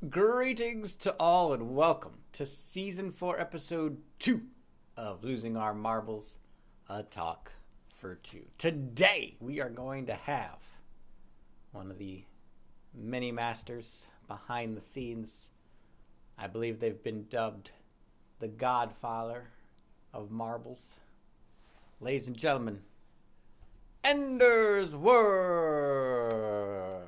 Greetings to all and welcome to Season 4, Episode 2 of Losing Our Marbles, a Talk for Two. Today we are going to have one of the many masters behind the scenes. I believe they've been dubbed the Godfather of Marbles. Ladies and gentlemen, Enderzworld.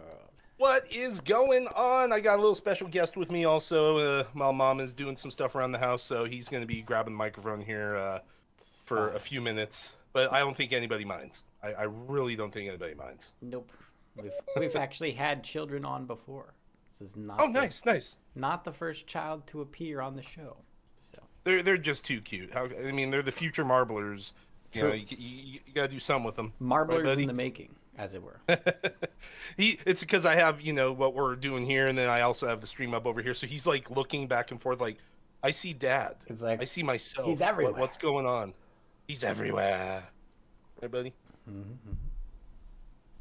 What is going on? I got a little special guest with me also. My mom is doing some stuff around the house, so he's going to be grabbing the microphone here for a few minutes. But I don't think anybody minds. I really don't think anybody minds. Nope. We've actually had children on before. This is not nice. Not the first child to appear on the show. So they're just too cute. They're the future marblers. True. You got to do something with them. Marblers right, in the making, as it were. It's because I have, what we're doing here, and then I also have the stream up over here. So he's like looking back and forth like, I see dad. It's like, I see myself. he's everywhere. What's going on? He's everywhere. Hey, buddy. Mm-hmm.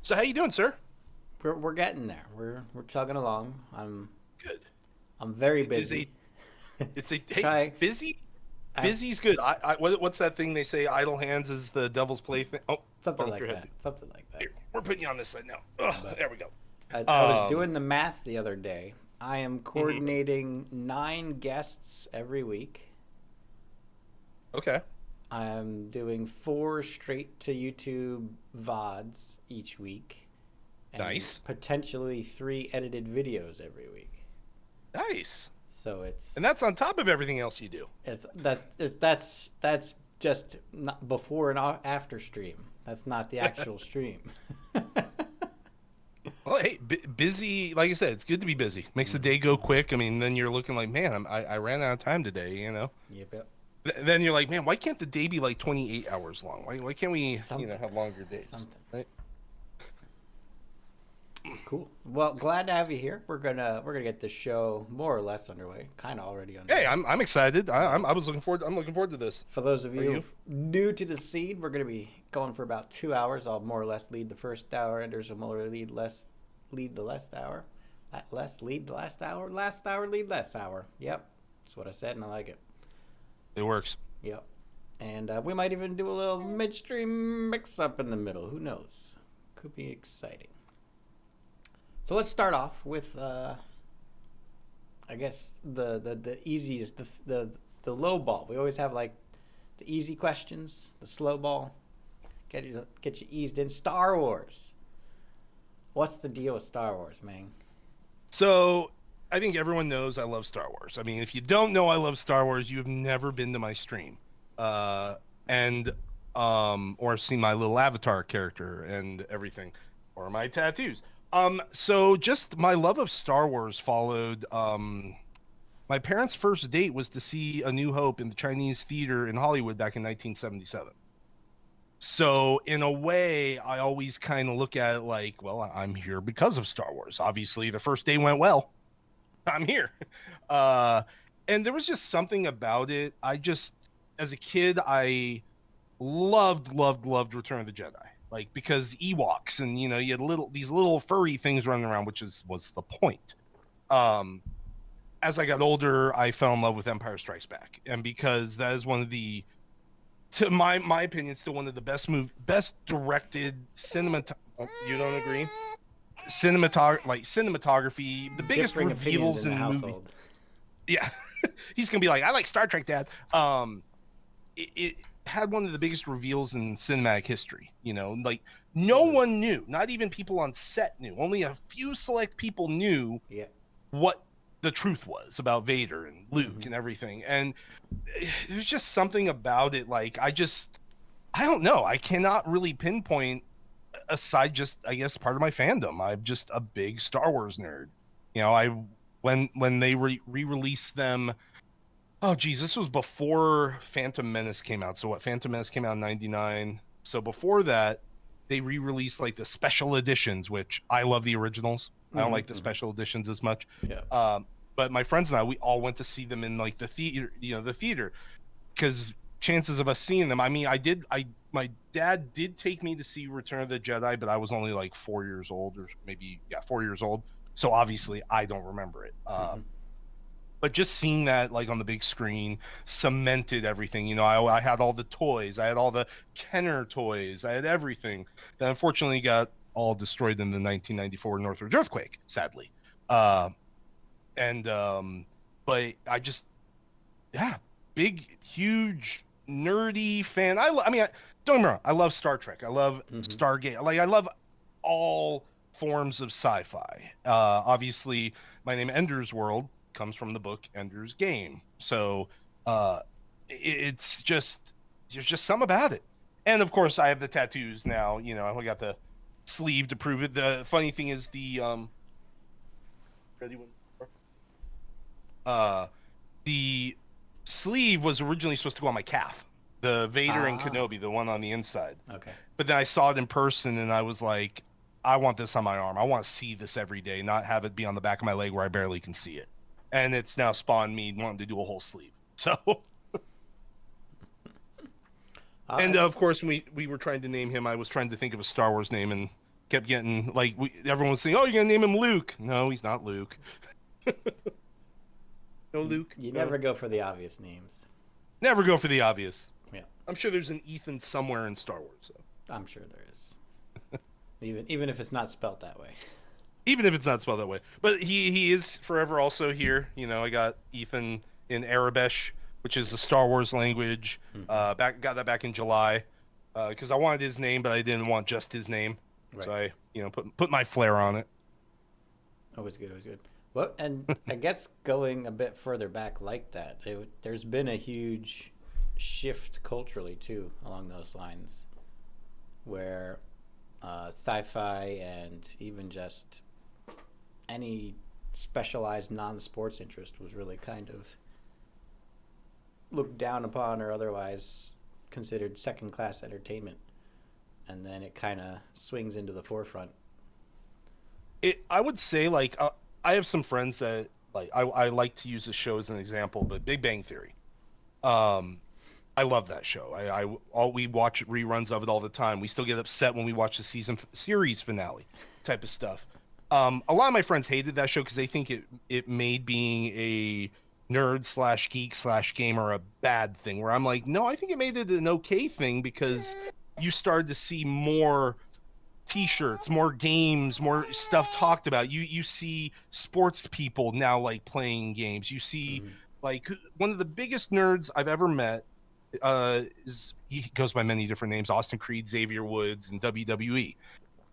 So how you doing, sir? We're getting there. We're chugging along. Good. I'm very busy. Busy? Busy's good. What's that thing they say? Idle hands is the devil's plaything. Oh, something like that. Here, we're putting you on this side now. There we go. I was doing the math the other day. I am coordinating 9 guests every week. Okay. I'm doing 4 straight to YouTube VODs each week. And nice. Potentially 3 edited videos every week. Nice. So and that's on top of everything else you do. That's just not before and after stream. That's not the actual stream. Well, hey, busy. Like I said, it's good to be busy. Makes the day go quick. I mean, then you're looking like, man, I ran out of time today. Yep. Then you're like, man, why can't the day be like 28 hours long? Why can't we, have longer days? Something. Right? Cool. Well, glad to have you here. We're gonna get this show more or less underway. Kind of already underway. Hey, I'm excited. I'm looking forward to this. For those of you new to the scene, we're gonna be going for about 2 hours. I'll more or less lead the first hour. Ender's will lead the last hour. Lead the last hour. Last hour lead last hour. Yep, that's what I said, and I like it. It works. Yep. And we might even do a little midstream mix up in the middle. Who knows? Could be exciting. So let's start off with, I guess the easiest, the low ball. We always have like the easy questions, the slow ball, get you eased in. Star Wars. What's the deal with Star Wars, man? So I think everyone knows I love Star Wars. I mean, if you don't know I love Star Wars, you have never been to my stream, or seen my little avatar character and everything, or my tattoos. So just my love of Star Wars followed, my parents' first date was to see A New Hope in the Chinese theater in Hollywood back in 1977. So in a way, I always kind of look at it like, well, I'm here because of Star Wars. Obviously, the first day went well. I'm here. And there was just something about it. As a kid, I loved Return of the Jedi. Like, because Ewoks and, you had these little furry things running around, which was the point. As I got older, I fell in love with Empire Strikes Back. And because that is one of the, to my opinion, still one of the best directed you don't agree? Cinematography, the biggest reveals in the movie. Yeah. He's going to be like, I like Star Trek, Dad. It had one of the biggest reveals in cinematic history. Like no one knew, not even people on set knew. Only a few select people knew what the truth was about Vader and Luke and everything. And there's just something about it. Like, I don't know. I cannot really pinpoint, aside just, I guess, part of my fandom. I'm just a big Star Wars nerd. When they re-released them, oh, geez, this was before Phantom Menace came out. So what? Phantom Menace came out in 99. So before that, they re-released like the special editions, which I love the originals. I don't like the special editions as much. Yeah. But my friends and I, we all went to see them in like the theater, because chances of us seeing them. I mean, my dad did take me to see Return of the Jedi, but I was only like 4 years old, or maybe 4 years old. So obviously I don't remember it. But just seeing that like on the big screen cemented everything. You know, I had all the toys, I had all the Kenner toys, I had everything that unfortunately got all destroyed in the 1994 Northridge earthquake, sadly. And But I just, yeah, big, huge, nerdy fan. I mean, don't get me wrong, I love Star Trek, I love Stargate, like I love all forms of sci-fi. Obviously, my name Enderzworld comes from the book Ender's Game, so it's just, there's just some about it. And of course, I have the tattoos now. You know, I got the sleeve to prove it. The funny thing is ready when the sleeve was originally supposed to go on my calf, the Vader and Kenobi, the one on the inside. Okay. But then I saw it in person and I was like, I want this on my arm. I want to see this every day, not have it be on the back of my leg where I barely can see it. And it's now spawned me wanting to do a whole sleeve. So, and of course, when we were trying to name him, I was trying to think of a Star Wars name and kept getting like, everyone was saying, "Oh, you're gonna name him Luke." No, he's not Luke. No, Luke. You never go for the obvious names. Never go for the obvious. Yeah. I'm sure there's an Ethan somewhere in Star Wars. So. I'm sure there is. even if it's not spelt that way. Even if it's not spelled that way. But he is forever also here. You know, I got Ethan in Arabesh, which is the Star Wars language. Got that back in July. Because I wanted his name, but I didn't want just his name. Right. So I, put my flair on it. Always good, always good. Well, and I guess going a bit further back like that, there's been a huge shift culturally too along those lines, where sci-fi and even just any specialized non-sports interest was really kind of looked down upon or otherwise considered second-class entertainment, and then it kind of swings into the forefront. I would say, like, I have some friends that, like, I like to use this show as an example, but Big Bang Theory. I love that show. We watch reruns of it all the time. We still get upset when we watch the series finale type of stuff. A lot of my friends hated that show because they think it made being a nerd / geek / gamer a bad thing, where I'm like, no, I think it made it an okay thing because you started to see more t-shirts, more games, more stuff talked about. You see sports people now like playing games. You see like one of the biggest nerds I've ever met he goes by many different names, Austin Creed, Xavier Woods, and WWE.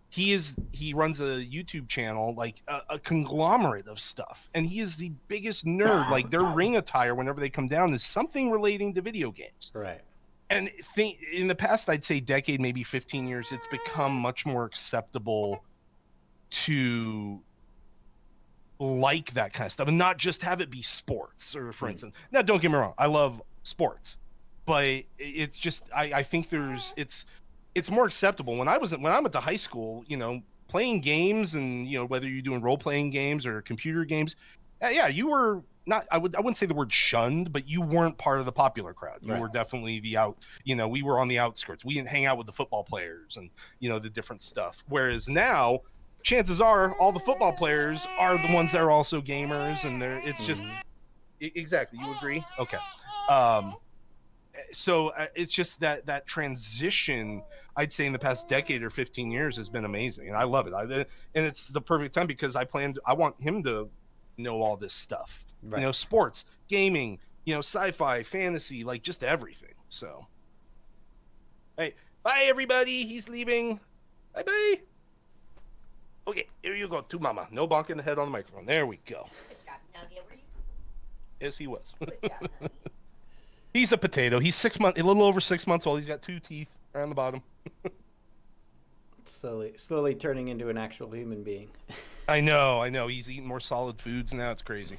He runs a YouTube channel, like a conglomerate of stuff, and he is the biggest nerd. Like their ring attire whenever they come down is something relating to video games. Right. And in the past, I'd say decade, maybe 15 years, it's become much more acceptable to like that kind of stuff and not just have it be sports, or for instance. Now, don't get me wrong, I love sports, but it's just I think it's more acceptable. When I'm at the high school, playing games, and whether you're doing role playing games or computer games, yeah, you were not, I wouldn't say the word shunned, but you weren't part of the popular crowd. You were definitely we were on the outskirts. We didn't hang out with the football players and the different stuff. Whereas now, chances are all the football players are the ones that are also gamers, and it's just exactly. You agree? Okay. So it's just that transition, I'd say in the past decade or 15 years has been amazing, and I love it. And it's the perfect time because I want him to know all this stuff, sports, gaming, sci-fi, fantasy, like just everything. So, hey, bye everybody. He's leaving. Bye. Okay, here you go, to mama. No bonking the head on the microphone. There we go. Good job. Now get where you. Yes, he was. Good job, honey. He's a potato. He's a little over 6 months old. He's got 2 teeth around the bottom. Slowly turning into an actual human being. I know. He's eating more solid foods now. It's crazy.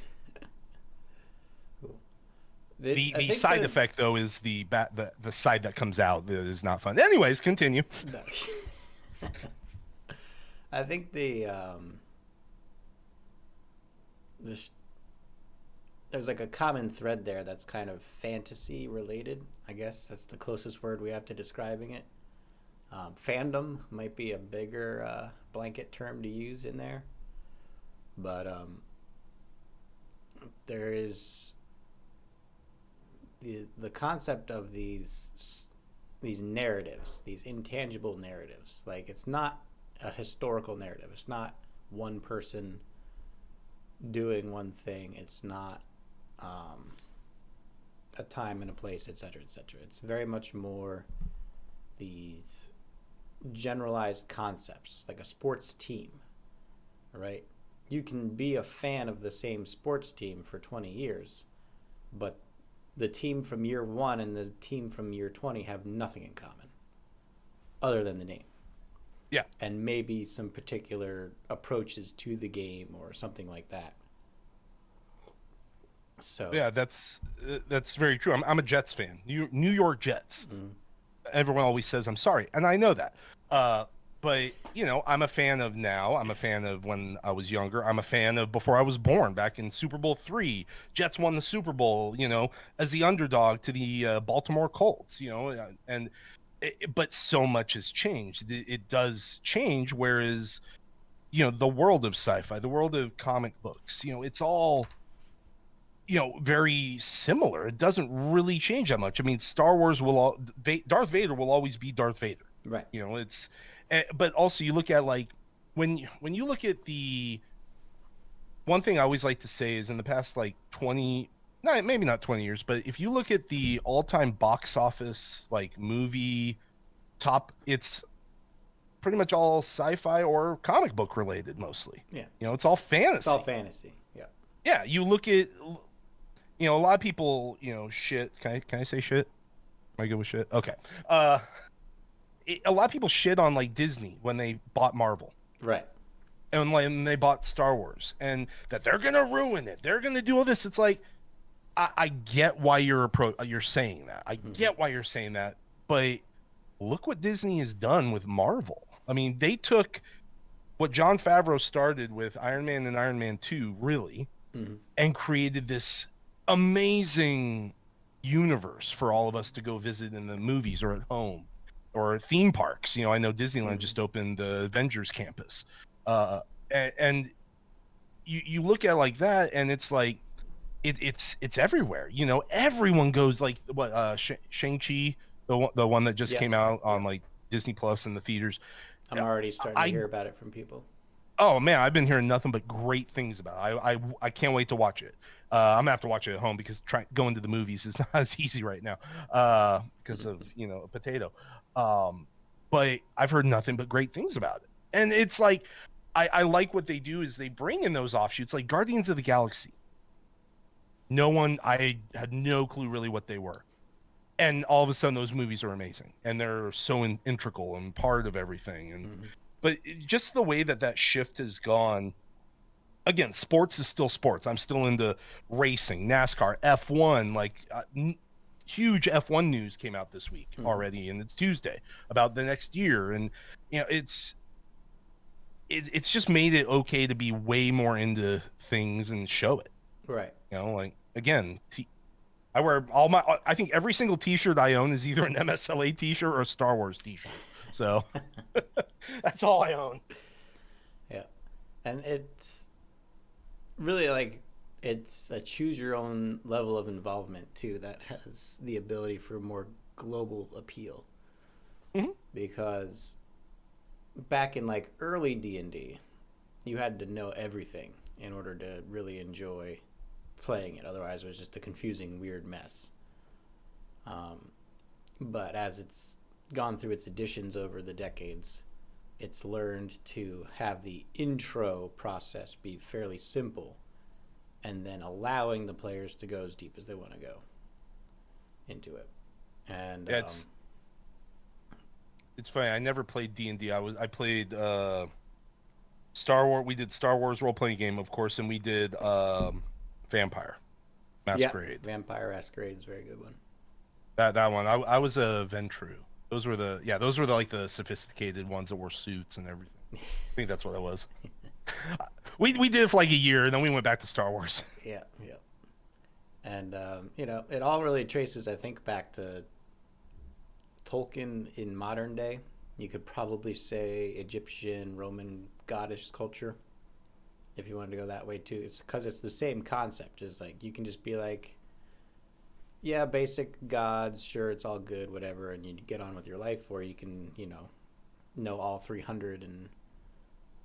Cool. The side effect, though, is the side that comes out that is not fun. Anyways, continue. No. I think there's like a common thread there that's kind of fantasy related. I guess that's the closest word we have to describing it. Fandom might be a bigger blanket term to use in there, But there is the concept of these narratives, these intangible narratives. Like, it's not a historical narrative. It's not one person doing one thing. It's not a time and a place, etc., etc. It's very much more these generalized concepts, like a sports team, right? You can be a fan of the same sports team for 20 years, but the team from year 1 and the team from year 20 have nothing in common other than the name. Yeah. And maybe some particular approaches to the game or something like that. So yeah, that's very true. I'm a Jets fan. New York Jets. Mm-hmm. Everyone always says I'm sorry, and I know that. But I'm a fan of now. I'm a fan of when I was younger. I'm a fan of before I was born. Back in Super Bowl III, Jets won the Super Bowl. As the underdog to the Baltimore Colts. But so much has changed. It does change. Whereas, the world of sci-fi, the world of comic books, it's all very similar. It doesn't really change that much. I mean, Star Wars Darth Vader will always be Darth Vader. Right. But also you look at like when you look at the one thing I always like to say is in the past like 20, maybe not 20 years, but if you look at the all-time box office like movie top, it's pretty much all sci-fi or comic book related mostly. Yeah. It's all fantasy. It's all fantasy. Yeah. Yeah, you look at a lot of people, shit. Can I say shit? Am I good with shit? Okay. A lot of people shit on like Disney when they bought Marvel. Right. And when they bought Star Wars, and that they're gonna ruin it. They're gonna do all this. It's like, I get why you're saying that. I get why you're saying that. But look what Disney has done with Marvel. I mean, they took what Jon Favreau started with Iron Man and Iron Man 2, really, and created this amazing universe for all of us to go visit in the movies or at home or theme parks. I know Disneyland just opened the Avengers campus. And you look at it like that, and it's like it's everywhere. Everyone goes, like what Shang-Chi, the one that just came out on like Disney Plus in the theaters. I'm already starting to hear about it from people. Oh man, I've been hearing nothing but great things about it. I can't wait to watch it. I'm gonna have to watch it at home because going to the movies is not as easy right now because of a potato. But I've heard nothing but great things about it, and it's like I like what they do is they bring in those offshoots like Guardians of the Galaxy. I had no clue really what they were, and all of a sudden those movies are amazing and they're so integral and part of everything. And but just the way that shift has gone. Again, sports is still sports. I'm still into racing, NASCAR, F1. Like huge F1 news came out this week already, and it's Tuesday about the next year. And it's just made it okay to be way more into things and show it. Right. Like again, I wear I think every single T-shirt I own is either an MSLA T-shirt or a Star Wars T-shirt. So that's all I own. Yeah, and it's really like it's a choose your own level of involvement too that has the ability for more global appeal. Because back in like early D&D, you had to know everything in order to really enjoy playing it. Otherwise, it was just a confusing, weird mess. But as it's gone through its editions over the decades, it's learned to have the intro process be fairly simple, and then allowing the players to go as deep as they want to go into it. And it's funny. I never played D&D. I played Star Wars. We did Star Wars role playing game, of course, and we did Vampire Masquerade. Yeah, Vampire Masquerade is a very good one. That one. I was a Ventru. Those were like the sophisticated ones that wore suits and everything. I think that's what it was. We did it for like a year, and then we went back to Star Wars. Yeah. And it all really traces, I think, back to Tolkien in modern day. You could probably say Egyptian, Roman goddess culture if you wanted to go that way too. It's because it's the same concept. It's like you can just be like, yeah, basic gods, sure, it's all good, whatever, and you get on with your life, or you can, know all 300 and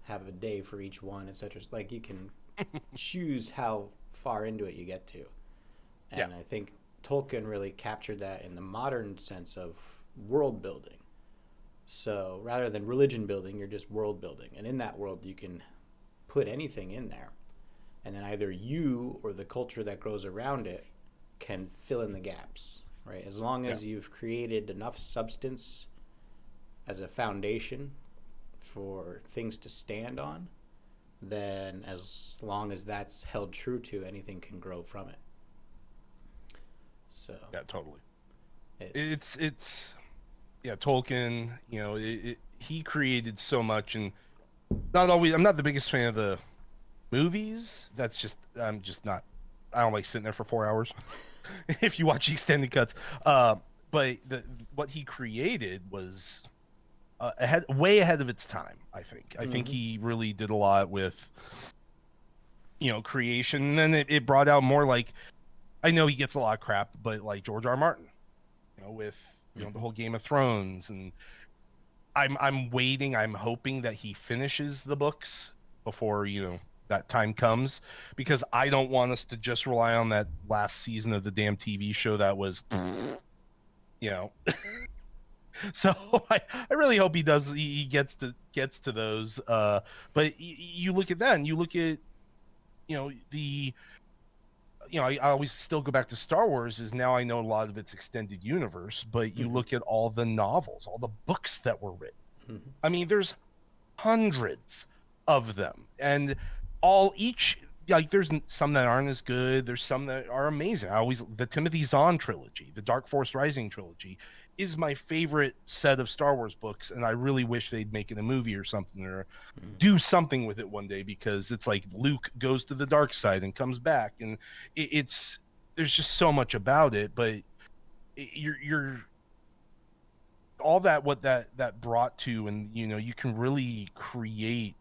have a day for each one, etc. Like you can choose how far into it you get to. And I think Tolkien really captured that in the modern sense of world building. So rather than religion building, you're just world building. And in that world, you can put anything in there. And then either you or the culture that grows around it can fill in the gaps, right? As long as you've created enough substance as a foundation for things to stand on, then as long as that's held true to, anything can grow from it. So yeah, totally. It's Tolkien, he created so much, and I'm not the biggest fan of the movies. That's just, I don't like sitting there for 4 hours if you watch extended cuts. But what he created was way ahead of its time, I think. I think he really did a lot with, creation. And then it brought out more, like, I know he gets a lot of crap, but like George R. R. Martin, with the whole Game of Thrones, and I'm waiting, I'm hoping that he finishes the books before, that time comes, because I don't want us to just rely on that last season of the damn TV show that was, So I really hope he does. He gets to those. But you look at that, and you look at, I always still go back to Star Wars. Is now I know a lot of its extended universe, but you look at all the novels, all the books that were written. I mean, there's hundreds of them, and there's some that aren't as good. There's some that are amazing. The Timothy Zahn trilogy, the Dark Force Rising trilogy, is my favorite set of Star Wars books, and I really wish they'd make it a movie or something, or do something with it one day, because it's like Luke goes to the dark side and comes back, and there's just so much about it. But you're all that, what that brought to, and you can really create.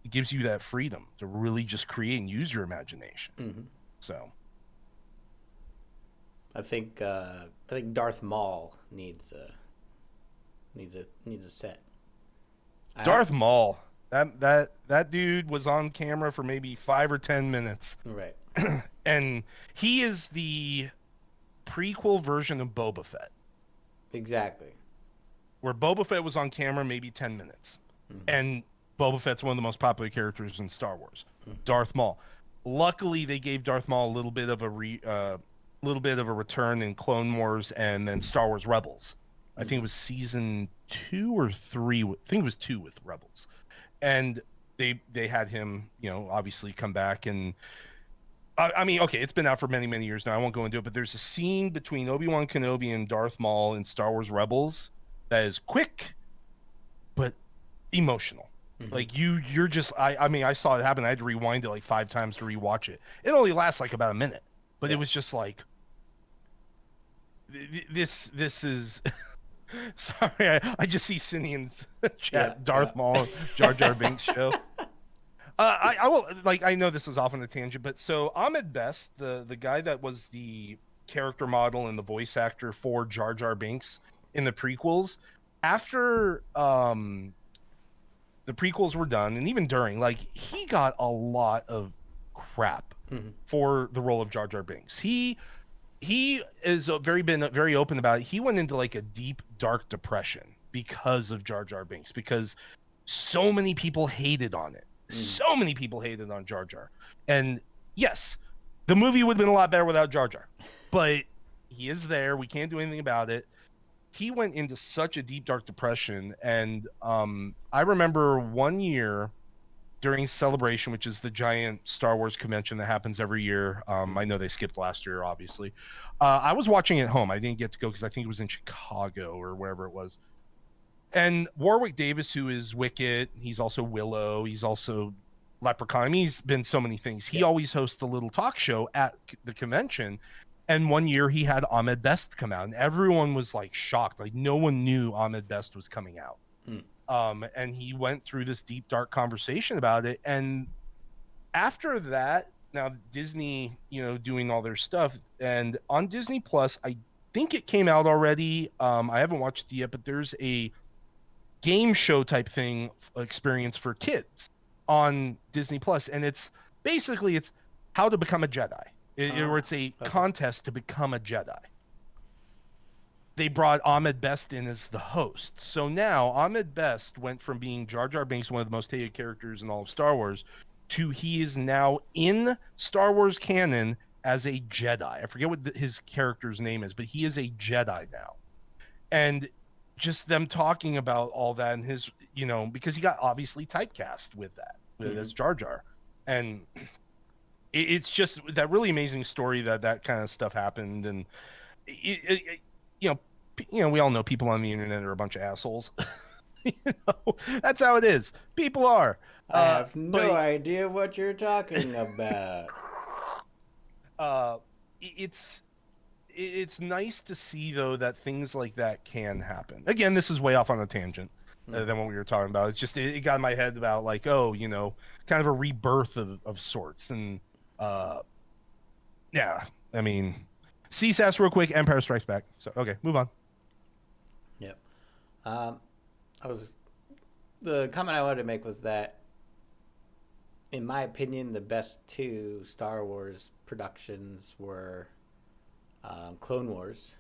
It gives you that freedom to really just create and use your imagination. So I think Darth Maul needs a set. Darth Maul, that dude was on camera for maybe 5 or 10 minutes, right? And he is the prequel version of Boba Fett. Exactly. Where Boba Fett was on camera maybe 10 minutes, and Boba Fett's one of the most popular characters in Star Wars. Darth Maul. Luckily, they gave Darth Maul a little bit of a return in Clone Wars and then Star Wars Rebels. I think it was season 2 or 3. I think it was 2 with Rebels, and they had him, obviously come back. And I mean, okay, it's been out for many, many years now. I won't go into it, but there's a scene between Obi-Wan Kenobi and Darth Maul in Star Wars Rebels that is quick but emotional. Like you're just, I mean, I saw it happen. I had to rewind it like 5 times to rewatch it. It only lasts like about a minute, but it was just like, this is sorry, I just see Cinean's chat. Darth Maul, Jar Jar Binks show. I will, like, I know this is off on a tangent, but so Ahmed Best, the guy that was the character model and the voice actor for Jar Jar Binks in the prequels, after the prequels were done, and even during, like, he got a lot of crap for the role of Jar Jar Binks. He is been very open about it. He went into like a deep, dark depression because of Jar Jar Binks, because so many people hated on it. So many people hated on Jar Jar. And yes, the movie would have been a lot better without Jar Jar, but he is there. We can't do anything about it. He went into such a deep, dark depression. And I remember one year during Celebration, which is the giant Star Wars convention that happens every year. I know they skipped last year, obviously. I was watching at home. I didn't get to go because I think it was in Chicago or wherever it was. And Warwick Davis, who is Wicket, he's also Willow, he's also Leprechaun. I mean, he's been so many things. He always hosts a little talk show at the convention. And one year he had Ahmed Best come out, and everyone was like shocked. Like, no one knew Ahmed Best was coming out. And he went through this deep, dark conversation about it. And after that, now Disney, doing all their stuff, and on Disney Plus, I think it came out already. I haven't watched it yet, but there's a game show type thing experience for kids on Disney Plus, and it's how to become a Jedi. It's a contest to become a Jedi. They brought Ahmed Best in as the host. So now Ahmed Best went from being Jar Jar Binks, one of the most hated characters in all of Star Wars, to he is now in Star Wars canon as a Jedi. I forget what his character's name is, but he is a Jedi now. And just them talking about all that and his, because he got obviously typecast with that, as Jar Jar. And it's just that really amazing story that kind of stuff happened. And, we all know people on the internet are a bunch of assholes. That's how it is. People are. I have no idea what you're talking about. It's nice to see, though, that things like that can happen. Again, this is way off on a tangent than what we were talking about. It's just it got in my head about kind of a rebirth of sorts. And yeah, I mean, CSAS real quick. Empire Strikes Back. So okay, move on. Yep. The comment I wanted to make was that, in my opinion, the best two Star Wars productions were Clone Wars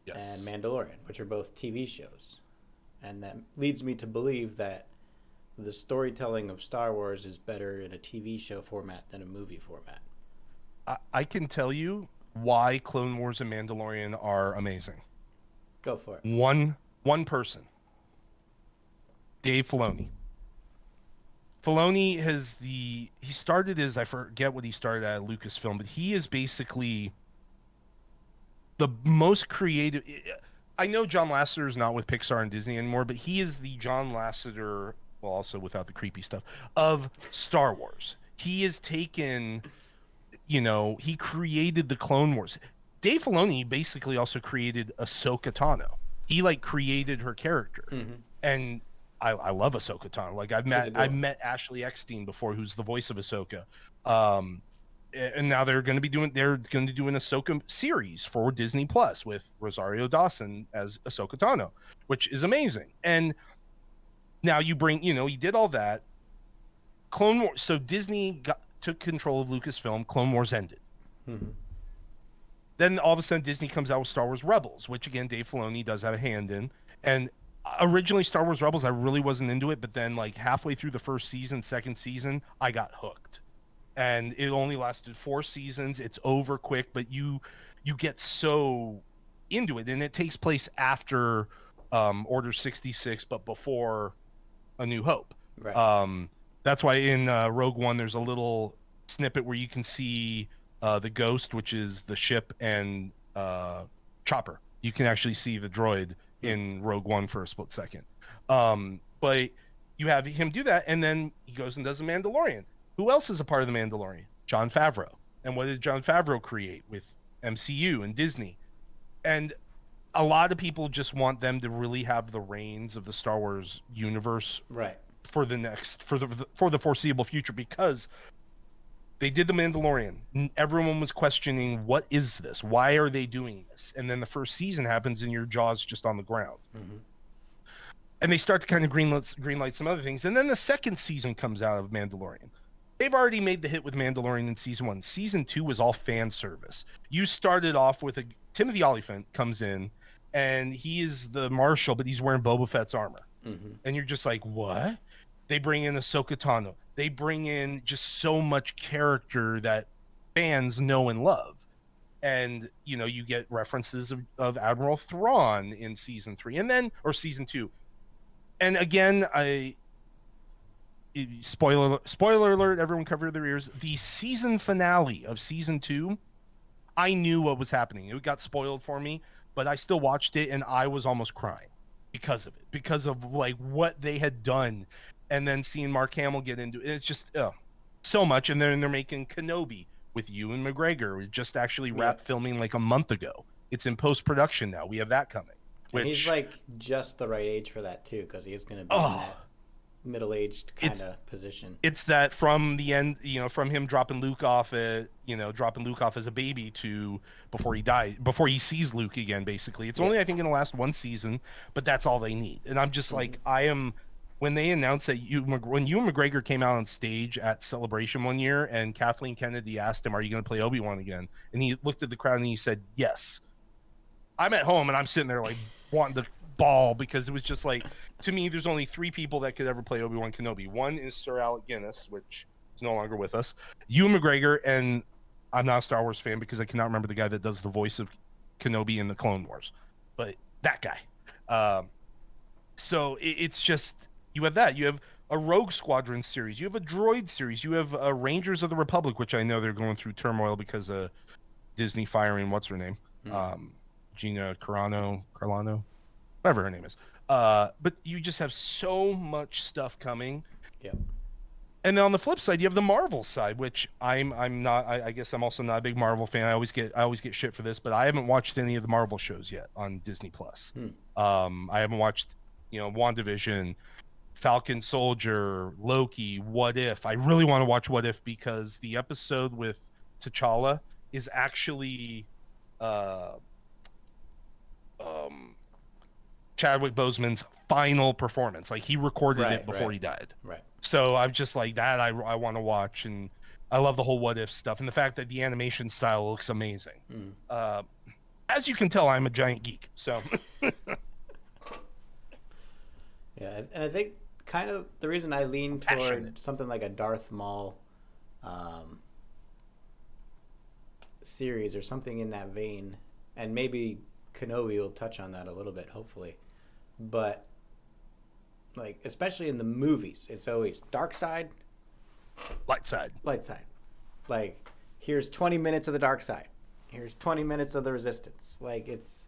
and Mandalorian, which are both TV shows. And that leads me to believe that the storytelling of Star Wars is better in a TV show format than a movie format. I can tell you why Clone Wars and Mandalorian are amazing. Go for it. One person. Dave Filoni. Filoni he started as, I forget what he started at Lucasfilm, but he is basically the most creative. I know John Lasseter is not with Pixar and Disney anymore, but he is the John Lasseter, well, also without the creepy stuff, of Star Wars. He has taken, he created the Clone Wars. Dave Filoni basically also created Ahsoka Tano. He created her character. Mm-hmm. And I love Ahsoka Tano. I've met Ashley Eckstein before, who's the voice of Ahsoka. And now they're going to do an Ahsoka series for Disney Plus with Rosario Dawson as Ahsoka Tano, which is amazing. And now you bring, he did all that. Clone Wars. So Disney took control of Lucasfilm. Clone Wars ended. Mm-hmm. Then all of a sudden Disney comes out with Star Wars Rebels, which again, Dave Filoni does have a hand in. And originally Star Wars Rebels, I really wasn't into it, but then halfway through the first season, second season, I got hooked. And it only lasted 4 seasons. It's over quick, but you get so into it, and it takes place after Order 66, but before A New Hope. Right. That's why in Rogue One there's a little snippet where you can see the Ghost, which is the ship, and Chopper. You can actually see the droid in Rogue One for a split second. But you have him do that, and then he goes and does The Mandalorian. Who else is a part of The Mandalorian? Jon Favreau. And what did Jon Favreau create with MCU and Disney? And a lot of people just want them to really have the reins of the Star Wars universe, right, for the foreseeable future, because they did The Mandalorian. Everyone was questioning, what is this? Why are they doing this? And then the first season happens and your jaw's just on the ground. Mm-hmm. And they start to kind of greenlight some other things. And then the second season comes out of Mandalorian. They've already made the hit with Mandalorian in season 1. Season 2 was all fan service. You started off with Timothy Olyphant comes in, and he is the Marshal, but he's wearing Boba Fett's armor. Mm-hmm. And you're just like, what? They bring in Ahsoka Tano. They bring in just so much character that fans know and love. And, you get references of Admiral Thrawn in season 3 or season 2. And again, spoiler alert, everyone cover their ears. The season finale of season 2, I knew what was happening. It got spoiled for me, but I still watched it and I was almost crying because of it, because of what they had done. And then seeing Mark Hamill get into it, it's just so much. And then they're making Kenobi with Ewan McGregor. We just actually wrapped filming a month ago. It's in post-production now. We have that coming. And he's just the right age for that too, because he is going to be in that middle-aged kind of position. It's that from the end, from him dropping Luke off as a baby to before he died, before he sees Luke again, basically. It's only, I think, in the last one season, but that's all they need. And I'm just like, when they announced that when Ewan McGregor came out on stage at Celebration one year and Kathleen Kennedy asked him, "Are you going to play Obi-Wan again?" And he looked at the crowd and he said, "Yes." I'm at home and I'm sitting there like wanting to ball, because it was just like, to me, there's only 3 people that could ever play Obi-Wan Kenobi. One is Sir Alec Guinness, which is no longer with us. Ewan McGregor, and I'm not a Star Wars fan because I cannot remember the guy that does the voice of Kenobi in the Clone Wars, but that guy. So it's just, you have that. You have a Rogue Squadron series. You have a Droid series. You have Rangers of the Republic, which I know they're going through turmoil because of Disney firing what's her name, Gina Carano, whatever her name is. But you just have so much stuff coming. Yep. And then on the flip side, you have the Marvel side, which I'm not. I guess I'm also not a big Marvel fan. I always get shit for this, but I haven't watched any of the Marvel shows yet on Disney Plus. I haven't watched, WandaVision, Falcon Soldier, Loki, What If. I really want to watch What If because the episode with T'Challa is actually Chadwick Boseman's final performance. Like, he recorded it before he died. Right. So I'm just like, that I want to watch, and I love the whole What If stuff, and the fact that the animation style looks amazing. As you can tell, I'm a giant geek. So yeah, and I think kind of the reason I lean toward something like a Darth Maul series or something in that vein, and maybe Kenobi will touch on that a little bit, hopefully, but like, especially in the movies, it's always dark side, light side. Like, here's 20 minutes of the dark side, here's 20 minutes of the resistance. Like, it's,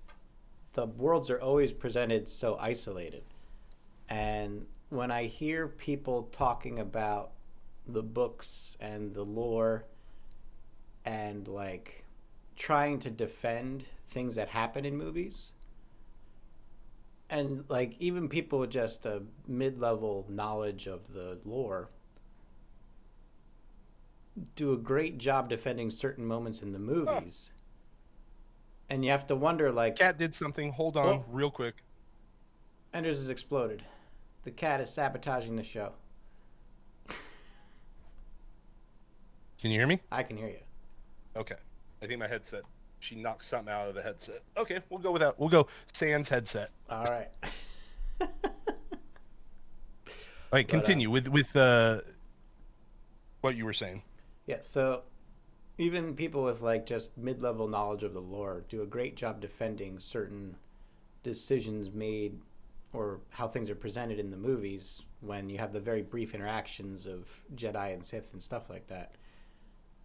the worlds are always presented so isolated. And when I hear people talking about the books and the lore and like trying to defend things that happen in movies, and like even people with just a mid-level knowledge of the lore do a great job defending certain moments in the movies. And you have to wonder, like, cat did something. Hold on, real quick. Enders has exploded. The cat is sabotaging the show. Can you hear me? I can hear you. Okay. I think my headset, she knocked something out of the headset. Okay, we'll go with that. We'll go sans headset. All right. All right, continue with what you were saying. Yeah, so even people with like just mid-level knowledge of the lore do a great job defending certain decisions made or how things are presented in the movies when you have the very brief interactions of Jedi and Sith and stuff like that.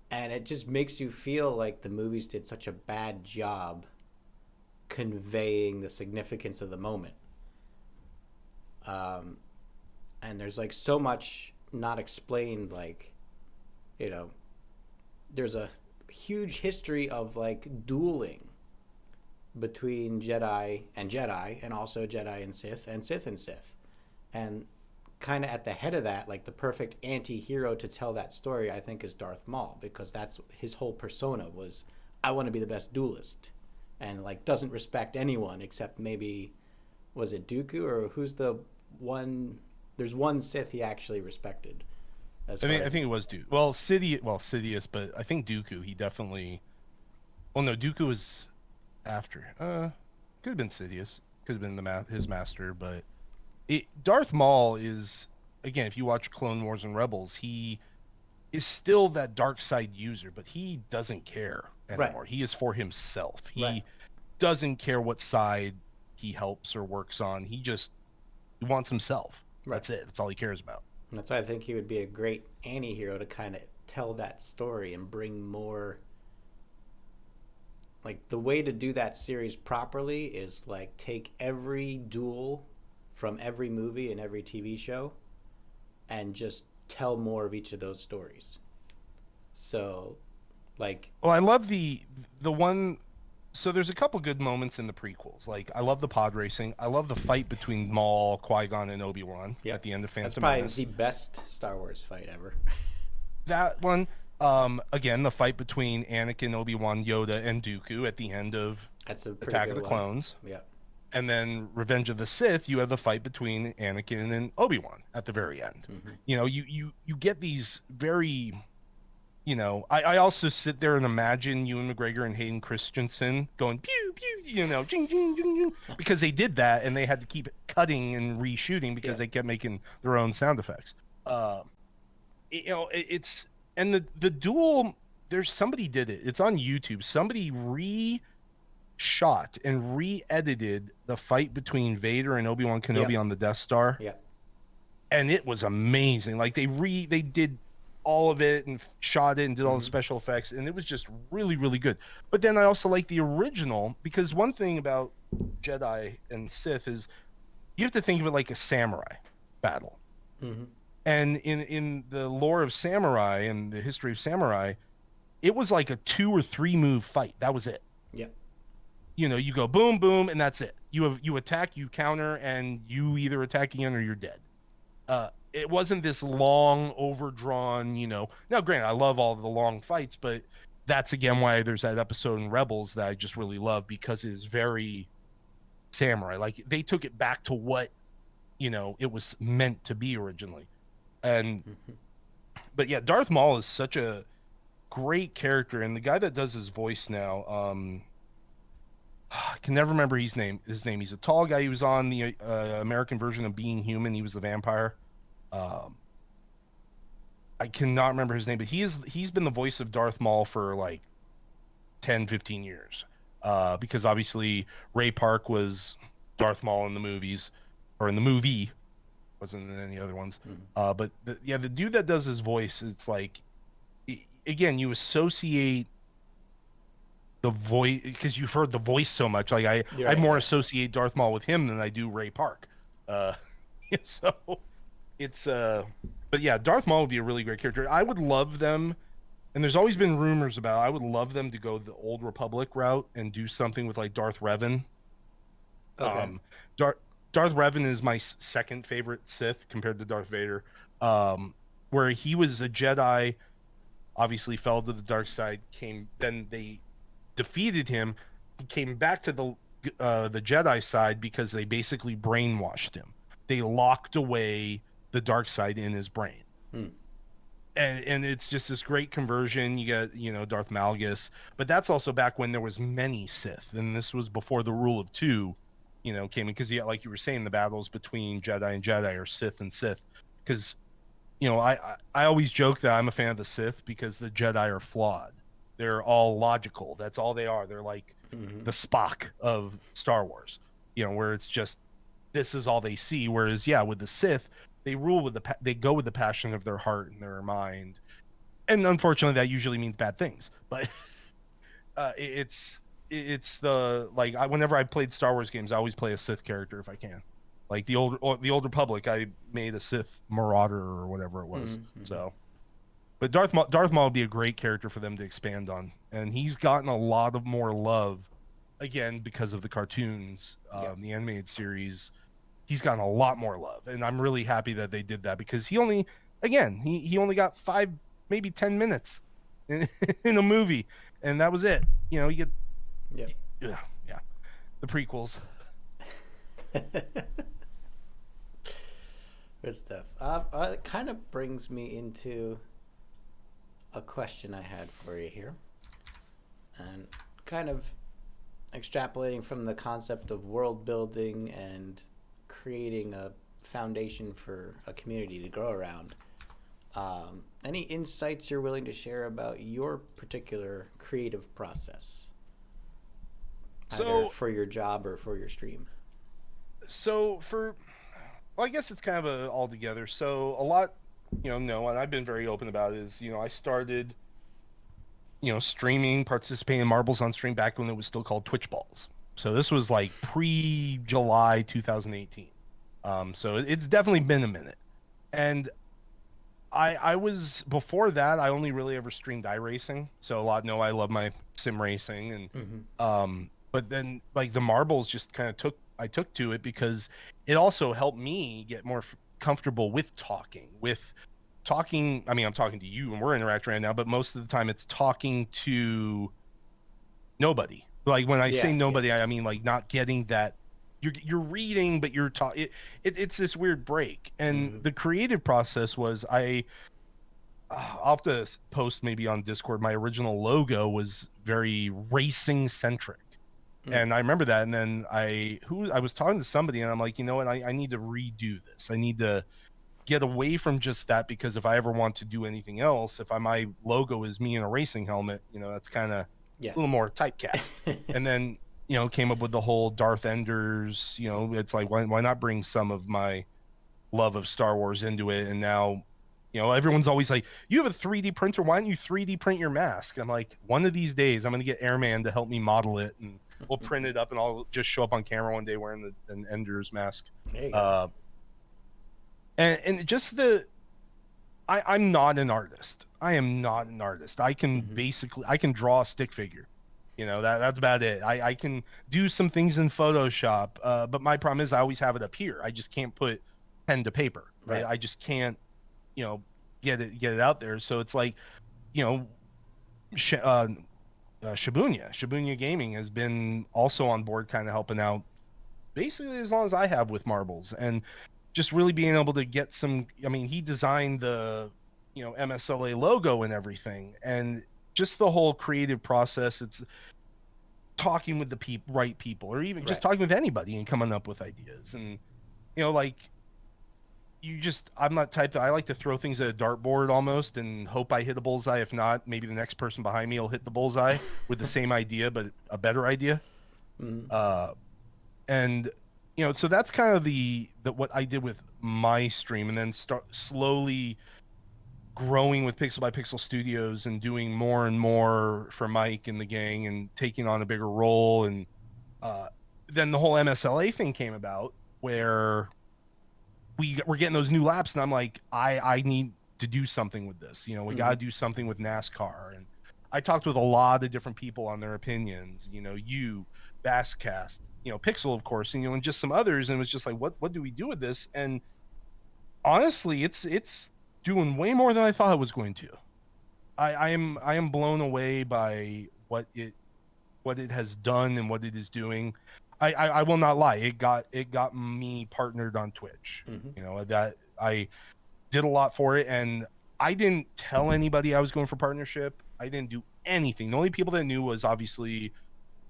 And it just makes you feel like the movies did such a bad job conveying the significance of the moment. And there's like so much not explained, like, there's a huge history of like dueling between Jedi and also Jedi and Sith and Sith and Sith. And kind of at the head of that, like the perfect anti-hero to tell that story, I think, is Darth Maul, because that's his whole persona was, I want to be the best duelist, and like doesn't respect anyone except maybe, was it Dooku, or who's the one, there's one Sith he actually respected. I think it was Dooku. Well, Sidious, but I think Dooku, he definitely, well, no, Dooku was after. Could have been Sidious, could have been his master, but Darth Maul is, again, if you watch Clone Wars and Rebels, he is still that dark side user, but he doesn't care anymore. He is for himself. He doesn't care what side he helps or works on. He wants himself. That's it. That's all he cares about. That's why I think he would be a great anti-hero to kind of tell that story and bring more. Like, the way to do that series properly is like take every duel from every movie and every TV show and just tell more of each of those stories. So, like, well, I love the one So there's a couple good moments in the prequels. Like I love the pod racing. I love the fight between Maul, Qui-Gon, and Obi-Wan at the end of That's Phantom probably Menace. the best Star Wars fight ever. That one, again, the fight between Anakin, Obi-Wan, Yoda, and Dooku at the end of That's a pretty Attack of good the one. Clones. Yeah. And then Revenge of the Sith, you have the fight between Anakin and Obi-Wan at the very end. Mm-hmm. You know, you get these very, you know, I also sit there and imagine Ewan McGregor and Hayden Christensen going pew pew, you know, jing, jing, jing, jing, because they did that and they had to keep cutting and reshooting because they kept making their own sound effects. You know, it's and the duel. There's somebody did it. It's on YouTube. Somebody shot and re-edited the fight between Vader and Obi-Wan Kenobi on the Death Star. Yeah. And it was amazing. Like they did all of it and shot it and did all the special effects, and it was just really, really good. But then I also like the original, because one thing about Jedi and Sith is you have to think of it like a samurai battle. Mm-hmm. And in the lore of samurai and the history of samurai, it was like a 2 or 3 move fight. That was it. Yep. You know, you go boom, boom, and that's it. You attack, you counter, and you either attack again or you're dead. It wasn't this long, overdrawn, you know. Now, granted, I love all the long fights, but that's again why there's that episode in Rebels that I just really love, because it is very samurai. Like they took it back to what, you know, it was meant to be originally. And but yeah, Darth Maul is such a great character, and the guy that does his voice now, I can never remember his name. He's a tall guy. He was on the American version of Being Human. He was the vampire. I cannot remember his name, but he's been the voice of Darth Maul for like 10, 15 years. Because obviously Ray Park was Darth Maul in the movies, or in the movie, wasn't in any other ones. But the dude that does his voice, it's like, again, you associate the voice because you've heard the voice so much. Like I more associate Darth Maul with him than I do Ray Park. So it's but yeah, Darth Maul would be a really great character. I would love them, and there's always been rumors about, I would love them to go the Old Republic route and do something with like Darth Revan. Okay. Darth Revan is my second favorite Sith compared to Darth Vader. Where he was a Jedi, obviously fell to the dark side, then they defeated him. He came back to the Jedi side because they basically brainwashed him. They locked away the dark side in his brain. And it's just this great conversion. You get, you know, Darth Malgus, but that's also back when there was many Sith, and this was before the rule of 2, you know, came in, because you got, like you were saying, the battles between Jedi and Jedi, or Sith and Sith, because, you know, I always joke that I'm a fan of the Sith because the Jedi are flawed. They're all logical. That's all they are. They're like the Spock of Star Wars, you know, where it's just, this is all they see. Whereas, yeah, with the Sith, they rule with they go with the passion of their heart and their mind. And unfortunately, that usually means bad things. But it's the, like, whenever I played Star Wars games, I always play a Sith character if I can. Like the Old Republic, I made a Sith Marauder or whatever it was. So, but Darth Maul would be a great character for them to expand on, and he's gotten a lot of more love, again, because of the cartoons, the animated series. He's gotten a lot more love, and I'm really happy that they did that, because he only got 5, maybe 10 minutes in a movie, and that was it. You know, you get the prequels. Good stuff. It kind of brings me into a question I had for you here, and kind of extrapolating from the concept of world building and creating a foundation for a community to grow around. Any insights you're willing to share about your particular creative process, either for your job or for your stream? So I guess it's kind of all together. So a lot, you know, and I've been very open about it, is, you know, I started, you know, streaming, participating in Marbles on Stream back when it was still called Twitch Balls. So this was like pre-July 2018. So it's definitely been a minute. And I was, before that, I only really ever streamed iRacing. So a lot know I love my sim racing, and Mm-hmm. but then like the marbles just kind of took to it because it also helped me get more comfortable with talking. I mean, I'm talking to you and we're interacting right now, but most of the time it's talking to nobody. Like when I say nobody, I mean like not getting that. You're reading, but you're talking. It's this weird break, and the creative process was I'll have to post maybe on Discord. My original logo was very racing centric, and I remember that. And then I was talking to somebody, and I'm like, you know what? I need to redo this. I need to get away from just that, because if I ever want to do anything else, if my logo is me in a racing helmet, you know, that's kind of a little more typecast. And then, you know, came up with the whole Darth Enders, you know, it's like, why not bring some of my love of Star Wars into it? And now, you know, everyone's always like, you have a 3D printer, why don't you 3D print your mask? I'm like, one of these days I'm going to get Airman to help me model it, and we'll print it up, and I'll just show up on camera one day wearing an Ender's mask. There you go. And just I'm not an artist. I am not an artist. I can basically, I can draw a stick figure. You know, that's about it. I can do some things in Photoshop, but my problem is I always have it up here. I just can't put pen to paper. Right? I just can't, you know, get it out there. So it's like, you know, Shibuya Gaming has been also on board, kind of helping out basically as long as I have with marbles, and just really being able to get some. I mean, he designed the, you know, MSLA logo and everything, and just the whole creative process. It's talking with the right people, or even just talking with anybody and coming up with ideas. And, you know, like, I'm not type that I like to throw things at a dartboard almost and hope I hit a bullseye. If not, maybe the next person behind me will hit the bullseye with the same idea, but a better idea. And, you know, so that's kind of the what I did with my stream, and then start slowly growing with Pixel by Pixel Studios and doing more and more for Mike and the gang and taking on a bigger role. And then the whole MSLA thing came about, where we're getting those new laps, and I'm like, I need to do something with this. You know, we got to do something with NASCAR. And I talked with a lot of different people on their opinions, you know, Basscast, you know, Pixel, of course, and, you know, and just some others. And it was just like, what do we do with this? And honestly, it's doing way more than I thought it was going to. I am blown away by what it has done and what it is doing. I will not lie. It got me partnered on Twitch. You know, that I did a lot for it, and I didn't tell anybody I was going for partnership. I didn't do anything. The only people that knew was obviously,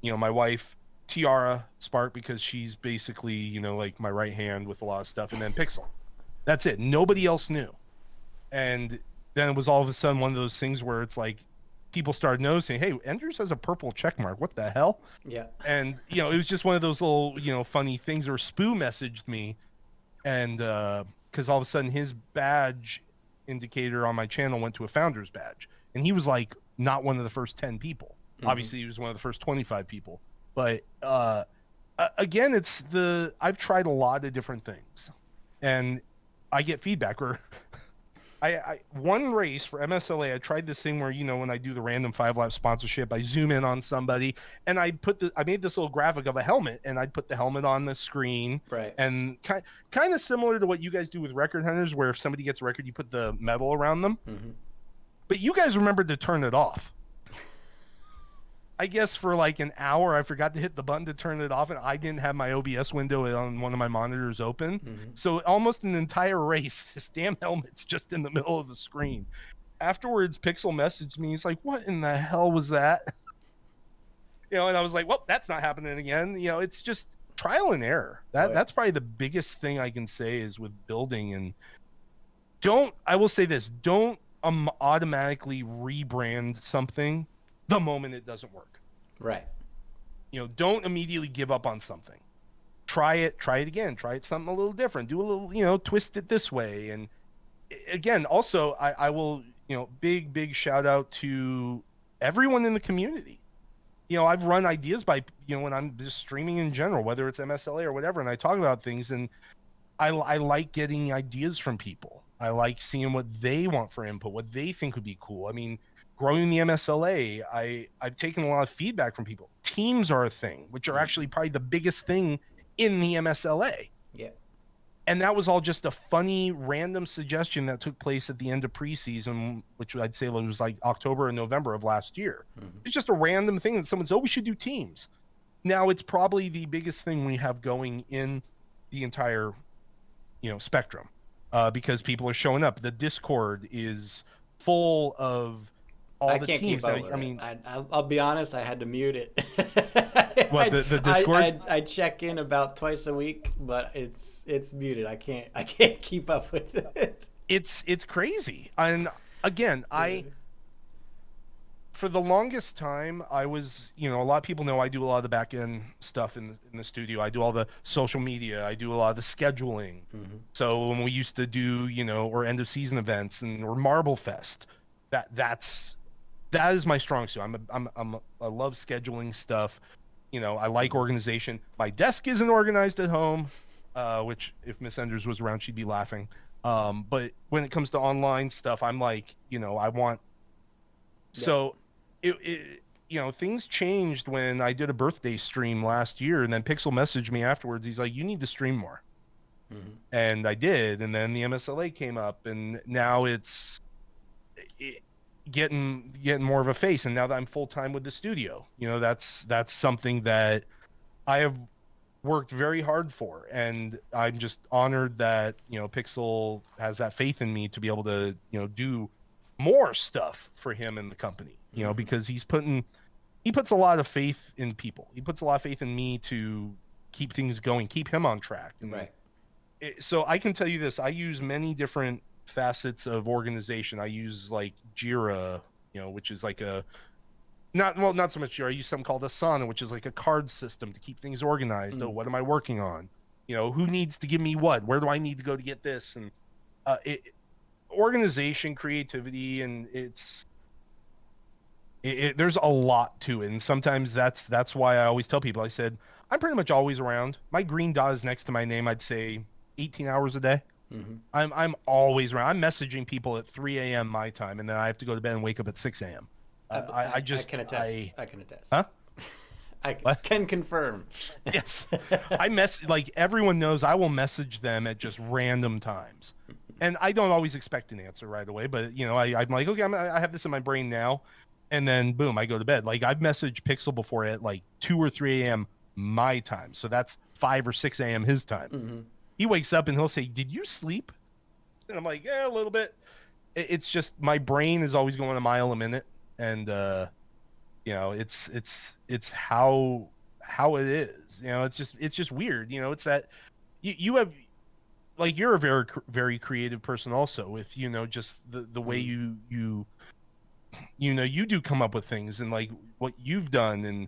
you know, my wife, Tiara Spark, because she's basically, you know, like my right hand with a lot of stuff, and then Pixel. That's it. Nobody else knew. And then it was all of a sudden one of those things where it's like people started noticing, hey, Enders has a purple check mark. What the hell? Yeah. And, you know, it was just one of those little, you know, funny things. Or Spoo messaged me, and because all of a sudden his badge indicator on my channel went to a founder's badge, and he was like not one of the first 10 people. Obviously he was one of the first 25 people. But again, I've tried a lot of different things, and I get feedback. Or I one race for MSLA, I tried this thing where, you know, when I do the random 5-lap sponsorship, I zoom in on somebody, and I made this little graphic of a helmet, and I'd put the helmet on the screen. Right. And kind of similar to what you guys do with record hunters, where if somebody gets a record, you put the medal around them. But you guys remembered to turn it off. I guess for like an hour, I forgot to hit the button to turn it off, and I didn't have my OBS window on one of my monitors open. So almost an entire race, this damn helmet's just in the middle of the screen. Afterwards, Pixel messaged me. He's like, what in the hell was that? You know, and I was like, well, that's not happening again. You know, it's just trial and error. That's probably the biggest thing I can say is with building. And I will say this, don't automatically rebrand something the moment it doesn't work. Right. You know, don't immediately give up on something. Try it again. Try it something a little different. Do a little, you know, twist it this way. And again, also, I will, you know, big shout out to everyone in the community. You know, I've run ideas by, you know, when I'm just streaming in general, whether it's MSLA or whatever, and I talk about things, and I like getting ideas from people. I like seeing what they want for input, what they think would be cool. I mean, growing the MSLA, I've taken a lot of feedback from people. Teams are a thing, which are actually probably the biggest thing in the MSLA. Yeah. And that was all just a funny, random suggestion that took place at the end of preseason, which I'd say was like October and November of last year. It's just a random thing that someone said, oh, we should do teams. Now it's probably the biggest thing we have going in the entire, spectrum, because people are showing up. The Discord is full of all the teams. I'll be honest, I had to mute it. What, the Discord? I check in about twice a week, but it's muted. I can't keep up with it. It's crazy. And again, for the longest time, I was, a lot of people know I do a lot of the back end stuff in the studio. I do all the social media. I do a lot of the scheduling. So when we used to do, or end of season events or Marble Fest, that is my strong suit. I love scheduling stuff. I like organization. My desk isn't organized at home, which if Miss Enders was around, she'd be laughing. But when it comes to online stuff, I'm like, I want. Yeah. So things changed when I did a birthday stream last year, and then Pixel messaged me afterwards. He's like, you need to stream more. And I did. And then the MSLA came up, and now it's getting more of a face. And now that I'm full time with the studio, that's something that I have worked very hard for, and I'm just honored that Pixel has that faith in me to be able to do more stuff for him and the company, because he puts a lot of faith in people. He puts a lot of faith in me to keep things going, keep him on track. Right. So I can tell you this, I use many different facets of organization. I use like Jira, which is like not so much Jira. I use something called Asana, which is like a card system to keep things organized. Oh, what am I working on? Who needs to give me what? Where do I need to go to get this? And organization, creativity, and there's a lot to it. And sometimes that's why I always tell people, I said, I'm pretty much always around. My green dot is next to my name. I'd say 18 hours a day. I'm always around. I'm messaging people at 3 a.m. my time, and then I have to go to bed and wake up at 6 a.m. I can attest. I can attest. Huh? I can confirm. Yes. Like everyone knows, I will message them at just random times. And I don't always expect an answer right away, but I'm like, okay, I have this in my brain now, and then boom, I go to bed. Like I've messaged Pixel before at like 2 or 3 a.m. my time, so that's 5 or 6 a.m. his time. He wakes up and he'll say, "Did you sleep?" And I'm like, "Yeah, a little bit." It's just my brain is always going a mile a minute, and it's how it is. It's just weird. It's that you have. Like you're a very, very creative person also with, just the way you do come up with things and like what you've done. And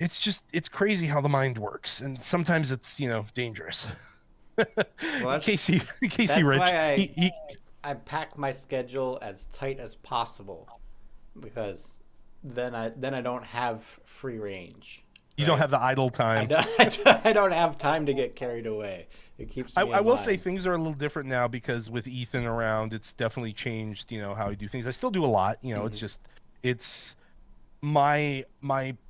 it's crazy how the mind works. And sometimes it's, dangerous. Well, Casey Rich. Why I pack my schedule as tight as possible, because then I don't have free range. You don't have the idle time. I don't have time to get carried away. It keeps me I will say things are a little different now, because with Ethan around, it's definitely changed, how we do things. I still do a lot, it's my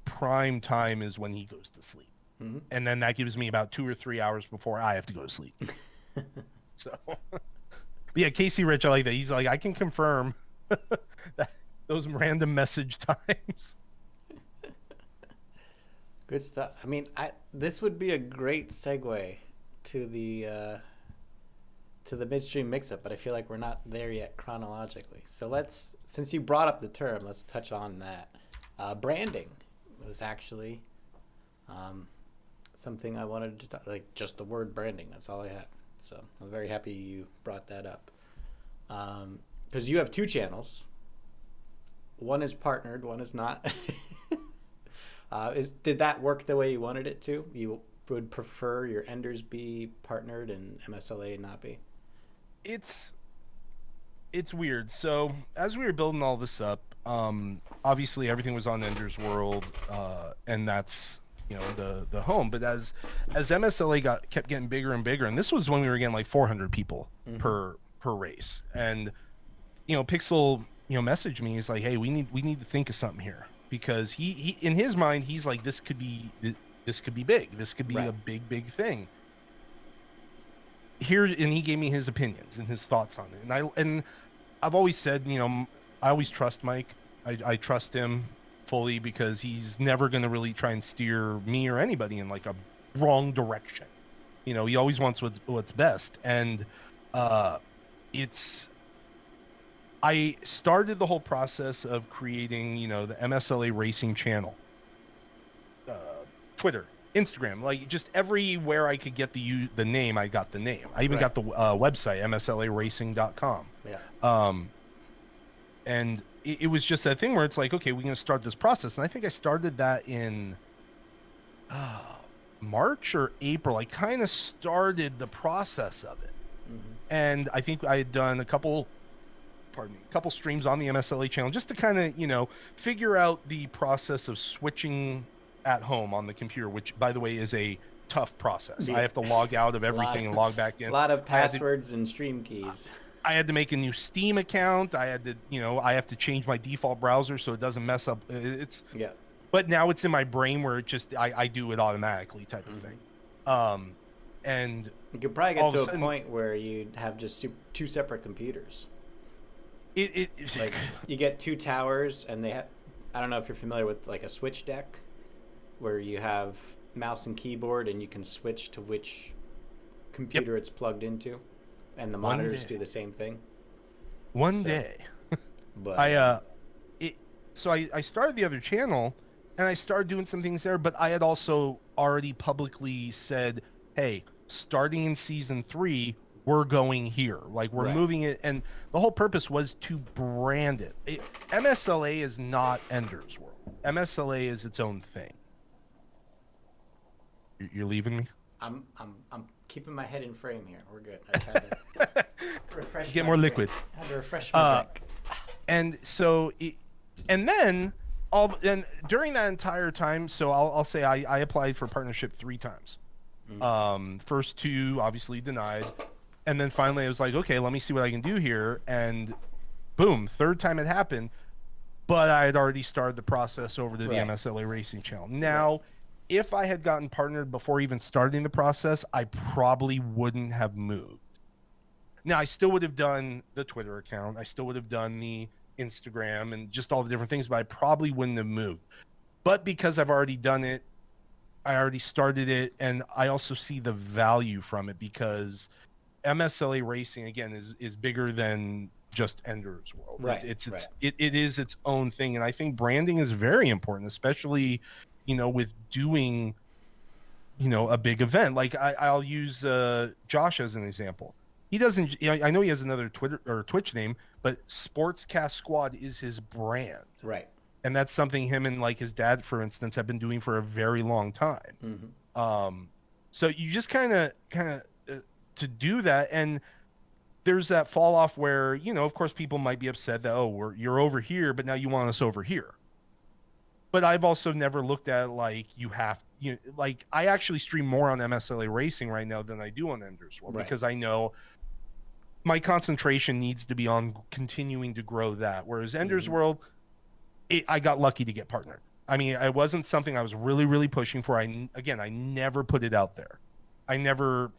prime time is when he goes to sleep. And then that gives me about 2 or 3 hours before I have to go to sleep. So, but yeah, Casey Rich, I like that. He's like, I can confirm that those random message times. Good stuff. I mean, this would be a great segue to the midstream mix-up, but I feel like we're not there yet chronologically. So since you brought up the term, let's touch on that. Branding was actually something I wanted to talk, like just the word branding. That's all I had. So I'm very happy you brought that up, because you have 2 channels. One is partnered, one is not. Did that work the way you wanted it to? You would prefer your Enders be partnered and MSLA not be? It's weird. So as we were building all this up, obviously everything was on Enderzworld, and that's the home. But as MSLA kept getting bigger and bigger, and this was when we were getting like 400 people per race, and Pixel messaged me. He's like, hey, we need to think of something here, because he in his mind, he's like, this could be big. This could be a big thing. Here, and he gave me his opinions and his thoughts on it. And I've always said, I always trust Mike. I trust him fully, because he's never going to really try and steer me or anybody in like a wrong direction. He always wants what's best. And I started the whole process of creating, the MSLA Racing channel, Twitter, Instagram, like just everywhere I could get the name, I got the name. I even got the website, mslaRacing.com. Yeah. And it was just that thing where it's like, okay, we're going to start this process. And I think I started that in March or April. I kind of started the process of it. Mm-hmm. And I think I had done a couple streams on the MSLA channel, just to kind of, figure out the process of switching at home on the computer, which, by the way, is a tough process. I have to log out of everything and log back in. A lot of passwords and stream keys. I had to make a new Steam account. I had to, I have to change my default browser so it doesn't mess up. But now it's in my brain where it just, I do it automatically type of thing. And you could probably get to a point where you have just two separate computers. It's like you get two towers, and they have, I don't know if you're familiar with like a switch deck, where you have mouse and keyboard, and you can switch to which computer it's plugged into, and the monitors do the same thing. One day. But I started the other channel, and I started doing some things there, but I had also already publicly said, hey, starting in season 3, we're going here. Like, we're moving it. And the whole purpose was to brand it. MSLA is not Enderzworld. MSLA is its own thing. You're leaving me? I'm keeping my head in frame here. We're good. I had to refresh. Get more liquid. I had to refresh my deck. And so, and then during that entire time, so I'll say I applied for partnership 3 times. First 2 obviously denied, and then finally I was like, okay, let me see what I can do here, and boom, 3rd time it happened. But I had already started the process over to the MSLA Racing channel. Now, if I had gotten partnered before even starting the process, I probably wouldn't have moved. Now, I still would have done the Twitter account. I still would have done the Instagram and just all the different things, but I probably wouldn't have moved. But because I've already done it, I already started it, and I also see the value from it, because MSLA Racing, again, is bigger than just Enderzworld. Right. It is its own thing, and I think branding is very important, especially, with doing, a big event. Like I'll use Josh as an example. He doesn't. I know he has another Twitter or Twitch name, but Sportscast Squad is his brand. Right. And that's something him and like his dad, for instance, have been doing for a very long time. Mm-hmm. So you just kind of to do that, and there's that fall off where, of course, people might be upset that, you're over here, but now you want us over here. But I've also never looked at like like I actually stream more on MSLA Racing right now than I do on Enderzworld, because I know my concentration needs to be on continuing to grow that. Whereas Enderzworld, I got lucky to get partnered. I mean, it wasn't something I was really, really pushing for. I never put it out there. I never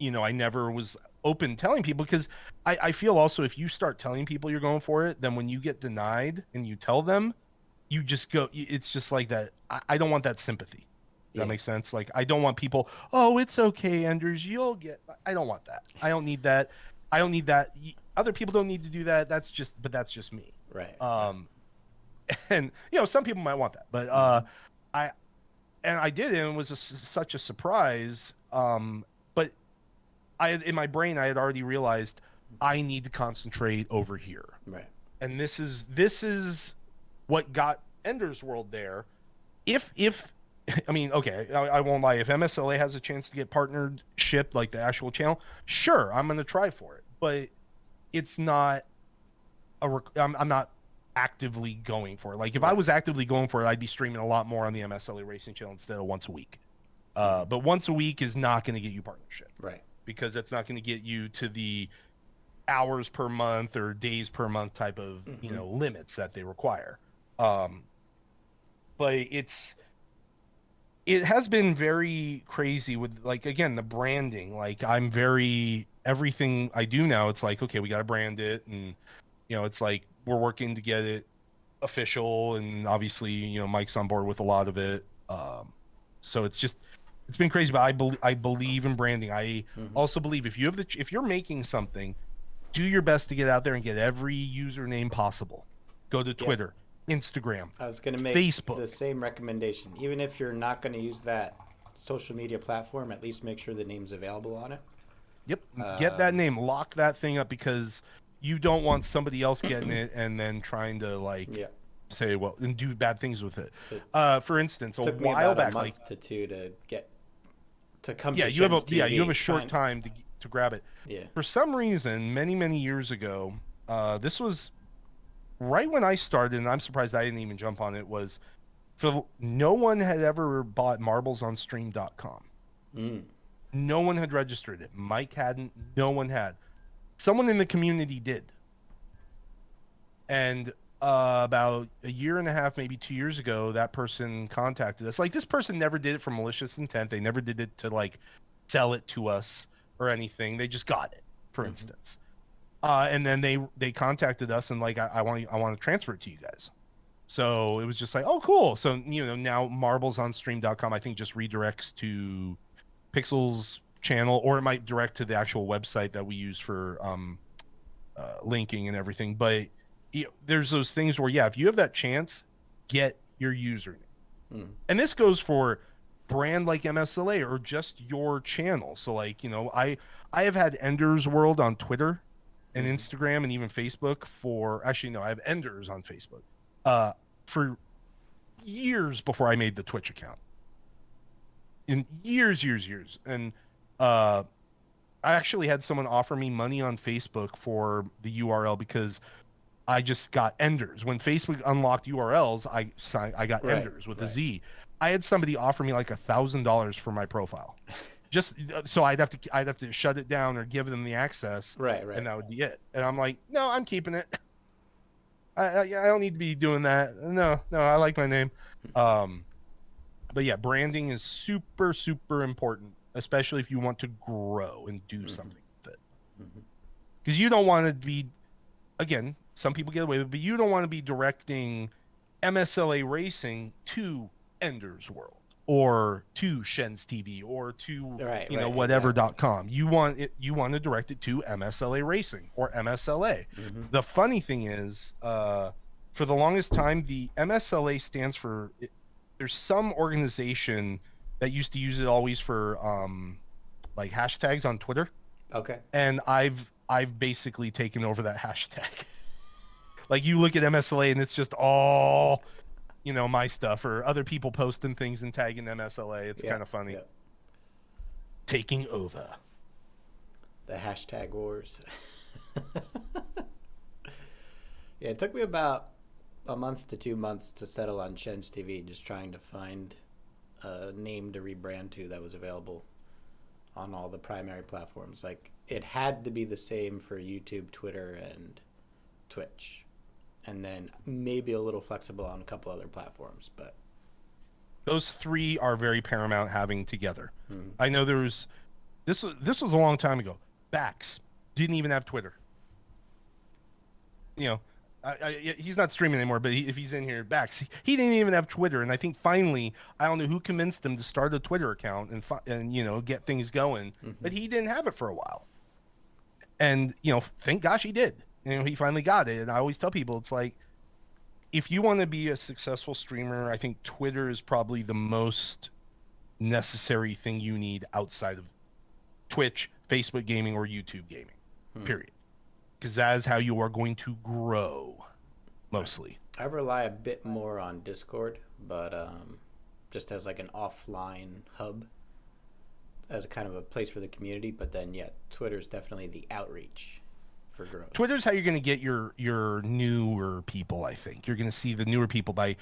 was open telling people, because I feel also if you start telling people you're going for it, then when you get denied and you tell them, you just go, it's just like that. I don't want that sympathy. Does that make sense? Like, I don't want people, oh, it's okay, Enders, you'll get, I don't want that. I don't need that. Other people don't need to do that. That's just me. Right. And some people might want that, but I did it, and it was such a surprise. But in my brain, I had already realized I need to concentrate over here. Right. And this is what got Enderzworld there. If I mean, okay, I won't lie. If MSLA has a chance to get partnership, like the actual channel, sure, I'm going to try for it. But it's not I'm not actively going for it. Like, if I was actively going for it, I'd be streaming a lot more on the MSLA Racing channel instead of once a week. But once a week is not going to get you partnership. Right. Because that's not going to get you to the hours per month or days per month type of limits that they require. But it has been very crazy with, like, again, the branding. Like, everything I do now, it's like, okay, we got to brand it. And, it's like, we're working to get it official. And obviously, Mike's on board with a lot of it. So it's been crazy, but I believe in branding. I also believe if you're making something, do your best to get out there and get every username possible. Go to Twitter. Instagram. I was going to make Facebook. The same recommendation. Even if you're not going to use that social media platform, at least make sure the name's available on it. Yep. Get that name. Lock that thing up, because you don't want somebody else getting it and then trying to say, well, and do bad things with it. For instance, a while back, a month to two to get to come. Yeah, to you have TV, you have a short time to grab it. Yeah. For some reason, many years ago, this was right when I started, and I'm surprised I didn't even jump on it, was no one had ever bought marblesonstream.com. No one had registered it. Mike hadn't. No one had. Someone in the community did. And about a year and a half, maybe 2 years ago, that person contacted us. Like, this person never did it for malicious intent. They never did it to, like, sell it to us or anything. They just got it, for instance. And then they contacted us and, like, I want to transfer it to you guys. So it was just like, oh, cool. So, now marblesonstream.com, I think, just redirects to Pixel's channel, or it might direct to the actual website that we use for linking and everything. But there's those things where, if you have that chance, get your username. And this goes for brand like MSLA or just your channel. So, like, I have had Enderzworld on Twitter and Instagram and even Facebook I have Enders on Facebook for years before I made the Twitch account. In years. And I actually had someone offer me money on Facebook for the URL because I just got Enders. When Facebook unlocked URLs, I got Enders with a Z. I had somebody offer me like $1,000 for my profile. Just so I'd have to shut it down or give them the access, right, and that would be it. And I'm like, no, I'm keeping it. I don't need to be doing that. No, I like my name. But yeah, branding is super important, especially if you want to grow and do something with it. Because you don't want to be, again, some people get away with it, but you don't want to be directing MSLA Racing to Enderzworld or to Shen's TV or to whatever.com. You want to direct it to MSLA Racing or MSLA. The funny thing is, for the longest time, the MSLA stands for, there's some organization that used to use it always for like hashtags on Twitter. Okay. And I've basically taken over that hashtag. Like, you look at MSLA and it's just all my stuff or other people posting things and tagging MSLA. It's kind of funny. Taking over. The hashtag wars. Yeah, it took me about a month to 2 months to settle on Shen's TV, just trying to find a name to rebrand to that was available on all the primary platforms. Like, it had to be the same for YouTube, Twitter, and Twitch. And then maybe a little flexible on a couple other platforms, but those three are very paramount having together. I know this was a long time ago. Bax didn't even have Twitter. He's not streaming anymore, but if he's in here, Bax, he didn't even have Twitter. And I think finally, I don't know who convinced him to start a Twitter account and get things going, but he didn't have it for a while. And thank gosh he did. He finally got it. And I always tell people, it's like, if you want to be a successful streamer, I think Twitter is probably the most necessary thing you need outside of Twitch, Facebook gaming, or YouTube gaming, period. Because that is how you are going to grow, mostly. I rely a bit more on Discord, but just as like an offline hub, as a kind of a place for the community. But then, Twitter's definitely the outreach for growth. Twitter's how you're going to get your newer people, I think. You're going to see the newer people by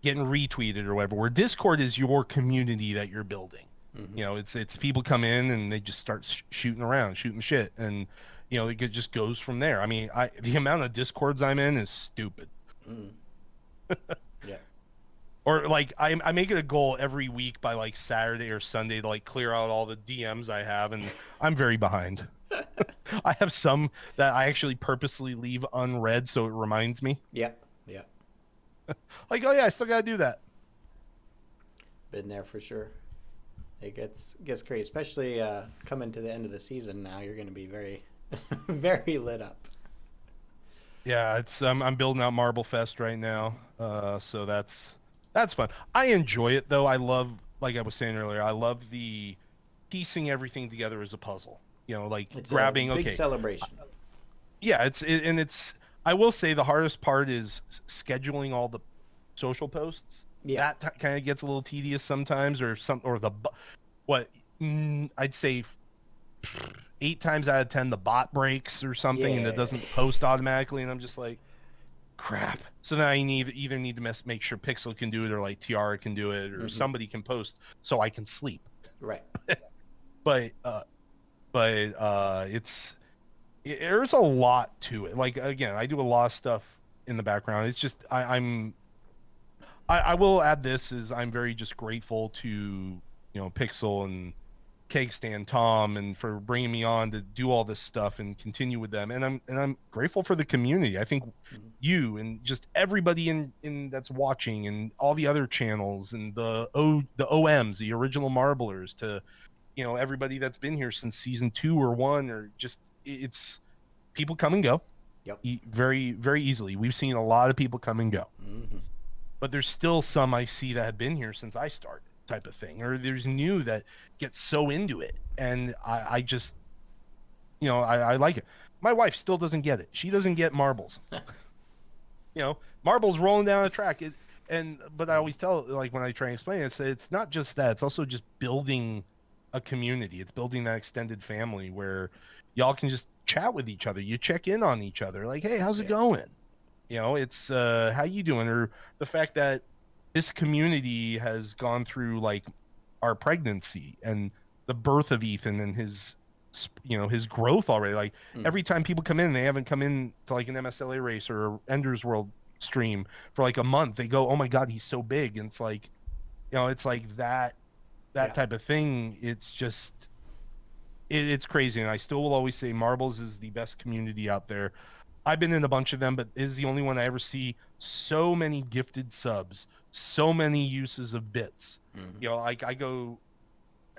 getting retweeted or whatever, where Discord is your community that you're building. It's people come in and they just start shooting around, shooting shit. And, it just goes from there. I mean, the amount of discords I'm in is stupid. Mm. Yeah. Or like I make it a goal every week by like Saturday or Sunday to like clear out all the DMs I have, and I'm very behind. I have some that I actually purposely leave unread so it reminds me. Yeah. Yeah. Like, oh yeah, I still gotta do that. Been there for sure. It gets crazy, especially coming to the end of the season. Now you're going to be very, very lit up. Yeah, it's I'm building out Marble Fest right now, so that's fun. I enjoy it though. I love, like I was saying earlier, I love the piecing everything together as a puzzle. Like It's grabbing. a big Okay, celebration. yeah, it's. I will say the hardest part is scheduling all the social posts. Yeah. That kind of gets a little tedious sometimes, or I'd say 8 times out of 10 the bot breaks or something, and it doesn't post automatically, and I'm just like, crap. So then I either need to make sure Pixel can do it, or like Tiara can do it, or somebody can post so I can sleep. Right. but there's a lot to it. Like, again, I do a lot of stuff in the background. It's just I will add this is I'm very just grateful to Pixel and Cake Stand Tom and for bringing me on to do all this stuff and continue with them, and I'm grateful for the community. I think you and just everybody in that's watching, and all the other channels, and the OMs, the original Marblers, to everybody that's been here since season 2 or 1, or just it's people come and go. Yep. Very, very easily. We've seen a lot of people come and go. Mm-hmm. But there's still some I see that have been here since I started, type of thing. Or there's new that get so into it. And I just, I like it. My wife still doesn't get it. She doesn't get marbles. Marbles rolling down the track. But I always tell, like, when I try and explain it, it's not just that. It's also just building a community. It's building that extended family where y'all can just chat with each other. You check in on each other. Like, hey, how's it going? It's how you doing? Or the fact that this community has gone through like our pregnancy and the birth of Ethan and his growth already. Like every time people come in, they haven't come in to like an MSLA race or Endersworld stream for like a month. They go, oh my God, he's so big. And it's like, it's like that type of thing. It's just, it's crazy. And I still will always say Marbles is the best community out there. I've been in a bunch of them, but it is the only one I ever see so many gifted subs, so many uses of bits. Like I go,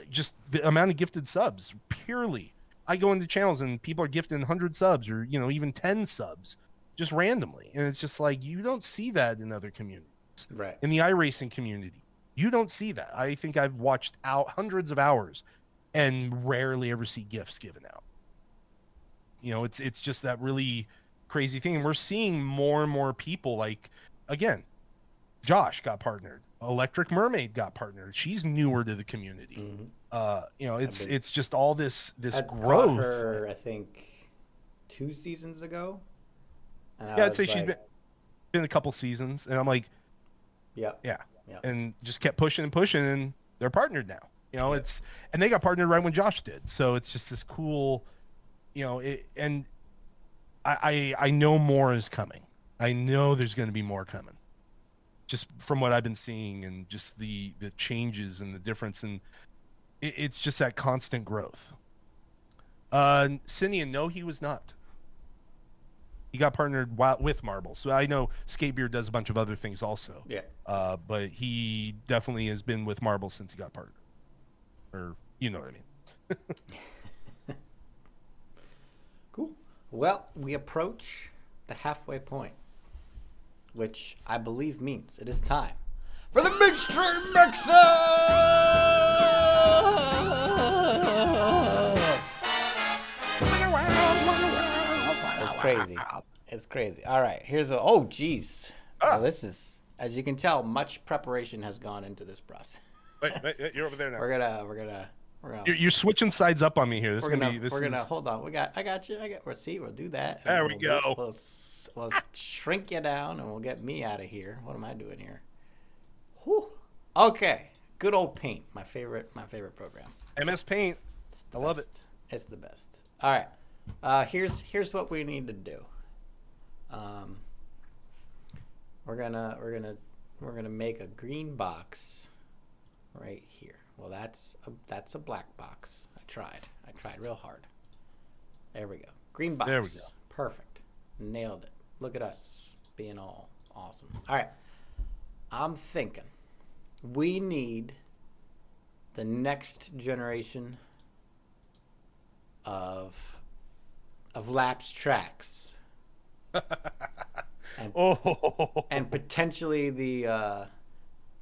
just the amount of gifted subs, purely. I go into channels and people are gifting 100 subs or, even 10 subs just randomly. And it's just like, you don't see that in other communities. Right. In the iRacing community, you don't see that. I think I've watched out hundreds of hours and rarely ever see gifts given out. It's just that really crazy thing, and we're seeing more and more people. Like, again, Josh got partnered, Electric Mermaid got partnered, she's newer to the community. It's just all this growth. Her, I think 2 seasons ago, and I'd say she's been a couple seasons, and I'm like, yeah, and just kept pushing and pushing, and they're partnered now. And they got partnered right when Josh did, so it's just this cool, and I know more is coming. I know there's going to be more coming, just from what I've been seeing, and just the changes and the difference, and it's just that constant growth. Sinian, no, he was not. He got partnered with Marble. So I know Skatebeard does a bunch of other things also. Yeah. But he definitely has been with Marble since he got partnered. Or, you know what I mean. Cool. Well, we approach the halfway point, which I believe means it is time for the Midstream Mix-Up! It's crazy. It's crazy. All right, here's oh, geez. Well, this is, as you can tell, much preparation has gone into this process. Wait, you're over there now. We're gonna. You're switching sides up on me here. We're gonna hold on. I got you. We'll do that. There we go. We'll shrink you down, and we'll get me out of here. What am I doing here? Whew. Okay. Good old Paint, my favorite program. MS Paint. I love it. It's the best. All right. Here's what we need to do. Um, we're gonna make a green box right here. Well, that's a black box. I tried real hard. There we go. Green box. There we go. Perfect. Nailed it. Look at us being all awesome. All right. I'm thinking we need the next generation of lapsed tracks. And, and potentially the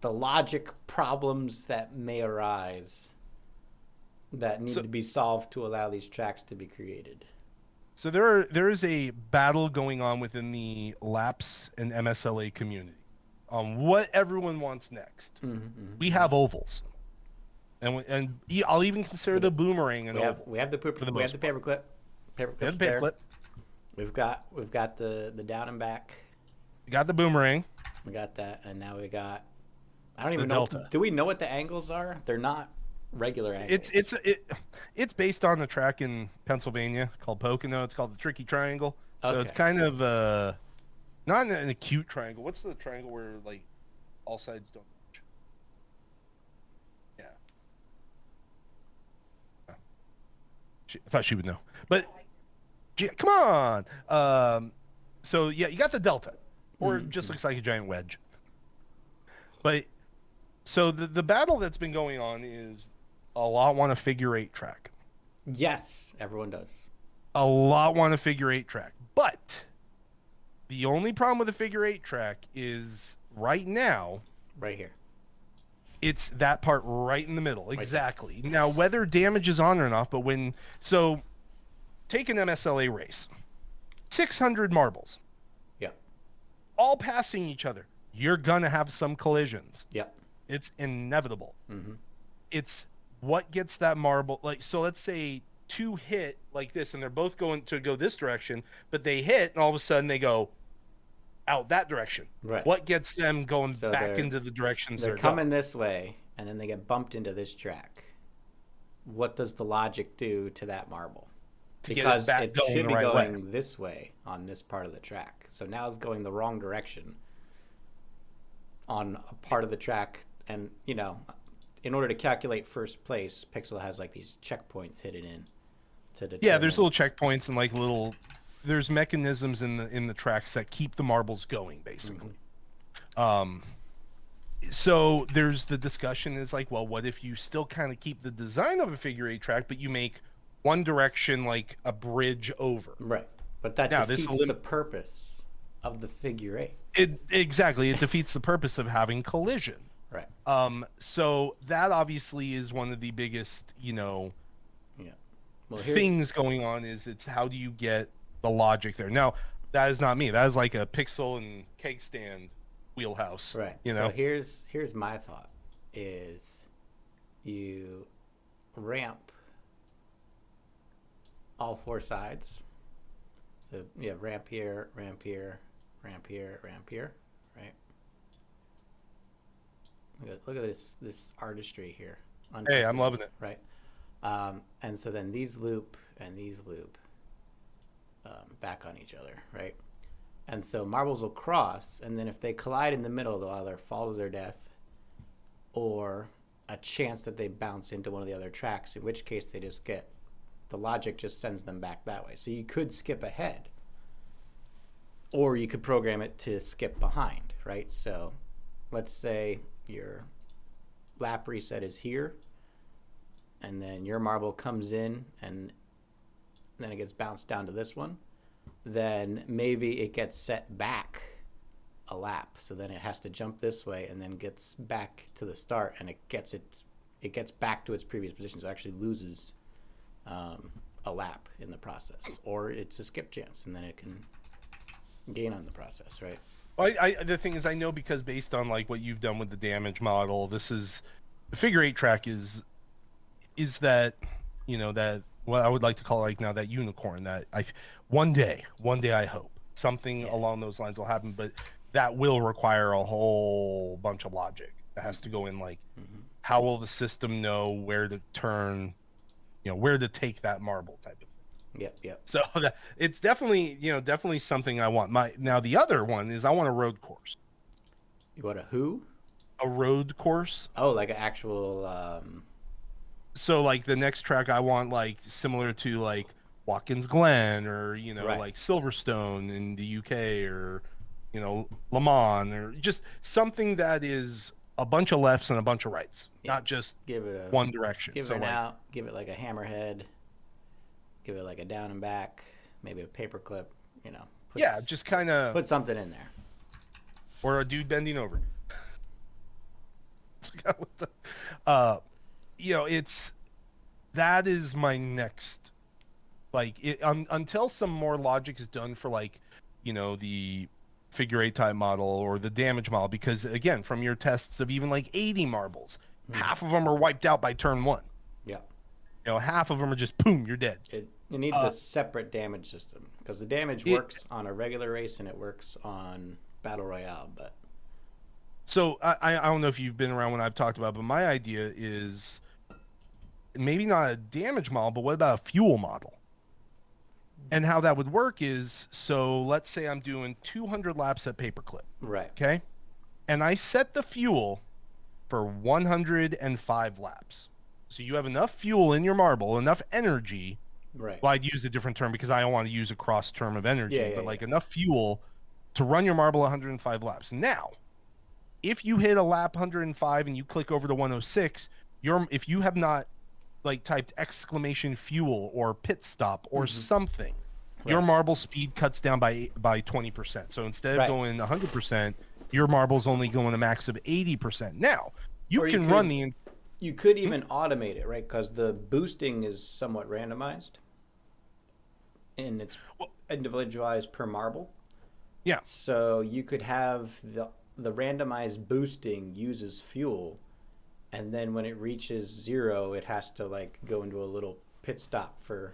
logic problems that may arise that need to be solved to allow these tracks to be created. So there is a battle going on within the Laps and MSLA community on what everyone wants next. We have ovals, and I'll even consider the boomerang an oval. We have the paperclip. Paperclip's there. Paperclip. We've got the down and back. We got the boomerang. We got that, and now we got. I don't even know. Do we know what the angles are? They're not regular angles. It's based on a track in Pennsylvania called Pocono. It's called the Tricky Triangle. So Okay. it's kind of not an acute triangle. What's the triangle where like all sides don't match? Yeah. I thought she would know, but come on. So yeah, you got the delta, or it just looks like a giant wedge. But so the battle that's been going on is a lot want a figure 8 track. Yes, everyone does. A lot want a figure 8 track, but the only problem with the figure 8 track is right now, right here. It's that part right in the middle. Exactly. Now, whether damage is on or not, but take an MSLA race, 600 marbles. Yep. All passing each other. You're gonna have some collisions. Yep. It's inevitable. Mm-hmm. It's what gets that marble. Like, so let's say 2 hit like this, and they're both going to go this direction, but they hit, and all of a sudden they go out that direction. Right. What gets them going back into the directions they're coming this way, and then they get bumped into this track? What does the logic do to that marble? Because it should be going this way on this part of the track. So now it's going the wrong direction on a part of the track. And, in order to calculate first place, Pixel has like these checkpoints hidden in to determine. Yeah, there's little checkpoints and there's mechanisms in the tracks that keep the marbles going, basically. Mm-hmm. So there's the discussion is like, well, what if you still kind of keep the design of a figure 8 track, but you make one direction like a bridge over? Right. But that defeats the purpose of the figure 8. Exactly. It defeats the purpose of having collision. Right. So that obviously is one of the biggest, things going on is it's how do you get the logic there? Now, that is not me. That is like a Pixel and Cake Stand wheelhouse. Right. So here's my thought is you ramp all 4 sides. So you have ramp here, ramp here, ramp here, ramp here, right? Look at this artistry here. Hey, I'm loving it. Right. And so then these loop and these loop back on each other, right? And so marbles will cross, and then if they collide in the middle, they'll either fall to their death or a chance that they bounce into one of the other tracks, in which case they just get, the logic just sends them back that way. So you could skip ahead, or you could program it to skip behind, right? So let's say your lap reset is here, and then your marble comes in, and then it gets bounced down to this one. Then maybe it gets set back a lap, so then it has to jump this way and then gets back to the start, and it gets back to its previous position, so it actually loses a lap in the process, or it's a skip chance, and then it can gain on the process, right? Well, the thing is, I know because based on like what you've done with the damage model, this is the figure 8 track is that that what I would like to call like now that unicorn that one day I hope something along those lines will happen, but that will require a whole bunch of logic that has to go in. Like, how will the system know where to turn, where to take that marble type of thing? Yep. So it's definitely, definitely something I want. Now the other one is I want a road course. You want a who? A road course. Oh, like an actual. So like the next track I want like similar to like Watkins Glen or Right. like Silverstone in the UK or Le Mans or just something that is a bunch of lefts and a bunch of rights, Yeah. not just Give it a. one direction. Give So it an like out. Give it like a hammerhead. Give it like a down and back. Maybe a paper clip. Put, yeah, just kind of put something in there. or a dude bending over. uh it's that is my next until some more logic is done for like the figure eight type model or the damage model, because again from your tests of even like 80 marbles, half of them are wiped out by turn one. Yeah. Half of them are just boom, you're dead. It needs a separate damage system because the damage works on a regular race and it works on battle royale. But so I don't know if you've been around when I've talked about, but my idea is maybe not a damage model, but what about a fuel model? And how that would work is, so let's say I'm doing 200 laps at paperclip. right. Okay. And I set the fuel for 105 laps. So you have enough fuel in your marble, enough energy. Right. Well, I'd use a different term because I don't want to use a cross term of energy, but like yeah. enough fuel to run your marble 105 laps. Now, if you hit a lap 105 and you click over to 106, if you have not like typed exclamation fuel or pit stop or something, your marble speed cuts down by 20%. So instead of going 100%, your marble's only going a max of 80%. Now you run the. You could even automate it, right? Because the boosting is somewhat randomized, and it's individualized per marble. Yeah. So you could have the randomized boosting uses fuel, and then when it reaches 0, it has to like go into a little pit stop for.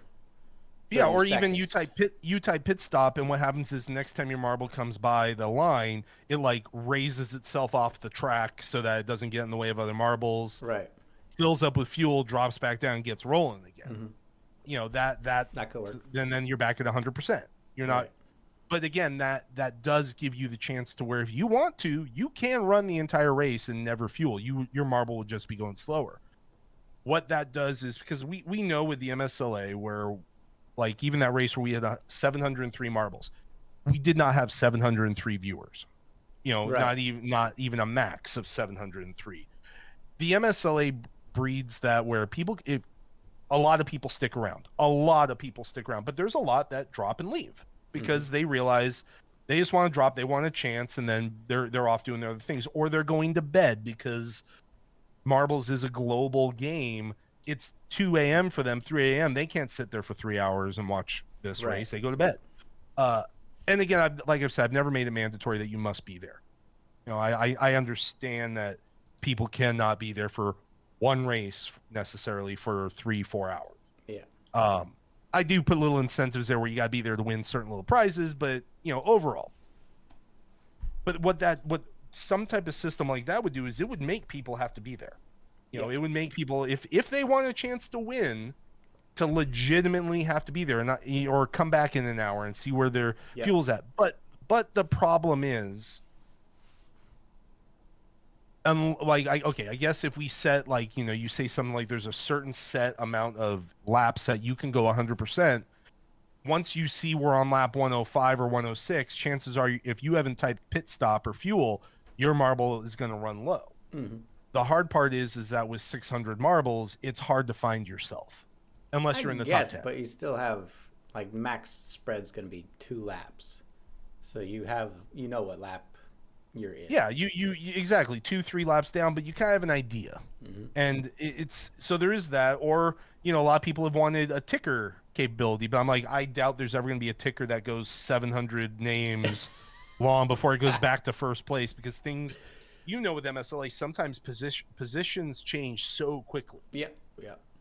Yeah, or seconds. even you type pit stop, and what happens is the next time your marble comes by the line, it like raises itself off the track so that it doesn't get in the way of other marbles. Right. Fills up with fuel, drops back down, and gets rolling again. That could work. Then you're back at 100%. You're not. But again, that does give you the chance to where if you want to, you can run the entire race and never fuel. Your marble would just be going slower. What that does is, because we know with the MSLA where like even that race where we had 703 marbles, we did not have 703 viewers. Not even a max of 703. The MSLA breeds that where a lot of people stick around. But there's a lot that drop and leave because they realize they just want to drop, they want a chance, and then they're off doing their other things, or they're going to bed because marbles is a global game. It's 2 a.m. for them, 3 a.m. They can't sit there for 3 hours and watch this race. They go to bed. And again, like I've said, I've never made it mandatory that you must be there. I understand that people cannot be there for one race necessarily for 3-4 hours. Yeah. I do put little incentives there where you got to be there to win certain little prizes, but overall. But what some type of system like that would do is it would make people have to be there. It would make people, if they want a chance to win, to legitimately have to be there and not, or come back in an hour and see where their fuel's at. But the problem is, I guess if we set like, you say something like there's a certain set amount of laps that you can go 100%. Once you see we're on lap 105 or 106, chances are if you haven't typed pit stop or fuel, your marble is going to run low. The hard part is that with 600 marbles, it's hard to find yourself unless you're in the top 10. But you still have like max spread's going to be 2 laps. So you have, what lap you're in. Yeah, you exactly 2-3 laps down, but you kind of have an idea. And it's so there is that, or a lot of people have wanted a ticker capability, but I'm like, I doubt there's ever going to be a ticker that goes 700 names long before it goes back to first place, because things, with MSLA, sometimes positions change so quickly. Yeah.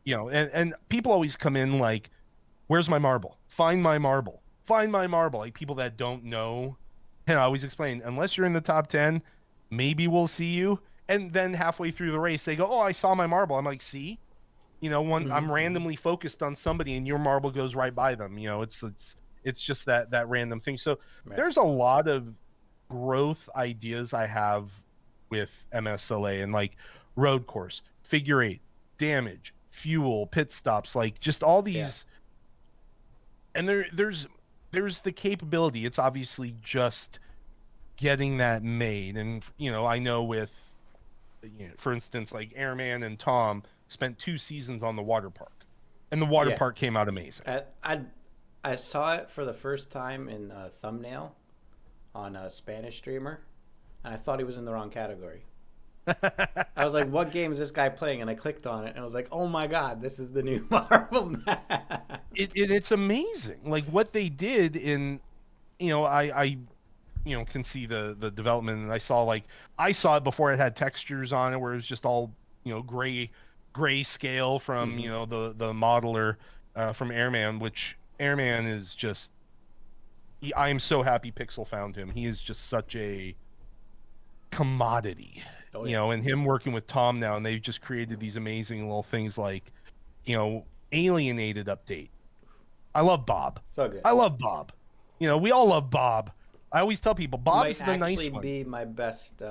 And people always come in like, where's my marble? Find my marble. Like people that don't know. And I always explain, unless you're in the top 10, maybe we'll see you. And then halfway through the race, they go, oh, I saw my marble. I'm like, see? I'm randomly focused on somebody and your marble goes right by them. It's just that random thing. So there's a lot of growth ideas I have with MSLA, and like road course, figure eight, damage, fuel, pit stops, like just all these. And there's the capability. It's obviously just getting that made. And I know with for instance, like Airman and Tom spent 2 seasons on the water park, and the water park came out amazing. I saw it for the first time in a thumbnail on a Spanish streamer, and I thought he was in the wrong category. I was like, what game is this guy playing? And I clicked on it, and I was like, oh my god, this is the new Marvel map. It's amazing, like what they did in, I can see the development, and I saw it before it had textures on it, where it was just all gray scale from the modeler from Airman, which Airman is just. I am so happy Pixel found him. He is just such a commodity. And him working with Tom now, and they've just created these amazing little things like, Alienated update. I love Bob. So good. I love Bob. We all love Bob. I always tell people Bob's the nice one. Might actually be my best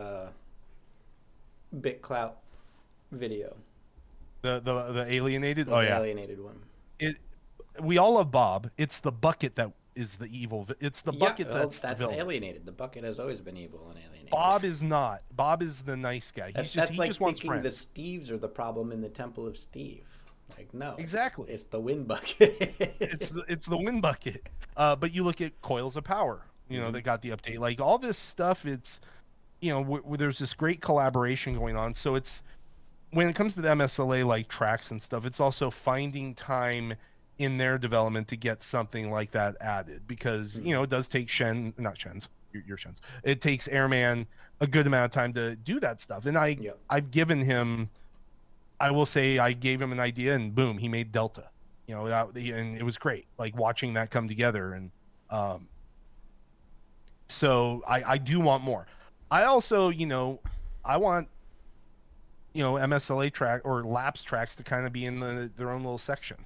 BitClout video. The Alienated? The Alienated one. We all love Bob. It's the bucket that is the evil. It's the bucket that's Alienated. The bucket has always been evil and Alienated. Bob is not. Bob is the nice guy. He just wants friends. The Steves are the problem in the Temple of Steve. Like, no. Exactly. It's the wind bucket. it's the wind bucket. But you look at Coils of Power, that got the update. Like all this stuff, it's there's this great collaboration going on. So it's when it comes to the MSLA like tracks and stuff, it's also finding time in their development to get something like that added, because it does take your Shens. It takes Airman a good amount of time to do that stuff. And I've given him, I will say, I gave him an idea, and boom, he made Delta. And it was great, like watching that come together. And so I do want more. I also, I want MSLA track or Laps tracks to kind of be in their own little section.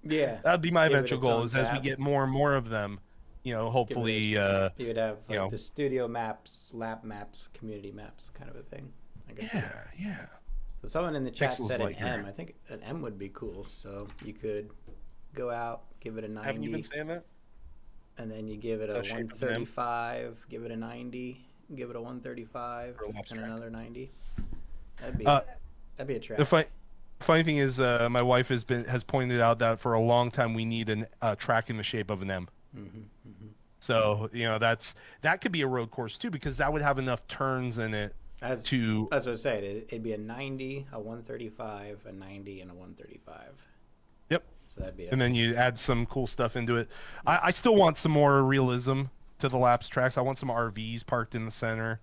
That'd be my eventual goal, is as we get more and more of them, hopefully you would have the studio maps, lap maps, community maps kind of a thing, I guess. Yeah. So someone in the chat Pixels said like an M. I think an M would be cool, so you could go out, give it a 90. Haven't you been saying that? And then you give it a 135, give it a 90, give it a 135, and another 90. That'd be a track. The funny thing is, my wife has pointed out that for a long time we need a track in the shape of an M. So that could be a road course too, because that would have enough turns in it As I said, it'd be a 90, a 135, a 90, and a 135. Yep. So that'd be and then you add some cool stuff into it. I still want some more realism to the Laps tracks. I want some RVs parked in the center.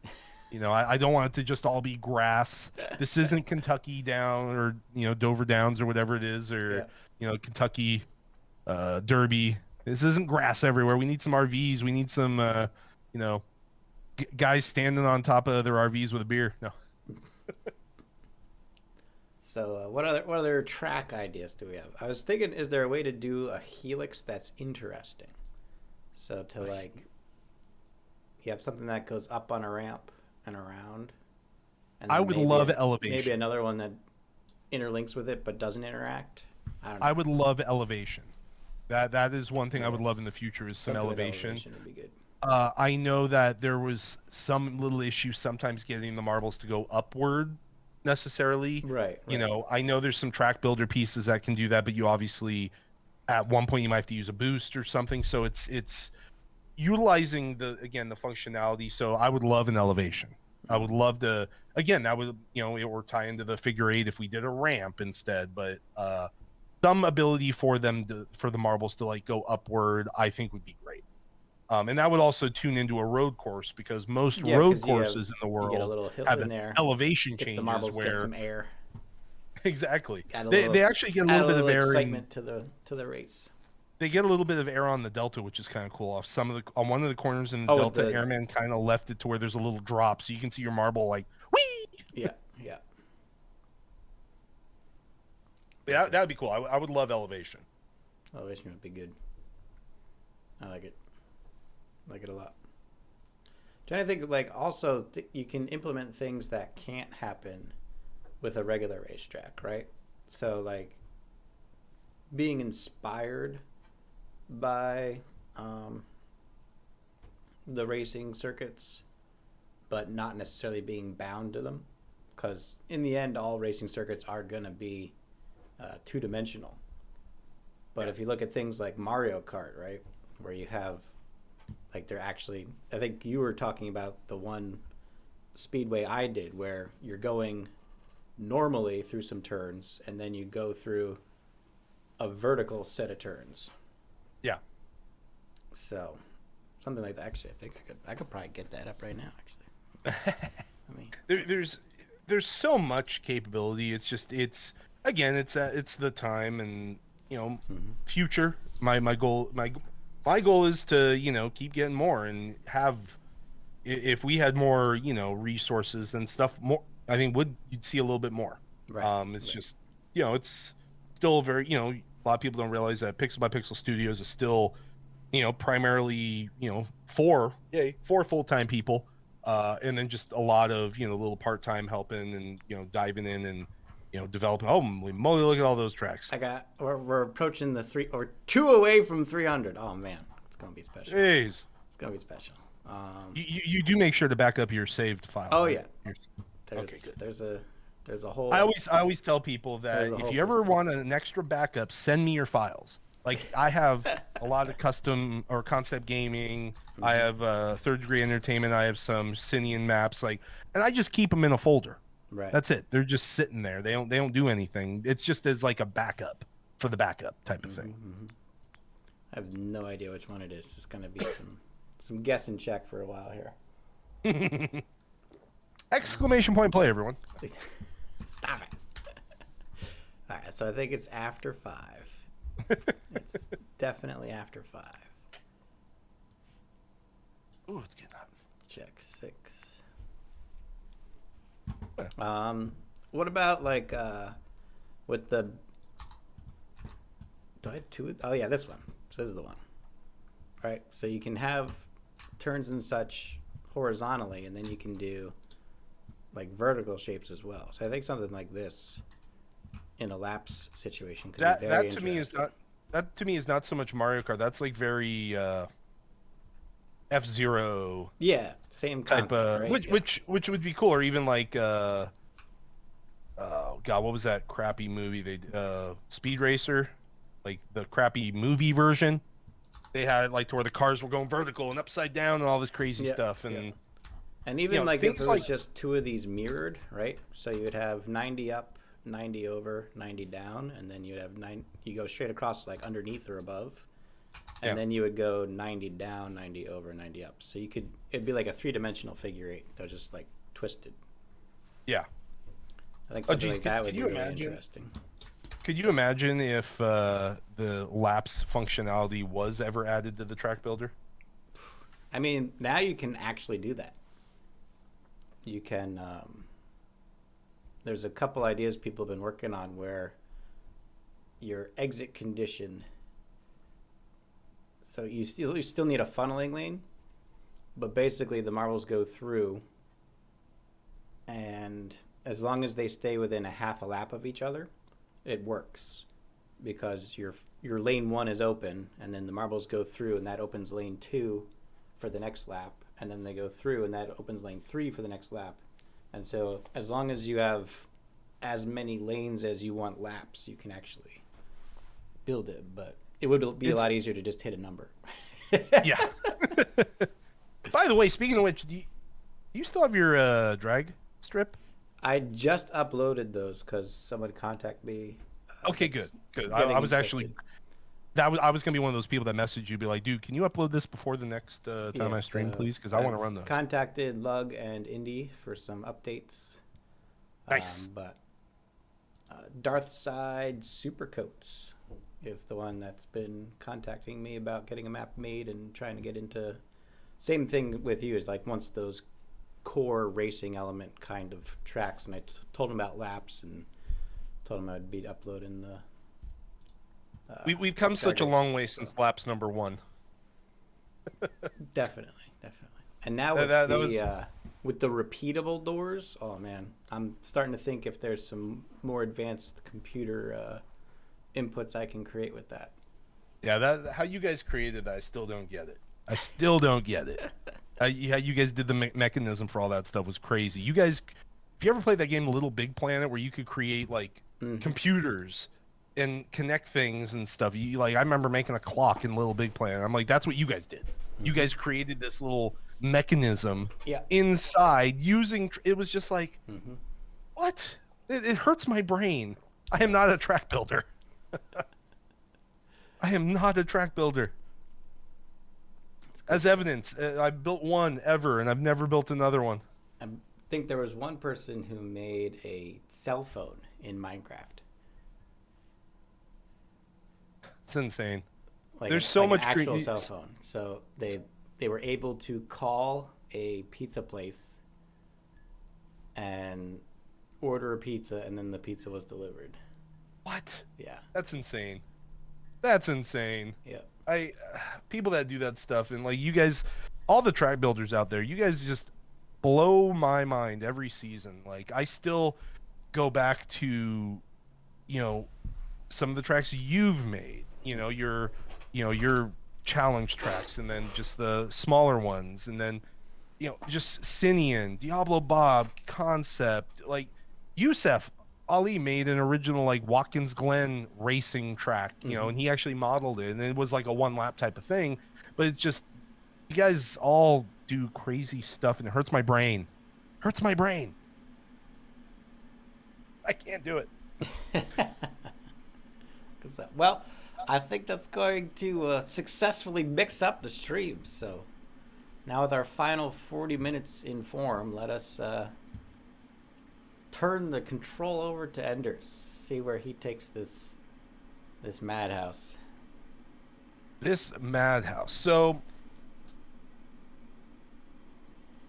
I don't want it to just all be grass. This isn't Kentucky Down or Dover Downs or whatever it is, or Kentucky Derby. This isn't grass everywhere. We need some RVs. We need some guys standing on top of their RVs with a beer. No. So what other track ideas do we have? I was thinking, is there a way to do a helix that's interesting? So you have something that goes up on a ramp and around. And I would love elevation. Maybe another one that interlinks with it but doesn't interact. I don't know. I would love elevation. That is one thing I would love in the future, is some elevation. Elevation would be good. I know that there was some little issue sometimes getting the marbles to go upward necessarily. Right. I know there's some track builder pieces that can do that, but you obviously at one point you might have to use a boost or something. So it's utilizing the functionality. So I would love an elevation. I would love to, again, that would, it would tie into the figure eight if we did a ramp instead, but some ability for the marbles to like go upward, I think would be great. And that would also tune into a road course, because most road courses in the world have an elevation changes the marbles where get some air. Exactly. They actually get a little bit of air excitement to the race. They get a little bit of air on the Delta, which is kind of cool. On one of the corners in the Delta, Airman kind of left it to where there's a little drop, so you can see your marble like whee. Yeah. Yeah, that would be cool. I would love elevation. Elevation would be good. I like it. Like it a lot. Trying to think, like, also you can implement things that can't happen with a regular racetrack, right? So, like, being inspired by the racing circuits, but not necessarily being bound to them, because in the end, all racing circuits are gonna be two-dimensional. But if you look at things like Mario Kart, right, where you have, like, they're actually, I think you were talking about the one speedway I did where you're going normally through some turns and then you go through a vertical set of turns. Yeah. So something like that. Actually, I think I could probably get that up right now. Actually, I mean, there's so much capability. It's just it's the time and future. My goal is to keep getting more and have, if we had more resources and stuff more, I think you'd see a little bit more. Right. It's just it's still very a lot of people don't realize that Pixel by Pixel Studios is still primarily four full-time people, and then just a lot of little part-time helping and diving in and developing. Holy moly, look at all those tracks. We're approaching the 2 away from 300. Oh man, it's gonna be special. Jeez. It's gonna be special. You do make sure to back up your saved file. Oh, right? yeah. Okay, good. There's a whole. I always tell people that if you ever want an extra backup, send me your files. Like, I have a lot of custom or concept gaming. Mm-hmm. I have third degree entertainment. I have some Cinean maps, and I just keep them in a folder. Right. That's it. They're just sitting there. They don't do anything. It's just as like a backup for the backup type of thing. Mm-hmm. I have no idea which one it is. It's gonna be some guess and check for a while here. Exclamation point play, everyone. Stop it. All right, so I think it's after 5. It's definitely after 5. Ooh, it's getting hot. Let's check 6. What about with the? Do I have 2? Oh yeah, this one. So this is the one. All right, so you can have turns and such horizontally, and then you can do like vertical shapes as well. So I think something like this in a laps situation could be very interesting. That to me is not so much Mario Kart. That's like very F-Zero. Yeah, same concept, type. Right? Which would be cool, or even like oh god, what was that crappy movie they Speed Racer, like the crappy movie version. They had like to where the cars were going vertical and upside down and all this crazy stuff And even like if it was just 2 of these mirrored, right? So you would have 90 up, 90 over, 90 down, and then you'd have you go straight across like underneath or above. And then you would go 90 down, 90 over, 90 up. So it'd be like a 3-dimensional figure 8. They're just like twisted. Yeah. I think something like that would be really interesting. Could you imagine if the laps functionality was ever added to the track builder? I mean, now you can actually do that. You can there's a couple ideas people have been working on where your exit condition, so you still need a funneling lane, but basically the marbles go through, and as long as they stay within a half a lap of each other, it works, because your lane 1 is open, and then the marbles go through, and that opens lane 2 for the next lap, and then they go through, and that opens lane 3 for the next lap. And so as long as you have as many lanes as you want laps, you can actually build it. But it would be a lot easier to just hit a number. Yeah. By the way, speaking of which, do you still have your drag strip? I just uploaded those because someone contacted me. Okay, good. I was actually... I was gonna be one of those people that messaged you, be like, dude, can you upload this before the next time I stream, please? Because I want to run those. Contacted Lug and Indy for some updates. Nice. But Darth Side Supercoats is the one that's been contacting me about getting a map made and trying to get into. Same thing with you, is like once those core racing element kind of tracks, and I told him about laps and Told him I'd be uploading the. We've come such a long way since laps number 1. Definitely. And now with with the repeatable doors, oh man, I'm starting to think if there's some more advanced computer inputs I can create with that. Yeah, that how you guys created that, I still don't get it. How you guys did the mechanism for all that stuff was crazy. You guys, if you ever played that game Little Big Planet, where you could create like computers and connect things and stuff, I remember making a clock in Little Big Planet. I'm like, that's what you guys did. You guys created this little mechanism inside using it was just like what? It hurts my brain. I am not a track builder. I am not a track builder. As evidence, I've built one ever, and I've never built another one. I think there was one person who made a cell phone in Minecraft. It's insane. There's so much an actual cell phone. So they were able to call a pizza place and order a pizza, and then the pizza was delivered. What? Yeah. That's insane. Yeah. People that do that stuff, and like you guys, all the track builders out there, you guys just blow my mind every season. Like I still go back to, some of the tracks you've made. Your challenge tracks, and then just the smaller ones, and then just Sinian, Diablo Bob, Concept, like Youssef Ali made an original like Watkins Glen racing track, and he actually modeled it, and it was like a 1 lap type of thing. But it's just you guys all do crazy stuff, and it hurts my brain. I can't do it. Well, I think that's going to successfully mix up the stream. So now with our final 40 minutes in form, let us turn the control over to Enders. See where he takes this madhouse. So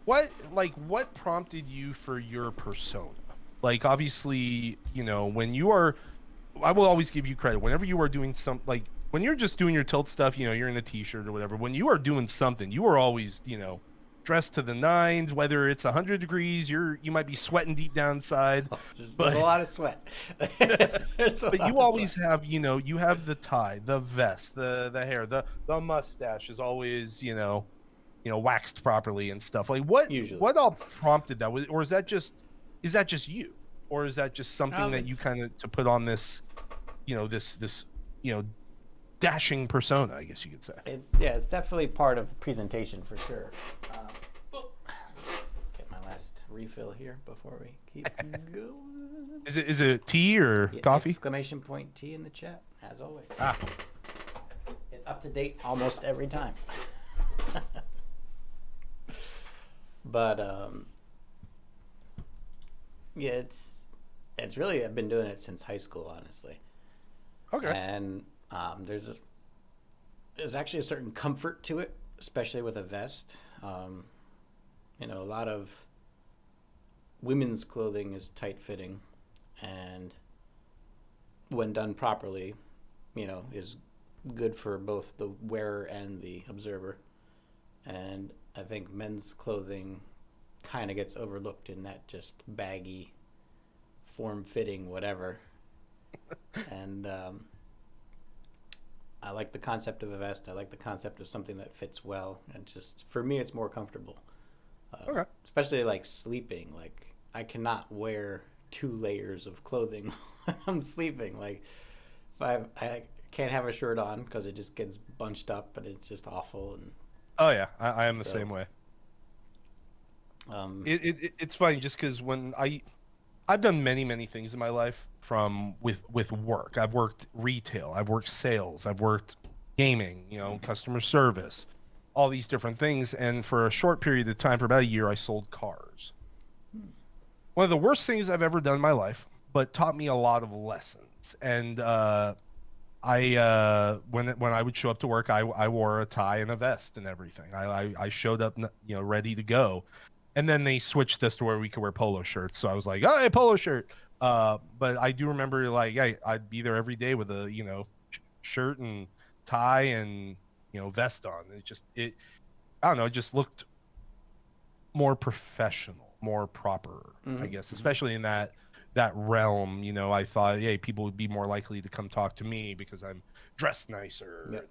what prompted you for your persona? Like obviously, when you are, I will always give you credit whenever you are doing like when you're just doing your tilt stuff, you're in a t-shirt or whatever. When you are doing something, you are always, dressed to the nines, whether it's 100 degrees, you might be sweating deep down inside. There's a lot of sweat. But you always have, you have the tie, the vest, the hair, the mustache is always, waxed properly and stuff. Like what all prompted that? Or is that just you? Or is that just something that you kind of to put on this, this dashing persona, I guess you could say? It's definitely part of the presentation for sure. Get my last refill here before we keep going. Is it tea or coffee? Exclamation point tea in the chat, as always. It's up to date almost every time. But it's really, I've been doing it since high school, honestly. Okay. And there's actually a certain comfort to it, especially with a vest. A lot of women's clothing is tight fitting, and when done properly, is good for both the wearer and the observer. And I think men's clothing kind of gets overlooked in that just baggy, form-fitting whatever. And I like the concept of a vest. I like the concept of something that fits well, and just for me, it's more comfortable. Okay. Especially like sleeping. Like I cannot wear 2 layers of clothing when I'm sleeping. Like if I can't have a shirt on because it just gets bunched up, and it's just awful. And oh yeah, I am the same way. It's funny just because when I've done many things in my life from with work. I've worked retail, I've worked sales, I've worked gaming, customer service, all these different things. And for a short period of time, for about a year, I sold cars. One of the worst things I've ever done in my life, but taught me a lot of lessons. And when I would show up to work, I wore a tie and a vest and everything. I showed up, ready to go. And then they switched this to where we could wear polo shirts. So I was like, oh, hey, polo shirt. But I do remember like I'd be there every day with a, you know, shirt and tie and, you know, vest on. I don't know, it just looked more professional, more proper, I guess, especially in that realm. You know, I thought, hey, people would be more likely to come talk to me because I'm dressed nicer. Yep.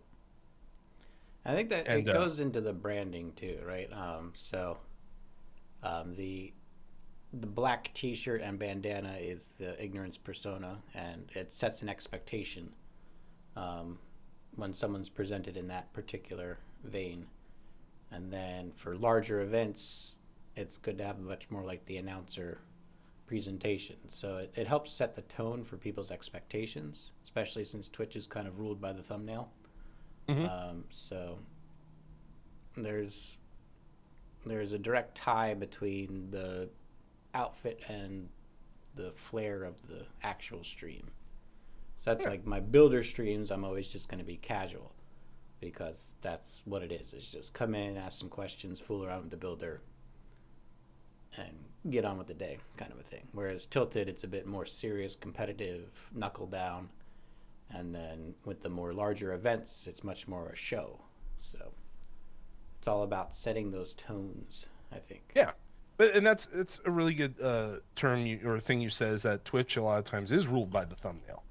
I think that it goes into the branding too, right? The black T-shirt and bandana is the ignorance persona, and it sets an expectation when someone's presented in that particular vein. And then for larger events, it's good to have much more like the announcer presentation. So it helps set the tone for people's expectations, especially since Twitch is kind of ruled by the thumbnail. So there's a direct tie between the outfit and the flair of the actual stream. So that's like my builder streams, I'm always just going to be casual because that's what it is. It's just come in, ask some questions, fool around with the builder, and get on with the day kind of a thing. Whereas Tilted, it's a bit more serious, competitive, knuckle down. And then with the more larger events, it's much more a show. So it's all about setting those tones, I think. Yeah. It's a really good term or thing you said, is that Twitch a lot of times is ruled by the thumbnail.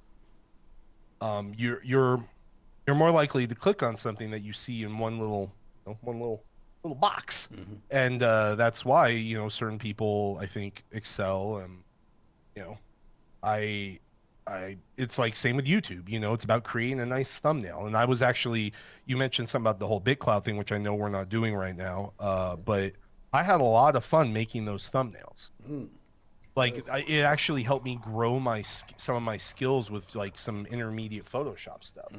You're more likely to click on something that you see in one little box, and that's why, you know, certain people I think excel, and you know, I it's like same with YouTube. You know, it's about creating a nice thumbnail. And I was actually, you mentioned something about the whole BitCloud thing, which I know we're not doing right now, but I had a lot of fun making those thumbnails. Like it actually helped me grow some of my skills with like some intermediate Photoshop stuff,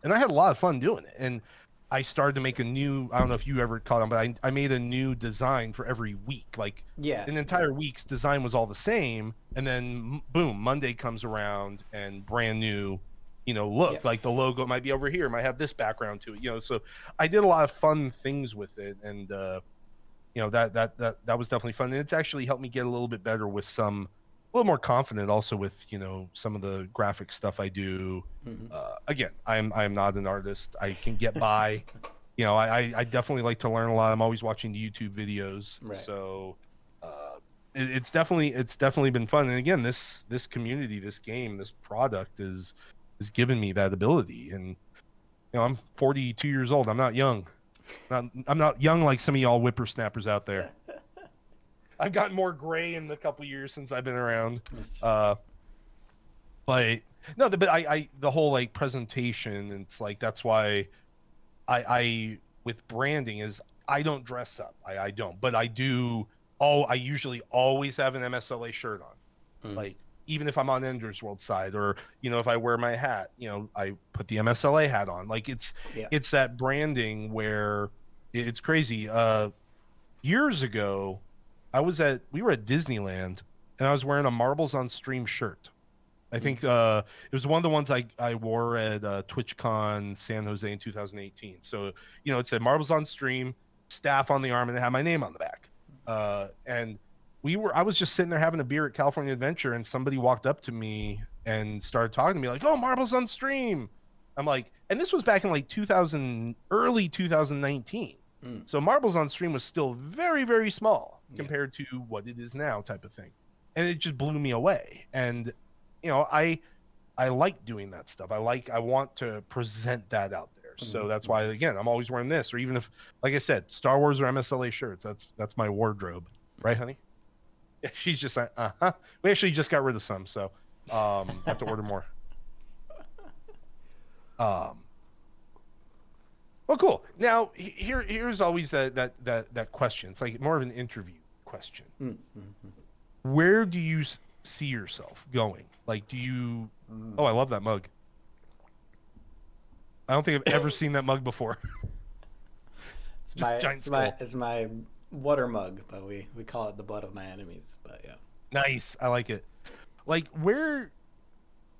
and I had a lot of fun doing it. And I started to make a new, I don't know if you ever caught on, but I made a new design for every week. Like an entire week's design was all the same, and then boom, Monday comes around and brand new, you know, look. Like the logo might be over here, might have this background to it, you know. So I did a lot of fun things with it, and you know, that was definitely fun. And it's actually helped me get a little bit better with a little more confident also with, you know, some of the graphic stuff I do. Again, I'm not an artist. I can get by. You know, I definitely like to learn a lot. I'm always watching the YouTube videos. Right. So it's definitely been fun. And again, this community, this game, this product is given me that ability. And you know, I'm 42 years old. I'm not young. I'm not young like some of y'all whippersnappers out there. I've gotten more gray in the couple years since I've been around. But no, but I the whole like presentation, it's like that's why I with branding is I don't dress up. I don't, but I do. I usually always have an MSLA shirt on, like even if I'm on Enderzworld side, or you know, if I wear my hat, you know, I put the MSLA hat on. Like it's that branding where it's crazy. Years ago, we were at Disneyland, and I was wearing a Marbles on Stream shirt. I think it was one of the ones I wore at TwitchCon San Jose in 2018. So, you know, it said Marbles on Stream, staff on the arm, and it had my name on the back. And I was just sitting there having a beer at California Adventure, and somebody walked up to me and started talking to me like, "Oh, Marbles on Stream." I'm like, and this was back in like early 2019. So Marbles on Stream was still very, very small compared to what it is now, type of thing. And it just blew me away. And you know, I like doing that stuff. I want to present that out there. So that's why, again, I'm always wearing this, or even if, like I said, Star Wars or MSLA shirts, that's my wardrobe. Right, honey? Yeah, she's just like, We actually just got rid of some, so have to order more. Well, cool. Now here's always that question. It's like more of an interview question. Where do you see yourself going? Like, do you? Oh, I love that mug. I don't think I've ever seen that mug before. It's my water mug, but we call it the blood of my enemies. But yeah. Nice. I like it. Like, where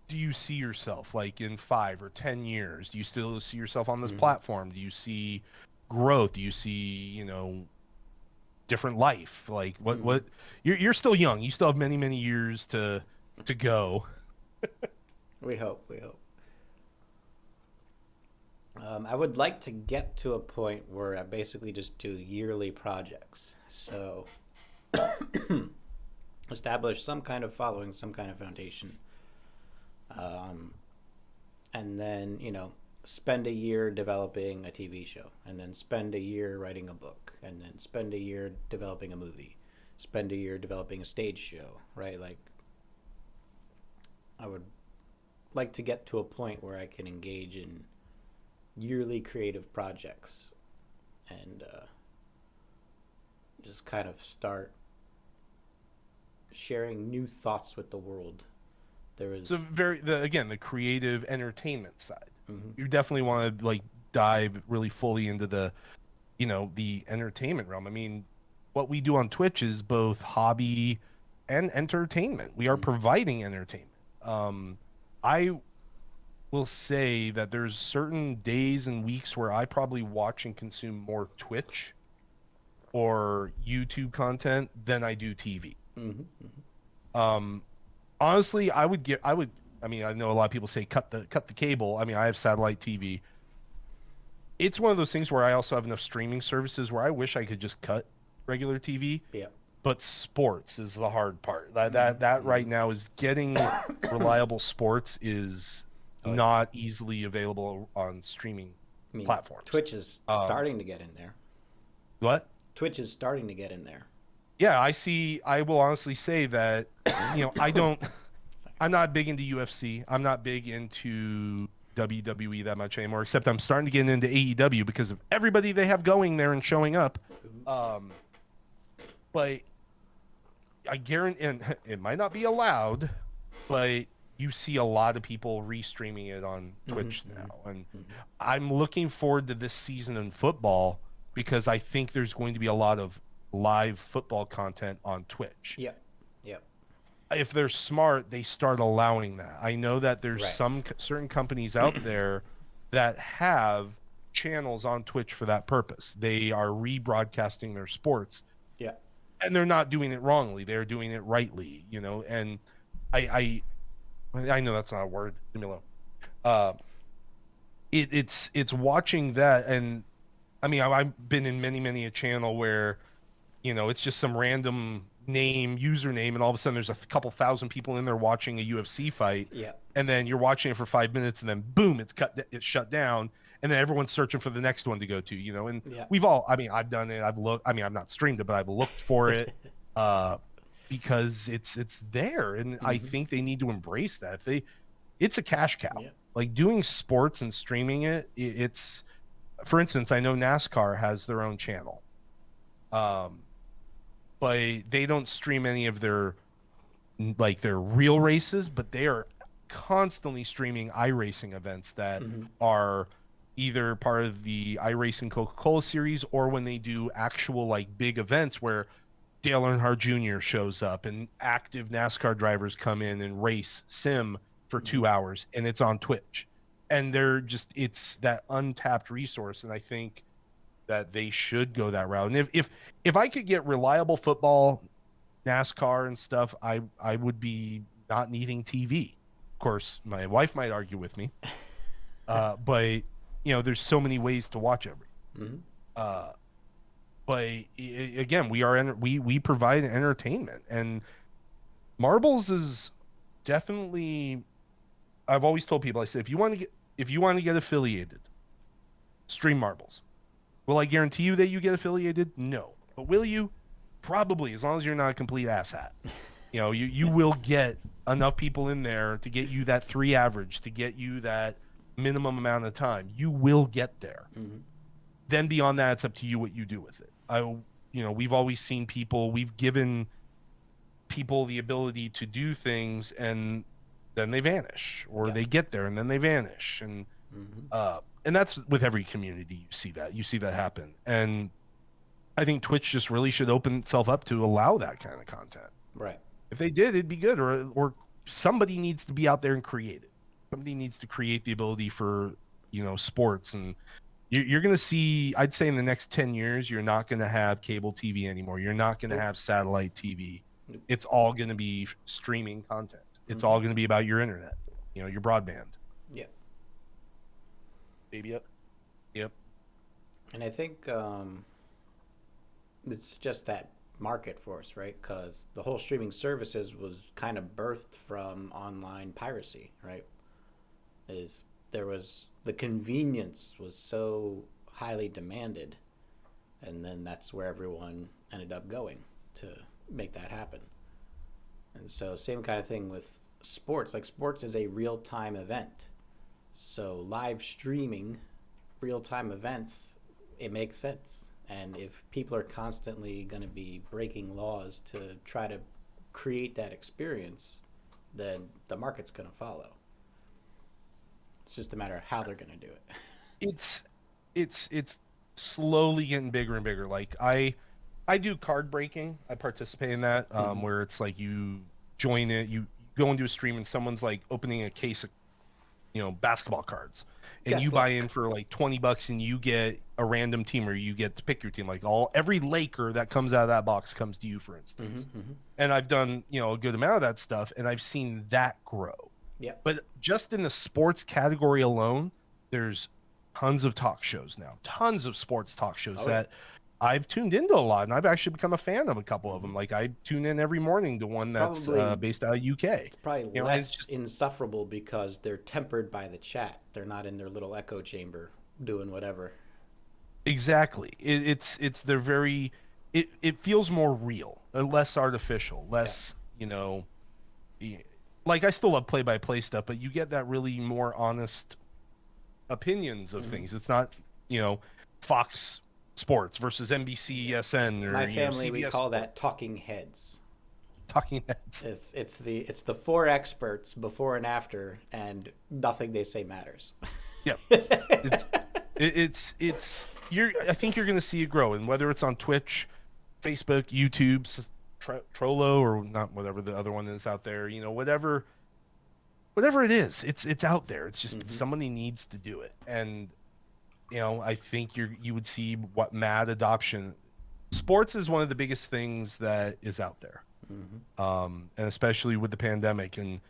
do you see yourself, like, in 5 or 10 years? Do you still see yourself on this platform? Do you see growth? Do you see, you know, different life. Like what you're still young. You still have many, many years to go. We hope. I would like to get to a point where I basically just do yearly projects. So establish some kind of following, some kind of foundation. And then, spend a year developing a TV show, and then spend a year writing a book, and then spend a year developing a movie, spend a year developing a stage show, right? Like, I would like to get to a point where I can engage in yearly creative projects and just kind of start sharing new thoughts with the world. There is the creative entertainment side. You definitely want to like dive really fully into the entertainment realm. I mean, what we do on Twitch is both hobby and entertainment. We are providing entertainment. I will say that there's certain days and weeks where I probably watch and consume more Twitch or YouTube content than I do TV. Honestly, I mean, I know a lot of people say cut the cable. I mean, I have satellite TV. It's one of those things where I also have enough streaming services where I wish I could just cut regular TV. Yeah. But sports is the hard part. That right now is getting reliable sports is not easily available on streaming platforms. Twitch is starting to get in there. What? Twitch is starting to get in there. Yeah, I will honestly say that, I'm not big into UFC. I'm not big into WWE that much anymore, except I'm starting to get into AEW because of everybody they have going there and showing up. But I guarantee, and it might not be allowed, but you see a lot of people restreaming it on Twitch now. And I'm looking forward to this season in football because I think there's going to be a lot of live football content on Twitch. Yeah. If they're smart, they start allowing that. I know that there's some certain companies out there that have channels on Twitch for that purpose. They are rebroadcasting their sports. Yeah. And they're not doing it wrongly. They're doing it rightly, and I know that's not a word. Leave me alone. It's watching that, and I mean, I've been in many a channel where, it's just some random username, and all of a sudden there's a couple thousand people in there watching a UFC fight. Yeah. And then you're watching it for 5 minutes, and then boom, it's shut down, and then everyone's searching for the next one to go to, and we've all, I mean, I've done it. I've looked, I mean, I've not streamed it, but I've looked for it because it's there. And I think they need to embrace that. It's a cash cow. Yeah. Like doing sports and streaming it's, for instance, I know NASCAR has their own channel. But they don't stream any of their real races, but they are constantly streaming iRacing events that are either part of the iRacing Coca-Cola series, or when they do actual like big events where Dale Earnhardt Jr. shows up and active NASCAR drivers come in and race sim for 2 hours, and it's on Twitch. And it's that untapped resource. And I think that they should go that route. And if I could get reliable football, NASCAR and stuff, I would be not needing TV. Of course, my wife might argue with me, but there's so many ways to watch everything. But again, we provide entertainment, and marbles is definitely. I've always told people, I said, if you want to get affiliated, stream marbles. Will I guarantee you that you get affiliated? No. But will you? Probably, as long as you're not a complete asshat. You will get enough people in there to get you that 3 average, to get you that minimum amount of time. You will get there. Then beyond that, it's up to you what you do with it. We've always seen we've given people the ability to do things, and then they vanish, or they get there and then they vanish. And that's with every community. You see that happen. And I think Twitch just really should open itself up to allow that kind of content. Right. If they did, it'd be good. Or somebody needs to be out there and create it. Somebody needs to create the ability for, sports and You're going to see, I'd say in the next 10 years, you're not going to have cable TV anymore. You're not going to have satellite TV. Nope. It's all going to be streaming content. It's all going to be about your internet, your broadband. Yep. Baby up. Yep. And I think it's just that market force, right? Because the whole streaming services was kind of birthed from online piracy, right? The convenience was so highly demanded, and then that's where everyone ended up going to make that happen. And so same kind of thing with sports. Like, sports is a real-time event, so live streaming real-time events, it makes sense. And if people are constantly going to be breaking laws to try to create that experience, then the market's going to follow. It's just a matter of how they're going to do it. It's slowly getting bigger and bigger. Like, I do card breaking. I participate in that, where it's like you join it, you go into a stream, and someone's like opening a case of basketball cards, and you buy in for like $20, and you get a random team, or you get to pick your team. Like, every Laker that comes out of that box comes to you, for instance. And I've done a good amount of that stuff, and I've seen that grow. Yeah. But just in the sports category alone, there's tons of talk shows now, tons of sports talk shows that I've tuned into a lot, and I've actually become a fan of a couple of them. Like, I tune in every morning to one that's based out of UK. It's probably less insufferable because they're tempered by the chat. They're not in their little echo chamber doing whatever. Exactly. They're very. It feels more real, less artificial, less like, I still love play-by-play stuff, but you get that really more honest opinions of things. It's not, Fox Sports versus NBC SN or my family, CBS we call that talking heads. Talking heads. It's the four experts before and after, and nothing they say matters. Yeah. I think you're going to see it grow, and whether it's on Twitch, Facebook, YouTube, Trollo, or not, whatever the other one is out there, whatever it is, it's out there. It's just somebody needs to do it. And I think you would see what mad adoption. Sports is one of the biggest things that is out there. And especially with the pandemic and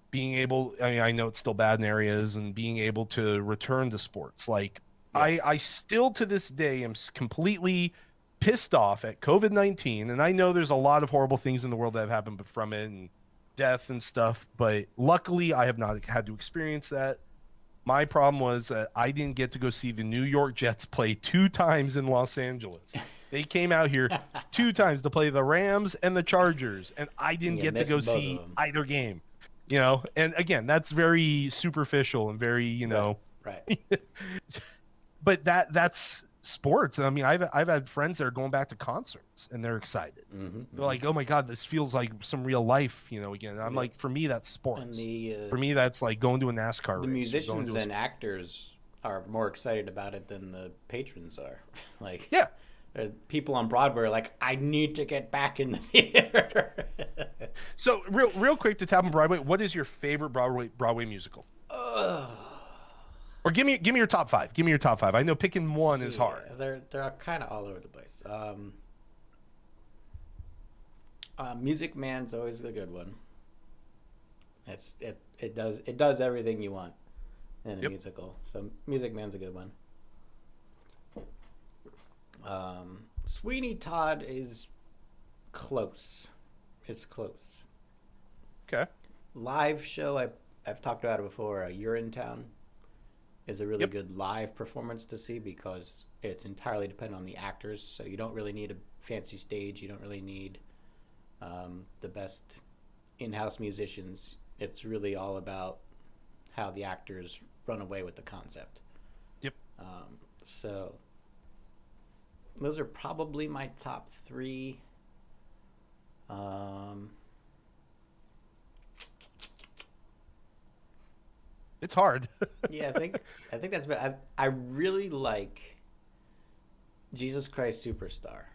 being able, I know it's still bad in areas, and being able to return to sports. Like, I still to this day am completely pissed off at COVID-19, and I know there's a lot of horrible things in the world that have happened from it, and death and stuff, but luckily I have not had to experience that. My problem was that I didn't get to go see the New York Jets play 2 times in Los Angeles. They came out here 2 times to play the Rams and the Chargers, and I didn't get to go see either game. And again, that's very superficial and very, Right. But that's sports. I mean, I've had friends that are going back to concerts, and they're excited. They're like, "Oh my god, this feels like some real life," again. I'm like, for me, that's sports. For me, that's like going to a NASCAR race. The musicians and actors are more excited about it than the patrons are. Like, yeah, people on Broadway are like, "I need to get back in the theater." So real quick to tap on Broadway, what is your favorite Broadway musical? Or give me your top 5. Give me your top 5. I know picking one is hard. They're kind of all over the place. Music Man's always a good one. It does everything you want in a musical. So Music Man's a good one. Sweeney Todd is close. It's close. Okay. Live show, I've talked about it before. Urinetown is a really good live performance to see because it's entirely dependent on the actors. So you don't really need a fancy stage. You don't really need the best in-house musicians. It's really all about how the actors run away with the concept. Yep. So those are probably my top 3. It's hard. Yeah, I think that's about. I really like Jesus Christ Superstar,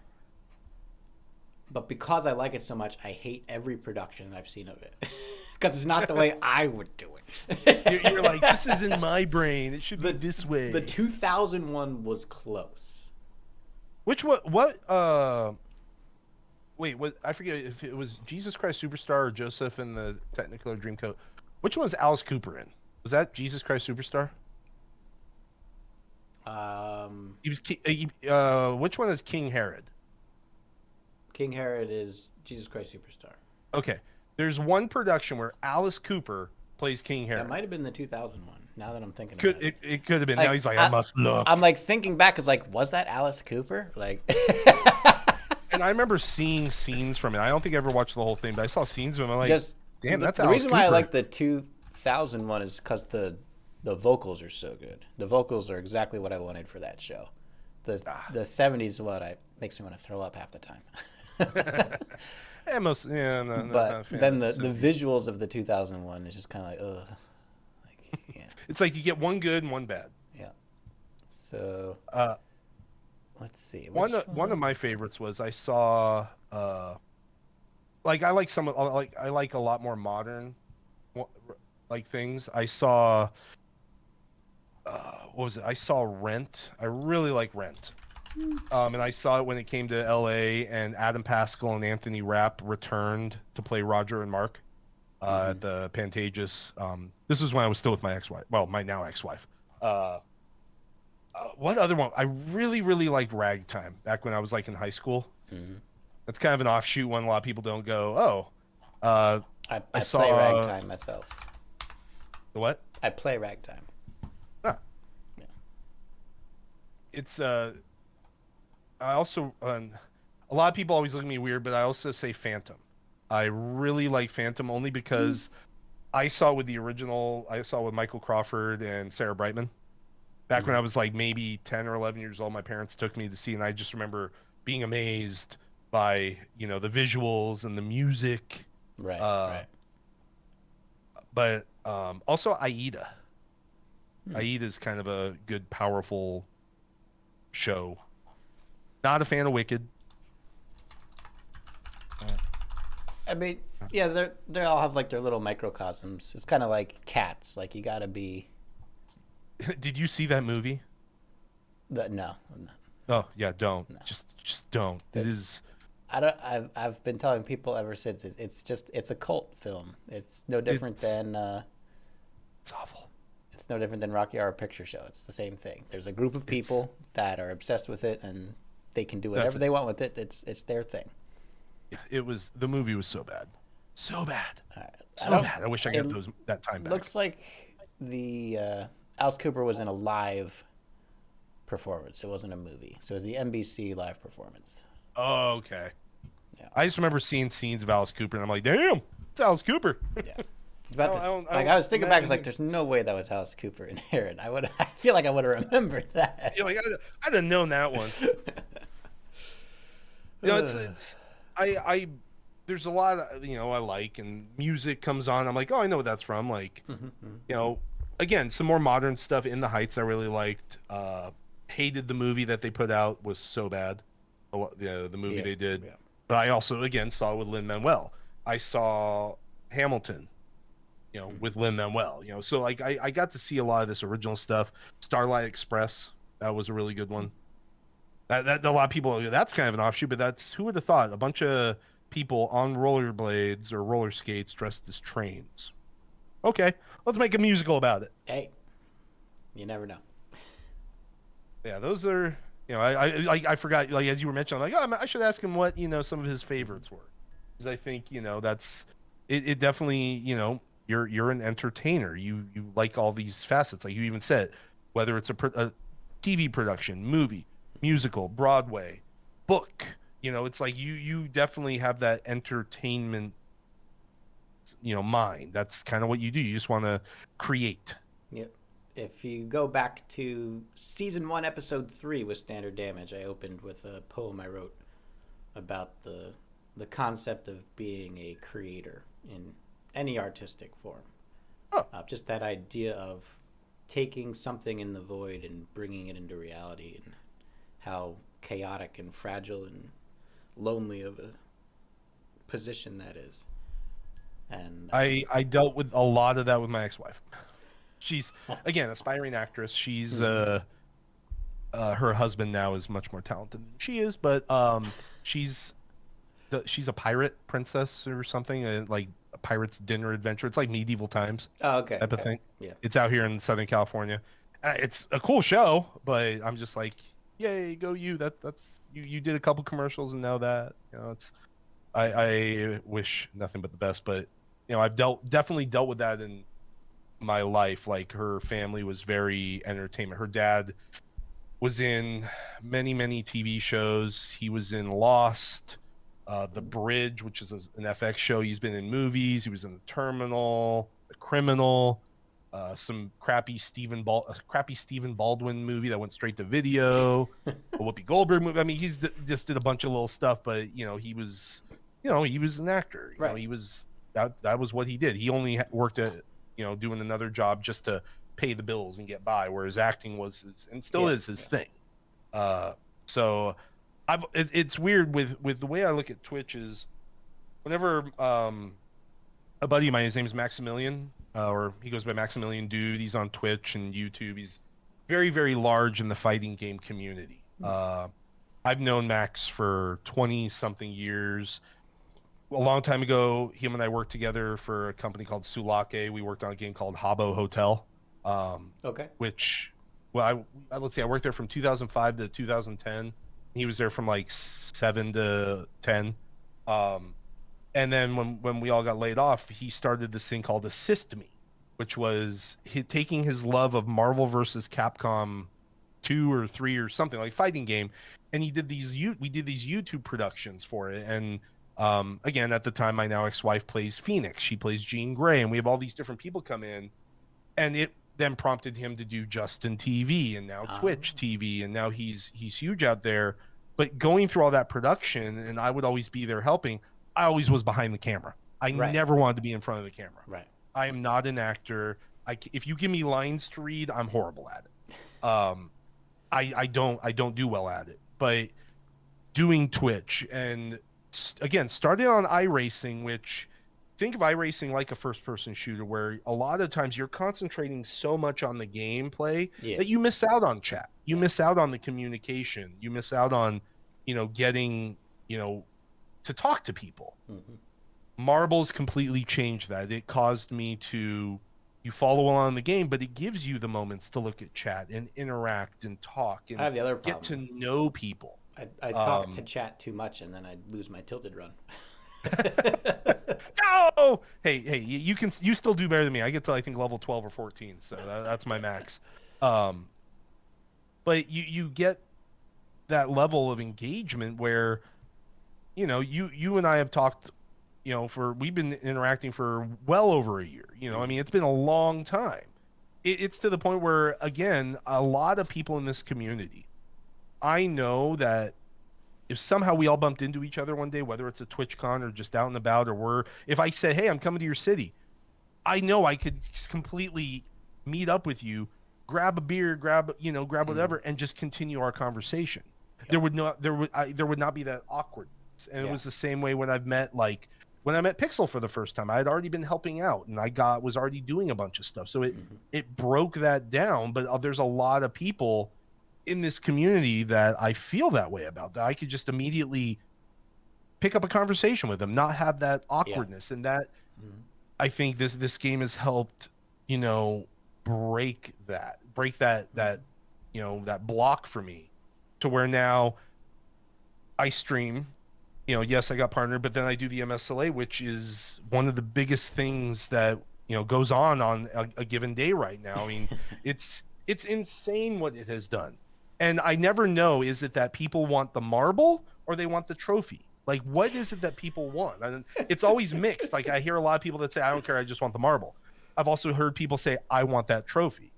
but because I like it so much, I hate every production I've seen of it because it's not the way I would do it. You're like, this is in my brain. It should be this way. The 2001 was close. Which what? Wait, what? I forget if it was Jesus Christ Superstar or Joseph in the Technicolor Dreamcoat. Which one was Alice Cooper in? Was that Jesus Christ Superstar? He was. Which one is King Herod? King Herod is Jesus Christ Superstar. Okay, there's one production where Alice Cooper plays King Herod. That might have been the 2001. Now that I'm thinking about it, it could have been. Like, now he's like, I must look. I'm like thinking back, is like, was that Alice Cooper? Like. And I remember seeing scenes from it. I don't think I ever watched the whole thing, but I saw scenes of it. I'm like, damn, that's the Alice reason Cooper. why I like the 2001 is because the vocals are so good. The vocals are exactly what I wanted for that show. The 70s one makes me want to throw up half the time. But then the visuals of the 2001 is just kind of like, ugh. Like, yeah. It's like you get one good and one bad. Yeah. So let's see. One of my favorites was I saw like I like a lot more modern like things. I saw what was it? I saw Rent. I really like Rent. And I saw it when it came to LA and Adam Pascal and Anthony Rapp returned to play Roger and Mark at the Pantages. This is when I was still with my ex-wife. Well, my now ex-wife. What other one? I really, really liked Ragtime back when I was like in high school. Mm-hmm. That's kind of an offshoot one. A lot of people don't go, oh. I saw play Ragtime myself. The what? I play Ragtime. Ah. Yeah. It's I also a lot of people always look at me weird, but I also say Phantom. I really like Phantom only because I saw with the original. I saw with Michael Crawford and Sarah Brightman. Back when I was like maybe 10 or 11 years old, my parents took me to see, and I just remember being amazed by, you know, the visuals and the music. Right, right. But also Aida. Aida is kind of a good, powerful show. Not a fan of Wicked. I mean, yeah, they all have like their little microcosms. It's kind of like Cats. Like you gotta be. Did you see that movie? No. Oh yeah, don't. No. Just don't. It is. I've been telling people ever since. It's a cult film. It's no different than. It's awful. It's no different than Rocky Horror Picture Show. It's the same thing. There's a group of people that are obsessed with it, and they can do whatever they want with it. It's their thing. Yeah, the movie was so bad, so bad, so bad. I wish I got that time back. Looks like the Alice Cooper was in a live performance. It wasn't a movie, so it was the NBC live performance. Oh, okay. Yeah. I just remember seeing scenes of Alice Cooper, and I'm like, damn, it's Alice Cooper. Yeah. I was thinking back, it's like, there's no way that was Alice Cooper in Herod. I feel like I would have remembered that. You're like, I'd have known that one. You know, there's a lot of, you know, I like, and music comes on. I'm like, oh, I know what that's from. Like, you know, again, some more modern stuff. In the Heights, I really liked. Hated the movie that they put out, was so bad. The movie they did. Yeah. But I also, again, saw it with Lin-Manuel. I saw Hamilton, you know, with Lin-Manuel, you know. So, like, I got to see a lot of this original stuff. Starlight Express, that was a really good one. That a lot of people, that's kind of an offshoot, but that's, who would have thought? A bunch of people on rollerblades or roller skates dressed as trains. Okay, let's make a musical about it. Hey, you never know. Yeah, those are, you know, I forgot, like, as you were mentioning, like, oh, I should ask him what, you know, some of his favorites were. Because I think, you know, that's, it definitely, you know, you're an entertainer. You like all these facets. Like you even said, whether it's a TV production, movie, musical, Broadway, book, you know, it's like you definitely have that entertainment, you know, mind. That's kind of what you do. You just want to create. Yep. If you go back to season 1, episode 3 with Standard Damage, I opened with a poem I wrote about the concept of being a creator in any artistic form. Oh. Just that idea of taking something in the void and bringing it into reality, and how chaotic and fragile and lonely of a position that is. And I dealt with a lot of that with my ex-wife. She's, again, aspiring actress. She's her husband now is much more talented than she is, but she's she's a pirate princess or something, like a pirate's dinner adventure. It's like medieval times okay, type of thing. yeah. It's out here in Southern California. It's a cool show, but I'm just like, yay, go you. That's you did a couple commercials and now that, it's I wish nothing but the best, but I've definitely dealt with that in my life. Like, her family was very entertainment. Her dad was in many TV shows. He was in Lost, The Bridge, which is an FX show. He's been in movies. He was in The Terminal, The Criminal, some crappy Stephen Baldwin movie that went straight to video, a Whoopi Goldberg movie. I mean, he's just did a bunch of little stuff, but he was an actor. Right. He was that was what he did. He only worked at doing another job just to pay the bills and get by, whereas acting was and still is his thing. So it's weird with the way I look at Twitch is whenever a buddy of mine, his name is Maximilian, or he goes by Maximilian Dude. He's on Twitch and YouTube. He's very, very large in the fighting game community. I've known Max for 20 something years. A long time ago, him and I worked together for a company called Sulake. We worked on a game called Habbo Hotel. Which, well, let's see, I worked there from 2005 to 2010. He was there from like 7 to 10. And then when we all got laid off, he started this thing called Assist Me, which was taking his love of Marvel versus Capcom 2 or 3 or something, like fighting game, and we did these YouTube productions for it. And again, at the time, my now ex-wife plays Phoenix. She plays Jean Grey, and we have all these different people come in, and it then prompted him to do Justin TV and now Twitch TV, and now he's huge out there. But going through all that production, and I would always be there helping, I always was behind the camera. I never wanted to be in front of the camera. Right. I am not an actor. If you give me lines to read, I'm horrible at it. I don't do well at it. But doing Twitch, and again, started on iRacing, which, think of iRacing like a first-person shooter, where a lot of times you're concentrating so much on the gameplay that you miss out on chat. You miss out on the communication. You miss out on, getting, to talk to people. Marbles completely changed that. It caused me to, you follow along in the game, but it gives you the moments to look at chat and interact and talk and I have the other problem. Get to know people. I talk to chat too much, and then I lose my tilted run. No! Hey, you still do better than me. I get to, I think, level 12 or 14, so that's my max. But you get that level of engagement where, you and I have talked, we've been interacting for well over a year. I mean, it's been a long time. It's to the point where, again, a lot of people in this community, I know that if somehow we all bumped into each other one day, whether it's a TwitchCon or just out and about, or if I said, hey, I'm coming to your city, I know I could completely meet up with you, grab a beer, grab whatever, and just continue our conversation. There would not be that awkwardness. And it was the same way when I met Pixel for the first time. I had already been helping out, and I was already doing a bunch of stuff. So it broke that down. But there's a lot of people in this community that I feel that way about, that I could just immediately pick up a conversation with them, not have that awkwardness. And that, I think this game has helped, break that that block for me, to where now I stream, yes, I got partnered, but then I do the MSLA, which is one of the biggest things that, goes on a given day right now. I mean, it's insane what it has done. And I never know, is it that people want the marble or they want the trophy? Like, what is it that people want? And it's always mixed. Like, I hear a lot of people that say, I don't care, I just want the marble. I've also heard people say, I want that trophy.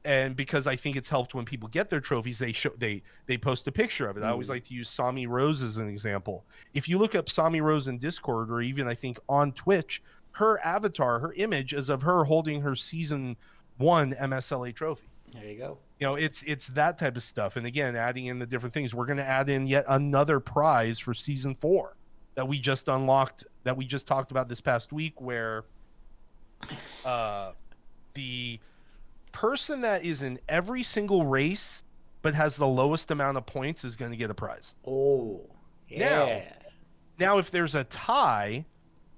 And because I think it's helped when people get their trophies, they post a picture of it. I always like to use Sami Rose as an example. If you look up Sami Rose in Discord, or even I think on Twitch, her avatar, her image is of her holding her season 1 MSLA trophy. There you go. It's that type of stuff. And again, adding in the different things, we're going to add in yet another prize for season 4. that we just unlocked, that we just talked about this past week, where the person that is in every single race but has the lowest amount of points is going to get a prize. Oh, yeah. Now, if there's a tie,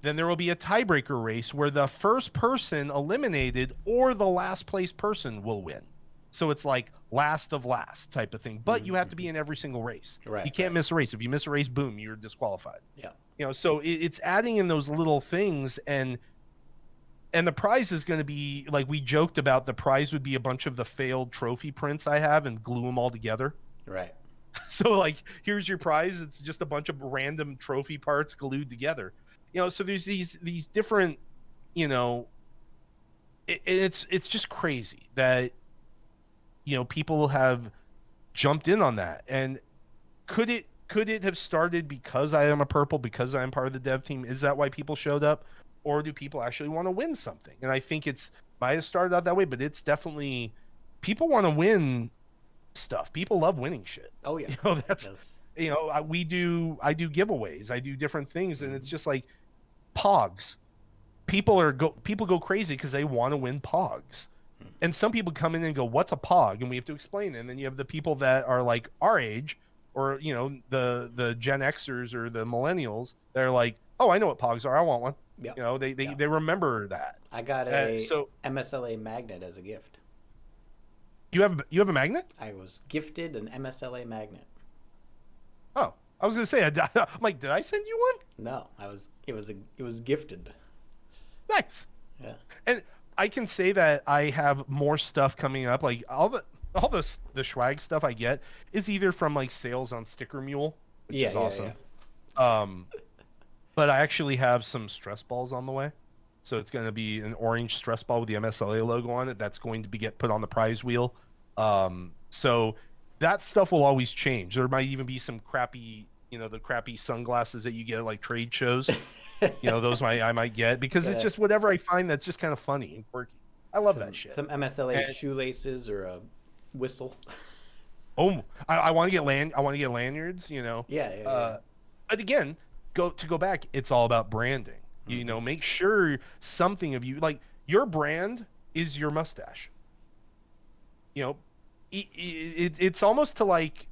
then there will be a tiebreaker race where the first person eliminated or the last place person will win. So it's like last of last type of thing. But you have to be in every single race. Right. You can't miss a race. If you miss a race, boom, you're disqualified. Yeah. You know, so it's adding in those little things, and the prize is going to be, like we joked about, the prize would be a bunch of the failed trophy prints I have and glue them all together. Right. So like, here's your prize. It's just a bunch of random trophy parts glued together. You know, so there's these different, you know, it's just crazy that, you know, people have jumped in on that. And could it have started because I am a purple, because I'm part of the dev team? Is that why people showed up? Or do people actually want to win something? And I think it's might have started out that way, but it's definitely, people want to win stuff. People love winning shit. Oh yeah. You know, that's, you know, I do giveaways. I do different things, and it's just like pogs. People go crazy because they want to win pogs. And some people come in and go, "What's a pog?" And we have to explain it. And then you have the people that are like our age, or, you know, the Gen Xers or the millennials. They're like, "Oh, I know what pogs are. I want one." Yep. You know, they remember that. I got a MSLA magnet as a gift. You have a magnet? I was gifted an MSLA magnet. Oh, I was gonna say, I'm like, did I send you one? No, it was gifted. Nice. Yeah. And I can say that I have more stuff coming up. Like all the swag stuff I get is either from like sales on Sticker Mule, which is awesome. Yeah. But I actually have some stress balls on the way. So it's going to be an orange stress ball with the MSLA logo on it. That's going to get put on the prize wheel. So that stuff will always change. There might even be some crappy, you know, the crappy sunglasses that you get at like trade shows. You know, those I might get, because it's just whatever I find that's just kind of funny and quirky. I love that shit. Some MSLA shoelaces or a whistle. Oh, I want to get lanyards, you know. Yeah. But again, go back, it's all about branding. You know, make sure something of you, like your brand is your mustache. You know, it's almost to like,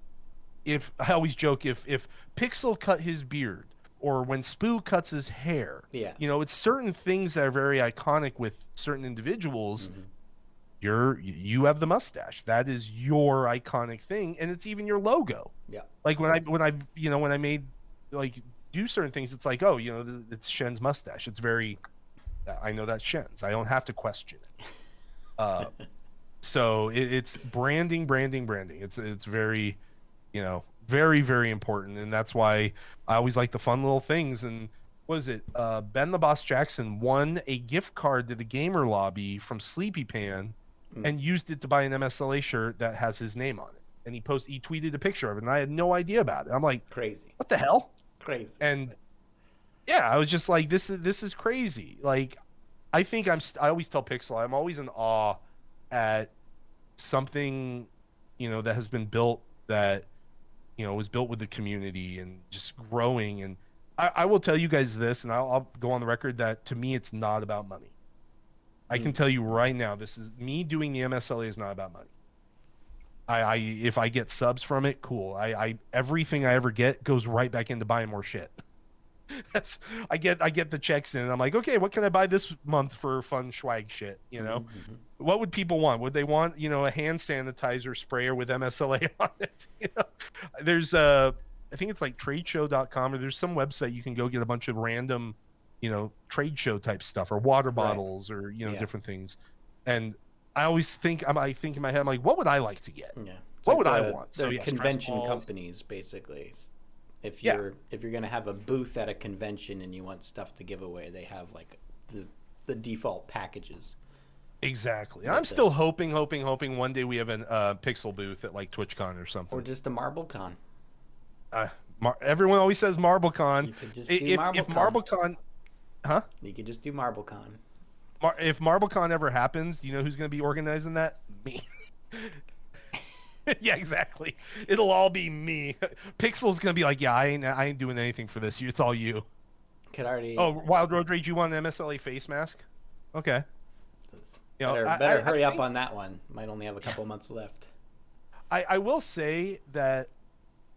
if I always joke, if Pixel cut his beard, or when Spoo cuts his hair, you know, it's certain things that are very iconic with certain individuals. You have the mustache. That is your iconic thing, and it's even your logo. Yeah. Like when I made, like, do certain things, it's like, oh, you know, it's Shen's mustache. It's very, I know that's Shen's. I don't have to question it. So it's branding. It's very, you know, very, very important. And that's why I always like the fun little things. And what is it? Ben the Boss Jackson won a gift card to the gamer lobby from Sleepy Pan and used it to buy an MSLA shirt that has his name on it. And he tweeted a picture of it, and I had no idea about it. I'm like, crazy. What the hell? Crazy. And yeah, I was just like, this is crazy. Like, I think I always tell Pixel, I'm always in awe at something, you know, that has been built, that, you know, was built with the community and just growing. And I will tell you guys this, and I'll go on the record that to me, it's not about money. I can tell you right now, this is me doing the MSLA is not about money. If I get subs from it, cool. Everything I ever get goes right back into buying more shit. I get the checks in, and I'm like, okay, what can I buy this month for fun swag shit? You know, what would people want? Would they want, you know, a hand sanitizer sprayer with MSLA on it? You know, there's I think it's like tradeshow.com, or there's some website you can go get a bunch of random, you know, trade show type stuff, or water bottles, or, you know, different things. And I always think, I think in my head, I'm like, what would I like to get? Yeah. What would I want? So convention companies, basically. If you're going to have a booth at a convention and you want stuff to give away, they have like the default packages. Exactly. I'm still hoping one day we have a Pixel booth at like TwitchCon or something. Or just a MarbleCon. Everyone always says MarbleCon. You could just do MarbleCon. If MarbleCon, huh? You could just do MarbleCon. If MarbleCon ever happens, do you know who's going to be organizing that? Me. Yeah, exactly. It'll all be me. Pixel's gonna be like, yeah, I ain't doing anything for this. It's all you. Could already. Oh, Wild Road Rage, you want an MSLA face mask? Okay. You know, Better hurry I up think, on that one. Might only have a couple months left. I will say that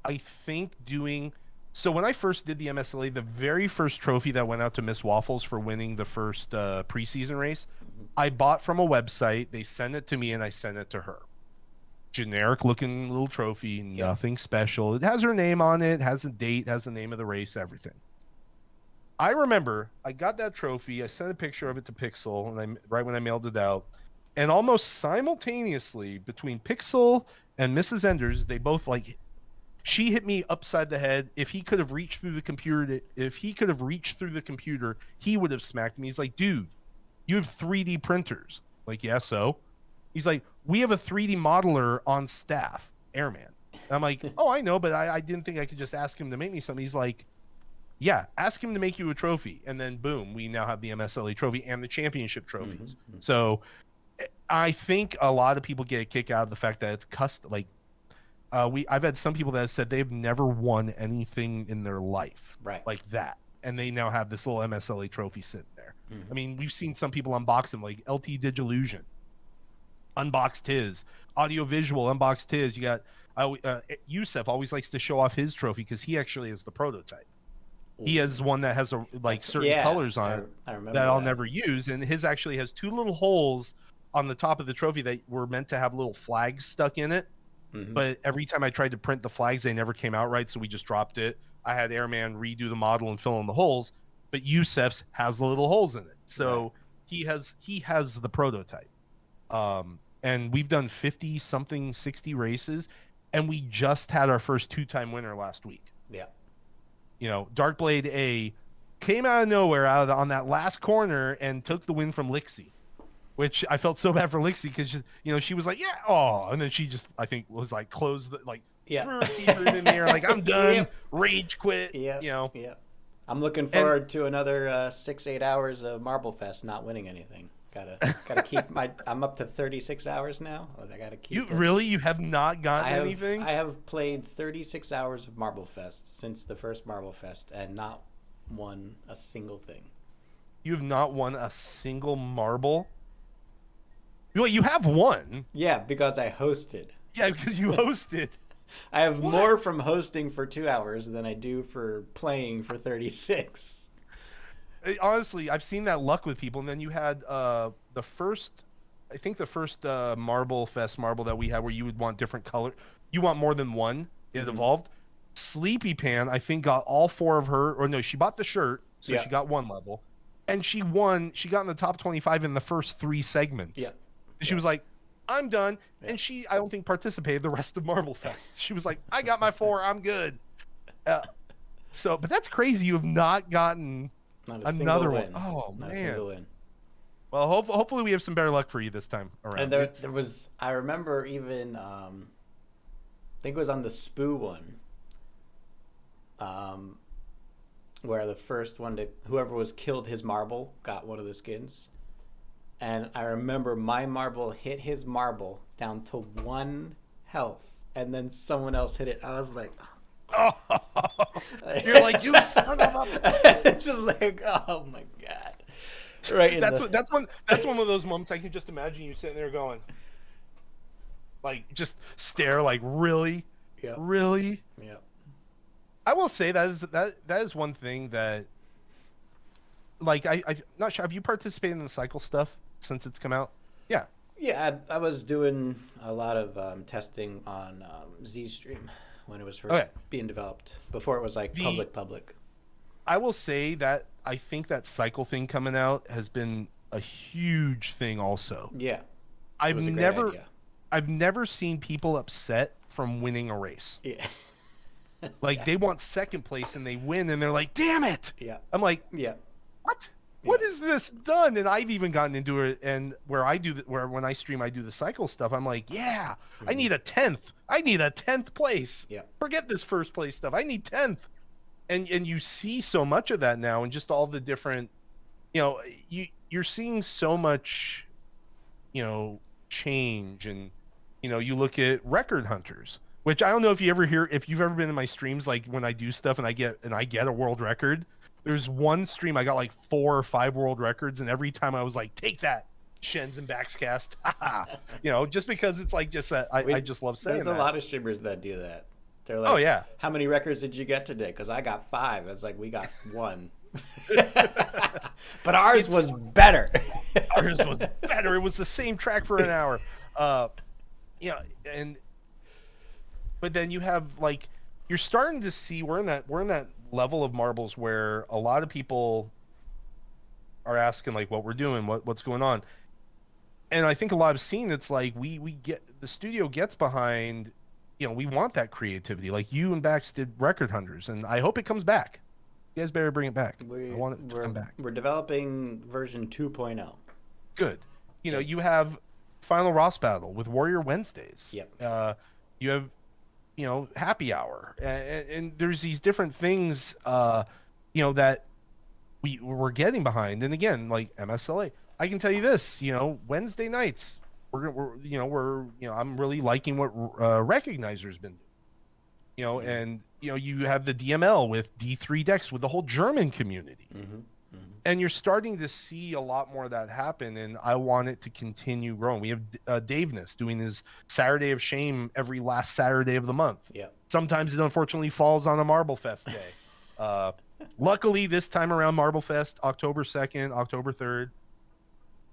I think doing so when I first did the MSLA, the very first trophy that went out to Miss Waffles for winning the first preseason race, I bought from a website. They sent it to me and I sent it to her. Generic looking little trophy, nothing special. It has her name on it, has a date, has the name of the race, everything. I remember I got that trophy. I sent a picture of it to Pixel, and right when I mailed it out, and almost simultaneously between Pixel and Mrs. Enders, they both like she hit me upside the head. If he could have reached through the computer, he would have smacked me. He's like, dude, you have 3D printers. Like, yeah, so he's like, we have a 3D modeler on staff, Airman. And I'm like, oh, I know, but I didn't think I could just ask him to make me something. He's like, yeah, ask him to make you a trophy. And then boom, we now have the MSLA trophy and the championship trophies. Mm-hmm. So I think a lot of people get a kick out of the fact that it's custom. Like, I've had some people that have said they've never won anything in their life like that. And they now have this little MSLA trophy sitting there. Mm-hmm. I mean, we've seen some people unbox them, like LT Digillusion unboxed his, Audiovisual unboxed his. You got Yusef always likes to show off his trophy because he actually is the prototype. He has one that has certain colors on it that I'll never use, and his actually has 2 little holes on the top of the trophy that were meant to have little flags stuck in it. Mm-hmm. But every time I tried to print the flags, they never came out right, so we just dropped it. I had Airman redo the model and fill in the holes, but Yusef's has the little holes in it, so he has the prototype. And we've done 50-something, 60 races, and we just had our first 2-time winner last week. Yeah. You know, Darkblade A came out of nowhere on that last corner and took the win from Lixie, which I felt so bad for Lixie because, she was like, yeah, oh, and then she just, I think, was like, closed, threw her keyboard in there, like, I'm done, rage quit, Yeah. I'm looking forward to another 6-8 hours of Marble Fest not winning anything. Gotta keep I'm up to 36 hours now. I gotta keep. You have not gotten anything? I have played 36 hours of Marble Fest since the first Marble Fest and not won a single thing. You have not won a single marble? Well, you have won. Yeah, because I hosted. Yeah, because you hosted. I have more from hosting for 2 hours than I do for playing for 36. Honestly, I've seen that luck with people, and then you had the first Marble Fest marble that we had where you would want different color. You want more than one. It evolved. Sleepy Pan, I think, got all 4 of her, or no, she bought the shirt, so she got 1 level, and she won. She got in the top 25 in the first 3 segments. Yeah, and she was like, "I'm done," and she, I don't think, participated the rest of Marble Fest. She was like, "I got my 4. I'm good." But that's crazy. You have not gotten. Another one. Oh, not man. Well, hopefully we have some better luck for you this time around. And there was, I remember even, I think it was on the Spoo one, where the first one whoever was killed his marble got one of the skins. And I remember my marble hit his marble down to 1 health, and then someone else hit it. I was like, oh, you're like, you son of a. It's just like, oh my god! Right. That's one of those moments I can just imagine you sitting there going, like, just stare, like, really, really. Yeah. I will say that is one thing that, like, I'm not sure. Have you participated in the cycle stuff since it's come out? Yeah. Yeah, I was doing a lot of testing on ZStream. When it was first being developed, before it was like public. I will say that I think that cycle thing coming out has been a huge thing also. Yeah. I've never seen people upset from winning a race. Yeah. Like they want second place and they win and they're like, damn it. Yeah. I'm like, yeah. What? Yeah. What is this done? And I've even gotten into it, and where when I stream, I do the cycle stuff. I'm like, yeah, I need a 10th. I need a 10th place. Yeah. Forget this first place stuff. I need 10th. And you see so much of that now, and just all the different, you're seeing so much, change, and You look at record hunters, which I don't know if you've ever been in my streams, like when I do stuff and I get a world record. There's one stream I got like 4 or 5 world records, and every time I was like, take that, Shens and Baxcast. Just because it's like just that I just love saying that. There's a lot of streamers that do that. They're like, oh yeah, how many records did you get today? Because I got 5. It's like, we got 1. But ours was better. Ours was better. It was the same track for an hour. But then you have like, you're starting to see we're in that level of marbles where a lot of people are asking like what we're doing, what's going on. And I think a lot of scene, it's like we get, the studio gets behind, we want that creativity. Like you and Bax did Record Hunters, and I hope it comes back. You guys better bring it back. I want it to come back. We're developing version 2.0. Good. You have Final Ross Battle with Warrior Wednesdays. Yep. You have, Happy Hour, and there's these different things, that we're getting behind. And again, like MSLA, I can tell you this, Wednesday nights, I'm really liking what Recognizer's been doing. And you have the DML with D3 decks with the whole German community. Mm-hmm. And you're starting to see a lot more of that happen, and I want it to continue growing. We have Daveness doing his Saturday of Shame every last Saturday of the month. Yeah. Sometimes it unfortunately falls on a Marble Fest day. Luckily, this time around, Marble Fest, October 2nd, October 3rd.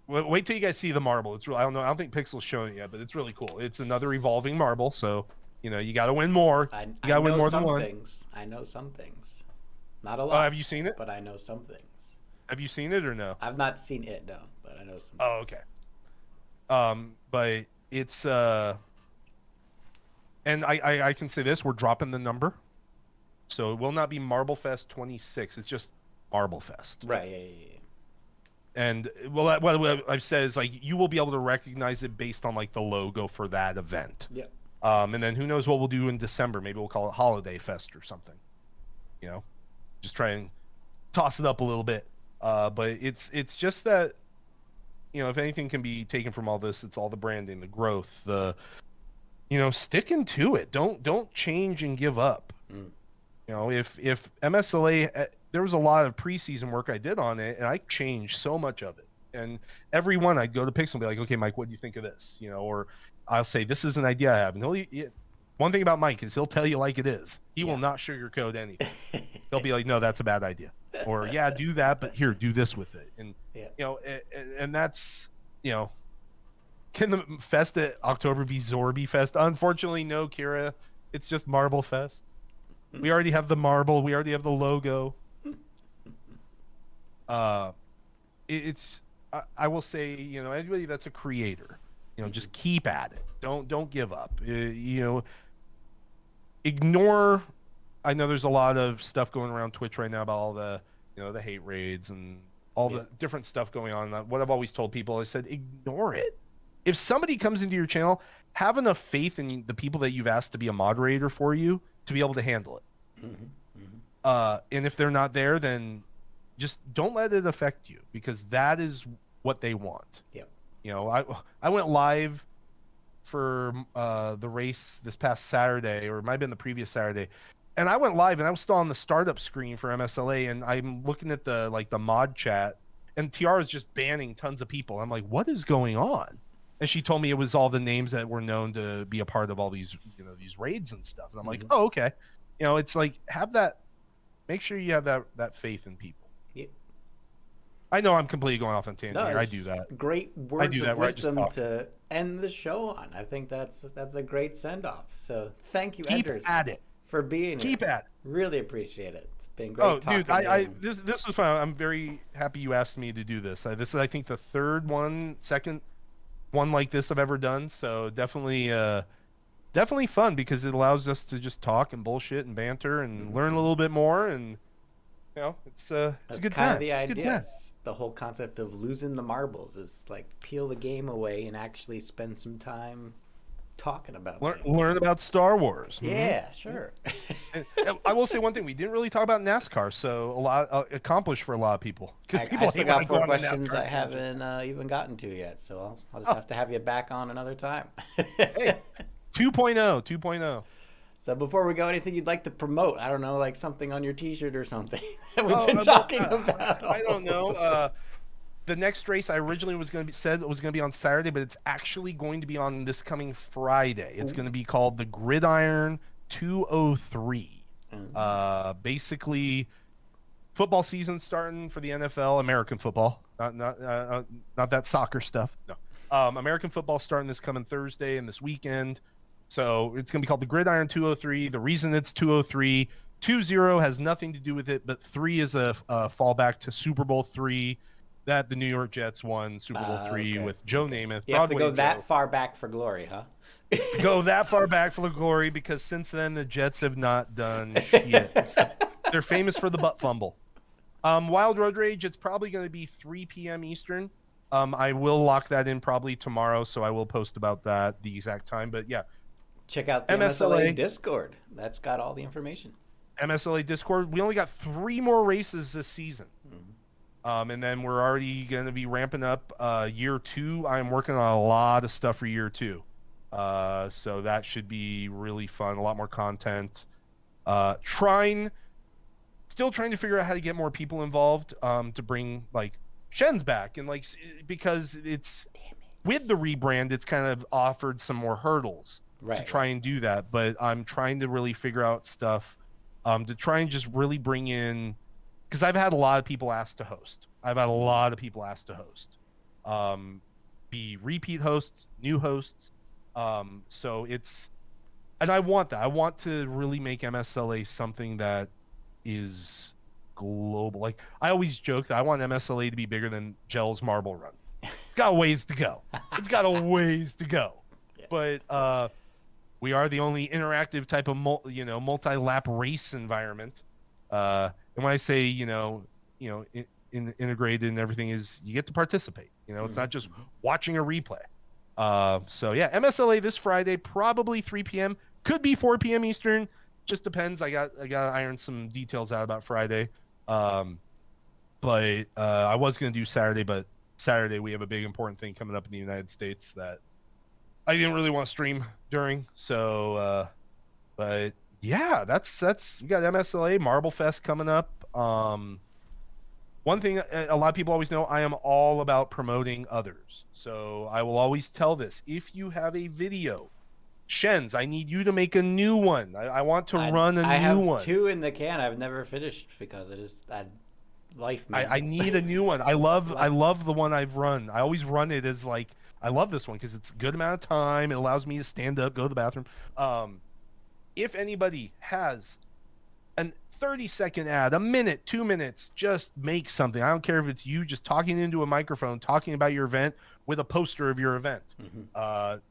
Wait till you guys see the marble. It's really, I don't think Pixel's shown it yet, but it's really cool. It's another evolving marble, so you got to win more. You got to win more than one. I know some things. Not a lot. Have you seen it? But I know some things. Have you seen it or no? I've not seen it, no, but I know some. Oh, okay. But it's and I can say this: we're dropping the number, so it will not be Marble Fest 26. It's just Marble Fest. Right. Yeah. And what I've said is like you will be able to recognize it based on like the logo for that event. Yeah. And then who knows what we'll do in December? Maybe we'll call it Holiday Fest or something. Just try and toss it up a little bit. But it's just that, if anything can be taken from all this, it's all the branding, the growth, the, sticking to it. Don't change and give up. Mm. If MSLA, there was a lot of preseason work I did on it, and I changed so much of it. And every one I'd go to Pixel and be like, okay, Mike, what do you think of this? Or I'll say, this is an idea I have. And one thing about Mike is he'll tell you like it is. He will not sugarcoat anything. He'll be like, no, that's a bad idea. Or yeah, do that, but here, do this with it. And and that's can the fest at October be Zorby Fest? Unfortunately, no, Kira. It's just Marble Fest. We already have the marble. We already have the logo. It's I will say, anybody that's a creator, just keep at it. Don't give up. Ignore. I know there's a lot of stuff going around Twitch right now about all the the hate raids and all the different stuff going on. What I've always told people, I said, ignore it. If somebody comes into your channel, have enough faith in the people that you've asked to be a moderator for you to be able to handle it. Mm-hmm. Mm-hmm. And if they're not there, then just don't let it affect you, because that is what they want. Yeah. I went live for the race this past Saturday, or it might have been the previous Saturday. And I went live and I was still on the startup screen for MSLA, and I'm looking at the mod chat, and Tiara's just banning tons of people. I'm like, what is going on? And she told me it was all the names that were known to be a part of all these, these raids and stuff. And I'm like, oh, okay. It's like, make sure you have that faith in people. Yeah. I know I'm completely going off on tangent here. I do that. Great words of wisdom to end the show on. I think that's a great send off. So thank you, Keep Enders, at it. For being here. Keep at it. Really appreciate it. It's been great. Oh, dude, this was fun. I'm very happy you asked me to do this. This is, I think, the second one like this I've ever done. So definitely fun, because it allows us to just talk and bullshit and banter and learn a little bit more. And it's a good time. The idea. The whole concept of losing the marbles is like peel the game away and actually spend some time talking about learn about Star Wars. Yeah, sure. And I will say one thing: we didn't really talk about NASCAR, so a lot accomplished for a lot of people. I still got 4 questions I haven't even gotten to yet, so I'll just have to have you back on another time. Hey, 2.0. So before we go, anything you'd like to promote? I don't know, like something on your T-shirt or something that we've been talking about. I don't know. The next race I originally was going to be on Saturday, but it's actually going to be on this coming Friday. It's going to be called the Gridiron 203. Basically, football season starting for the NFL, American football, not that soccer stuff. No, American football starting this coming Thursday and this weekend. So it's going to be called the Gridiron 203. The reason it's 203, 20 has nothing to do with it, but 3 is a fallback to Super Bowl 3. That the New York Jets won Super Bowl 3 with Joe Namath. You have to go that far back for glory, huh? Go that far back for the glory, because since then the Jets have not done shit. They're famous for the butt fumble. Wild Road Rage, it's probably going to be 3 p.m. Eastern. I will lock that in probably tomorrow, so I will post about that, the exact time. But yeah. Check out the MSLA Discord. That's got all the information. MSLA Discord. We only got 3 more races this season. And then we're already going to be ramping up year 2. I'm working on a lot of stuff for year 2. So that should be really fun. A lot more content. Still trying to figure out how to get more people involved to bring like Shen's back. And like, because it's with the rebrand, it's kind of offered some more hurdles to try and do that. But I'm trying to really figure out stuff to try and just really bring in, because I've had a lot of people asked to host. Be repeat hosts, new hosts. So it's, and I want that. I want to really make MSLA something that is global. Like I always joke that I want MSLA to be bigger than Gel's Marble Run. It's got a ways to go. Yeah. But we are the only interactive type of multi-lap race environment. And when I say, integrated and everything, is you get to participate. It's not just watching a replay. So yeah, MSLA this Friday, probably 3 p.m. Could be 4 p.m. Eastern. Just depends. I got to iron some details out about Friday. But I was going to do Saturday, but Saturday we have a big important thing coming up in the United States that I didn't really want to stream during. So, but yeah, that's we got MSLA Marble Fest coming up. One thing a lot of people always know, I am all about promoting others. So I will always tell this: if you have a video, Shens, I need you to make a new one. I want to run a new one. I have 2 in the can. I've never finished because it is life. I need a new one. I love the one I've run. I always run it as like, I love this one because it's a good amount of time. It allows me to stand up, go to the bathroom. If anybody has an 30-second ad, a minute, 2 minutes, just make something. I don't care if it's you just talking into a microphone, talking about your event with a poster of your event.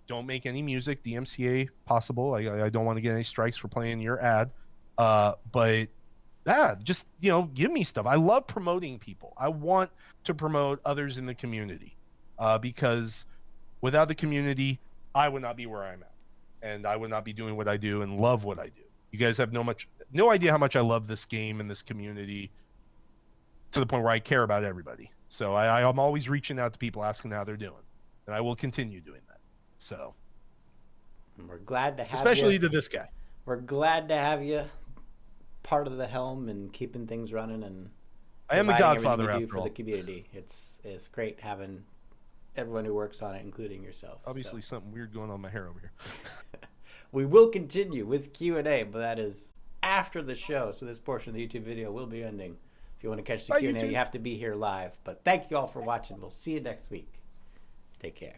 Don't make any music, DMCA possible. I don't want to get any strikes for playing your ad. But yeah, just, give me stuff. I love promoting people. I want to promote others in the community because without the community, I would not be where I'm at. And I would not be doing what I do and love what I do. You guys have no idea how much I love this game and this community, to the point where I care about everybody. So I'm always reaching out to people, asking how they're doing, and I will continue doing that. So we're glad to have especially to this guy. We're glad to have you part of the helm and keeping things running. And I am the godfather after for all. The community. It's great having everyone who works on it, including yourself. Obviously, something weird going on in my hair over here. We will continue with Q&A, but that is after the show, so this portion of the YouTube video will be ending. If you want to catch the Q&A, you have to be here live. But thank you all for watching. We'll see you next week. Take care.